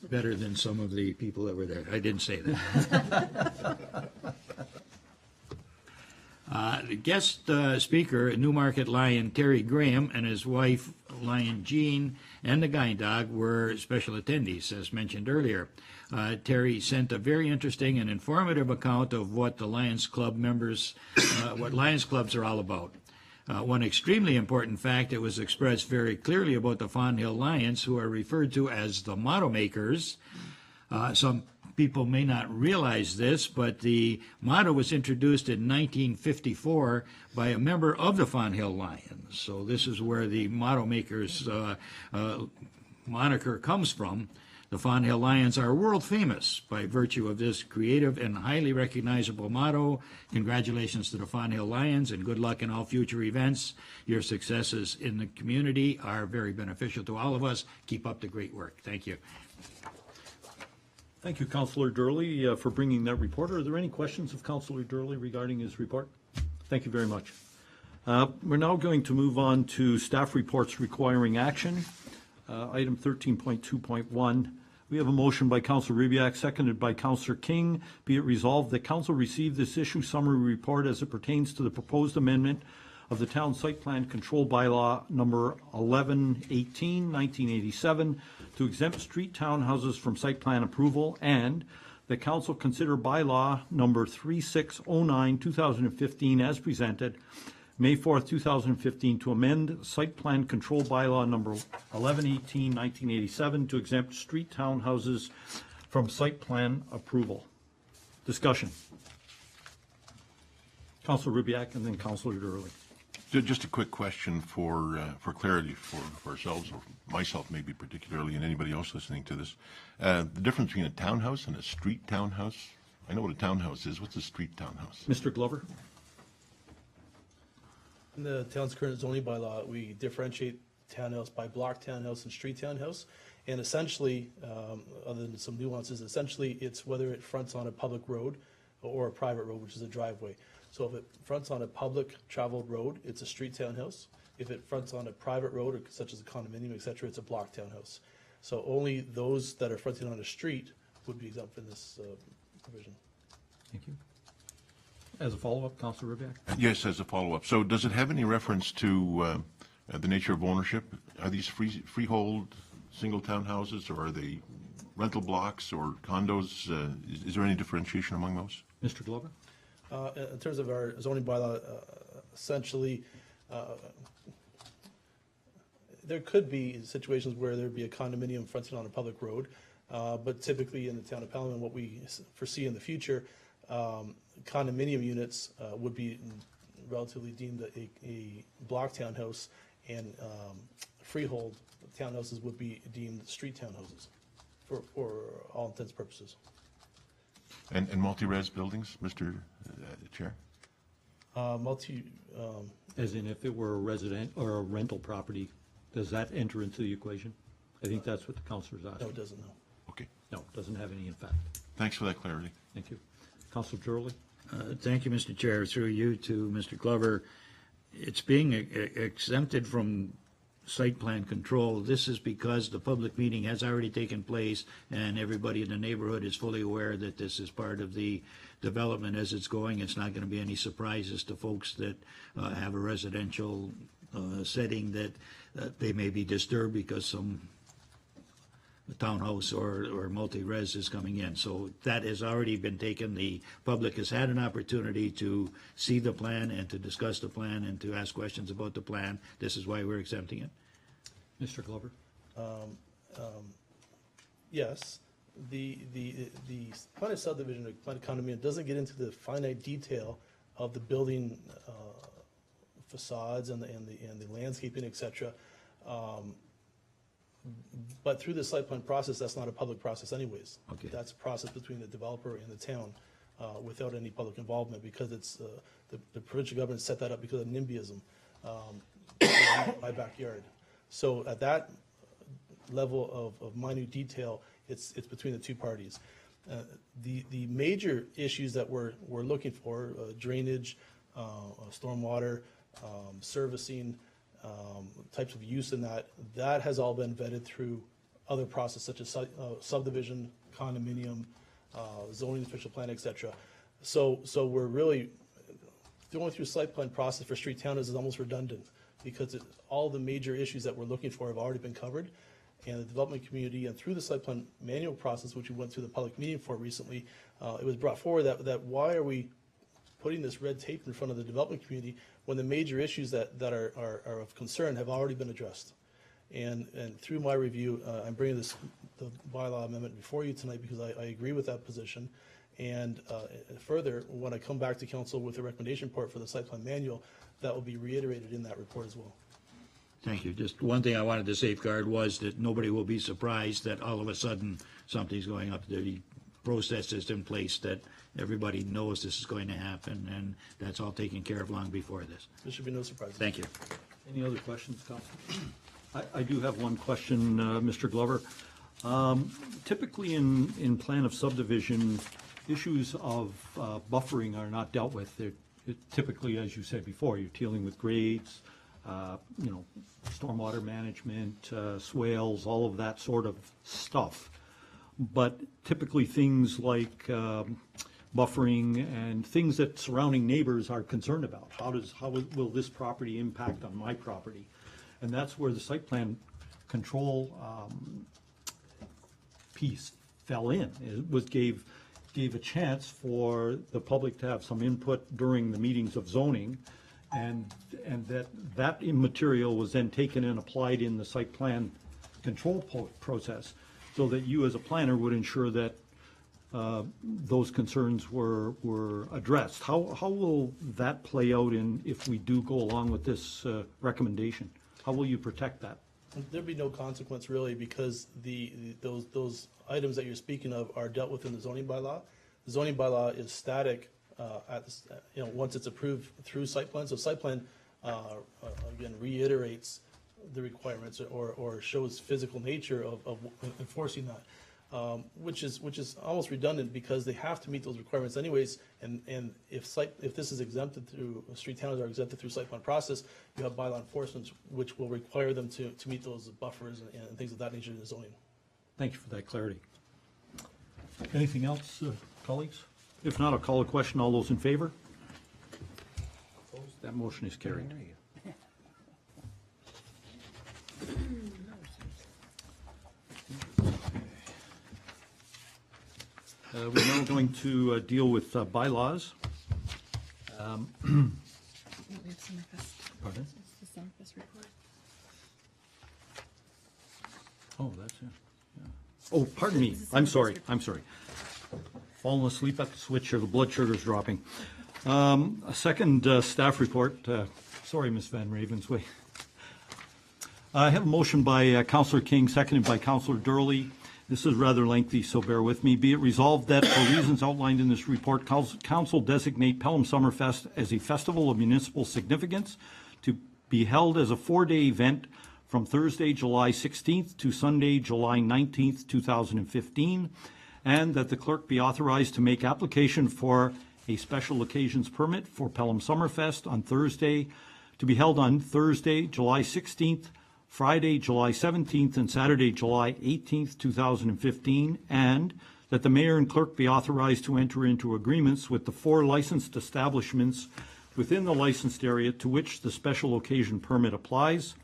Better than some of the people that were there. I didn't say that. The guest speaker, Newmarket Lion Terry Graham, and his wife, Lion Jean, and the guide dog were special attendees, as mentioned earlier. Terry sent a very interesting and informative account of what the Lions Club members, what Lions Clubs are all about. One extremely important fact that was expressed very clearly about the Fawn Hill Lions, who are referred to as the motto makers. Some people may not realize this, but the motto was introduced in 1954 by a member of the Fawn Hill Lions. So this is where the motto makers moniker comes from. The Fawn Hill Lions are world famous by virtue of this creative and highly recognizable motto. Congratulations to the Fawn Hill Lions and good luck in all future events. Your successes in the community are very beneficial to all of us. Keep up the great work. Thank you. Thank you, Councillor Durley, for bringing that report. Are there any questions of Councillor Durley regarding his report? Thank you very much. We're now going to move on to staff reports requiring action. Item 13.2.1. We have a motion by Councillor Ribbiak, seconded by Councillor King. Be it resolved that Council receive this issue summary report as it pertains to the proposed amendment of the Town Site Plan Control Bylaw number 1118, 1987, to exempt street townhouses from site plan approval, and the Council consider bylaw number 3609, 2015 as presented, May 4th, 2015, to amend Site Plan Control Bylaw number 1118, 1987, to exempt street townhouses from site plan approval. Discussion. Councillor Ribbiak and then Councillor Durley. Just a quick question for clarity for ourselves, or myself maybe particularly, and anybody else listening to this. The difference between a townhouse and a street townhouse? I know what a townhouse is. What's a street townhouse? Mr. Glover? In the town's current zoning bylaw, we differentiate townhouse by block townhouse and street townhouse. And essentially, other than some nuances, essentially it's whether it fronts on a public road or a private road, which is a driveway. So if it fronts on a public traveled road, it's a street townhouse. If it fronts on a private road, such as a condominium, et cetera, it's a block townhouse. So only those that are fronting on a street would be exempt from this provision. Thank you. As a follow-up, Councillor Ribbiak? Yes, as a follow-up. So does it have any reference to the nature of ownership? Are these freehold single townhouses, or are they rental blocks or condos? Is there any differentiation among those? Mr. Glover? In terms of our zoning bylaw, essentially, there could be situations where there'd be a condominium fronting on a public road, but typically in the town of Pelham, what we foresee in the future, condominium units would be relatively deemed a block townhouse, and freehold townhouses would be deemed street townhouses for all intents and purposes. And multi-res buildings, Mr. Chair? As in if it were a resident or a rental property, does that enter into the equation? I think that's what the councillor's asking. No, it doesn't, no. Okay. No, it doesn't have any in fact. Thanks for that clarity. Thank you. Councillor Durley? Thank you, Mr. Chair. Through you to Mr. Glover. It's being exempted from site plan control. This is because the public meeting has already taken place and everybody in the neighborhood is fully aware that this is part of the development as it's going. It's not going to be any surprises to folks that have a residential setting that they may be disturbed because some townhouse or multi-res is coming in. So that has already been taken. The public has had an opportunity to see the plan and to discuss the plan and to ask questions about the plan. This is why we're exempting it. Mr. Glover? Yes, the plan of subdivision or plan of condominium doesn't get into the finite detail of the building facades and the landscaping, et cetera. But through the site plan process, that's not a public process anyways. Okay. That's a process between the developer and the town without any public involvement, because it's the provincial government set that up because of NIMBYism, my backyard. So at that level of minute detail, It's between the two parties. The major issues that we're looking for, drainage, stormwater, servicing, types of use in that has all been vetted through other processes such as subdivision, condominium, zoning official plan, et cetera. So we're really going through site plan process for street town is almost redundant because all the major issues that we're looking for have already been covered. And the development community, and through the site plan manual process, which we went through the public meeting for recently, it was brought forward that why are we putting this red tape in front of the development community when the major issues that are of concern have already been addressed. And through my review, I'm bringing the bylaw amendment before you tonight because I agree with that position. And further, when I come back to council with a recommendation report for the site plan manual, that will be reiterated in that report as well. Thank you. Just one thing I wanted to safeguard was that nobody will be surprised that all of a sudden something's going up. The process is in place that everybody knows this is going to happen, and that's all taken care of long before this. There should be no surprises. Thank you. Any other questions, Council? I do have one question, Mr. Glover. Typically in plan of subdivision, issues of buffering are not dealt with. Typically, as you said before, you're dealing with grades, stormwater management, swales, all of that sort of stuff. But typically things like buffering and things that surrounding neighbors are concerned about. How will this property impact on my property? And that's where the site plan control piece fell in. It gave a chance for the public to have some input during the meetings of zoning, and that material was then taken and applied in the site plan control process, so that you as a planner would ensure that those concerns were addressed. How will that play out if we do go along with this recommendation? How will you protect that? There'd be no consequence really because those items that you're speaking of are dealt with in the zoning bylaw. The zoning bylaw is static once it's approved through site plan. So site plan again reiterates the requirements or shows physical nature of enforcing that, which is almost redundant because they have to meet those requirements anyways. And if this is exempted through street towns are exempted through site plan process, you have bylaw enforcement which will require them to meet those buffers and things of that nature in the zoning. Thank you for that clarity. Anything else, colleagues? If not, I'll call a question. All those in favor? That motion is carried. We're now going to deal with bylaws. We have Summerfest. Pardon? It's the Summerfest report. Oh, that's it. Yeah. Oh, pardon me. I'm sorry. Falling asleep at the switch, or the blood sugar's dropping. A second staff report. Sorry, Ms. Van Ravensway. I have a motion by Councillor King, seconded by Councillor Durley. This is rather lengthy, so bear with me. Be it resolved that for reasons outlined in this report, Council designate Pelham Summerfest as a festival of municipal significance to be held as a 4-day event from Thursday, July 16th to Sunday, July 19th, 2015, and that the clerk be authorized to make application for a special occasions permit for Pelham Summerfest on Thursday, to be held on Thursday, July 16th, Friday, July 17th, and Saturday, July 18th, 2015, and that the mayor and clerk be authorized to enter into agreements with the 4 licensed establishments within the licensed area to which the special occasion permit applies.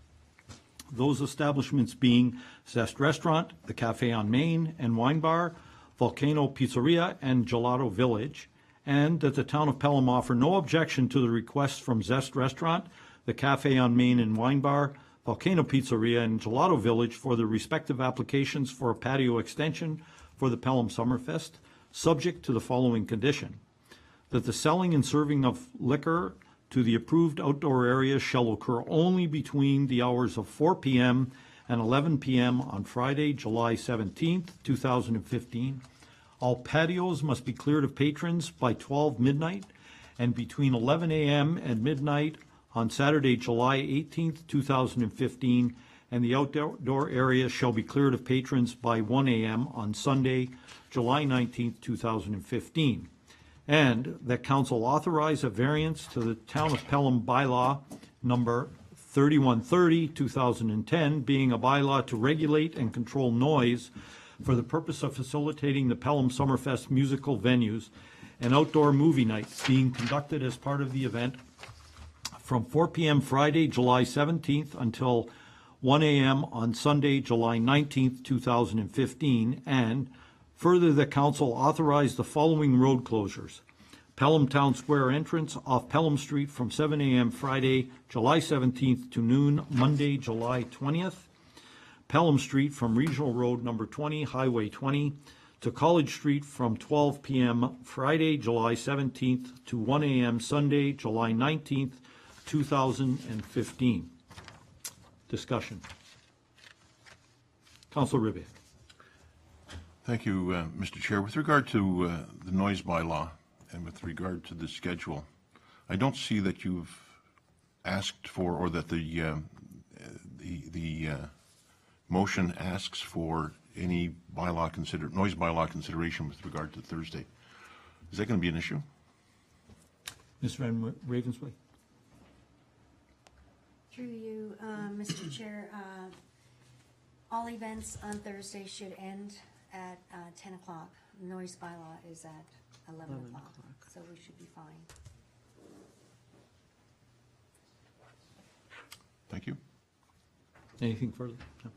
Those establishments being Zest Restaurant, the Cafe on Main and Wine Bar, Volcano Pizzeria, and Gelato Village, and that the town of Pelham offer no objection to the requests from Zest Restaurant, the Cafe on Main and Wine Bar, Volcano Pizzeria, and Gelato Village for the respective applications for a patio extension for the Pelham Summerfest, subject to the following condition: that the selling and serving of liquor to the approved outdoor areas shall occur only between the hours of 4 p.m. and 11 p.m. on Friday, July 17th, 2015. All patios must be cleared of patrons by 12 midnight, and between 11 a.m. and midnight on Saturday, July 18th, 2015, and the outdoor area shall be cleared of patrons by 1 a.m. on Sunday, July 19th, 2015. And that council authorize a variance to the Town of Pelham bylaw number 3130, 2010, being a bylaw to regulate and control noise for the purpose of facilitating the Pelham Summerfest musical venues and outdoor movie nights being conducted as part of the event from 4 p.m. Friday, July 17th until 1 a.m. on Sunday, July 19th, 2015, and further, the council authorized the following road closures. Pelham Town Square entrance off Pelham Street from 7 a.m. Friday, July 17th to noon, Monday, July 20th. Pelham Street from Regional Road number 20, Highway 20, to College Street from 12 p.m. Friday, July 17th to 1 a.m. Sunday, July 19th, 2015. Discussion. Councilor Ribiak. Thank you, Mr. Chair. With regard to the noise bylaw and with regard to the schedule, I don't see that you've asked for, or that the motion asks for any noise bylaw consideration with regard to Thursday. Is that going to be an issue? Ms. Van Ravensway. Through you, Mr. Chair, all events on Thursday should end at 10 o'clock. Noise bylaw is at 11 o'clock, so we should be fine. Thank you. Anything further? No.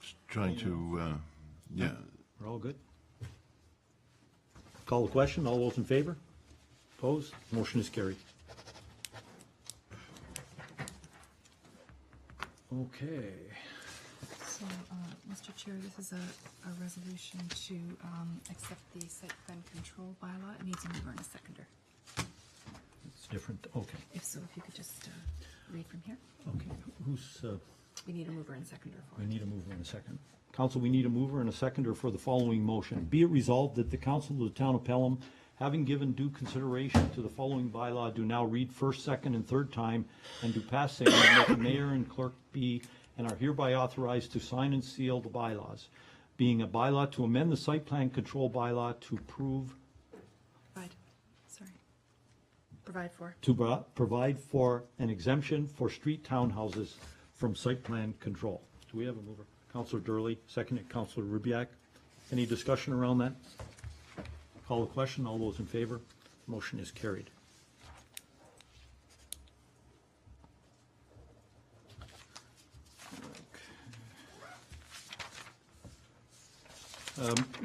Just trying to, yeah. We're all good? Call the question. All those in favor? Opposed? Motion is carried. Okay. So, Mr. Chair, this is a resolution to accept the site plan control bylaw. It needs a mover and a seconder. It's different. Okay. If so, if you could just read from here. Okay. Who's, We need a mover and seconder for we it. need a mover and a second. Council, we need a mover and a seconder for the following motion. Be it resolved that the Council of the Town of Pelham, having given due consideration to the following bylaw, do now read first, second, and third time, and do pass saying that the mayor and clerk be and are hereby authorized to sign and seal the bylaws, being a bylaw to amend the site plan control bylaw to provide for an exemption for street townhouses from site plan control. Do we have a mover? Councilor Durley, seconded Councilor Rubiak. Any discussion around that? Call the question. All those in favor? Motion is carried.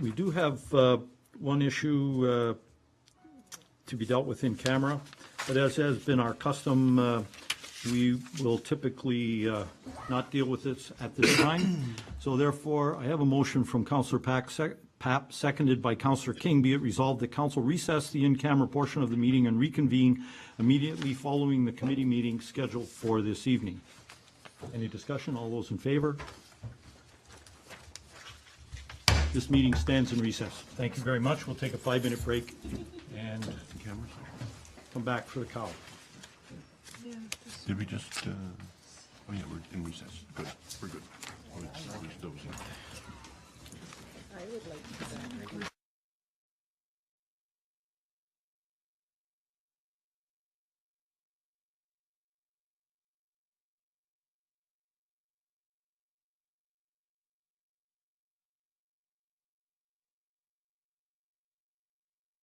We do have one issue to be dealt with in camera, but as has been our custom, we will typically not deal with this at this time. So therefore, I have a motion from Councilor Papp, seconded by Councilor King. Be it resolved that Council recess the in-camera portion of the meeting and reconvene immediately following the committee meeting scheduled for this evening. Any discussion? All those in favor? This meeting stands in recess. Thank you very much. We'll take a 5-minute break and come back for the cow. Did we just, oh yeah, we're in recess. Good, we're good. We're dozing. I would like to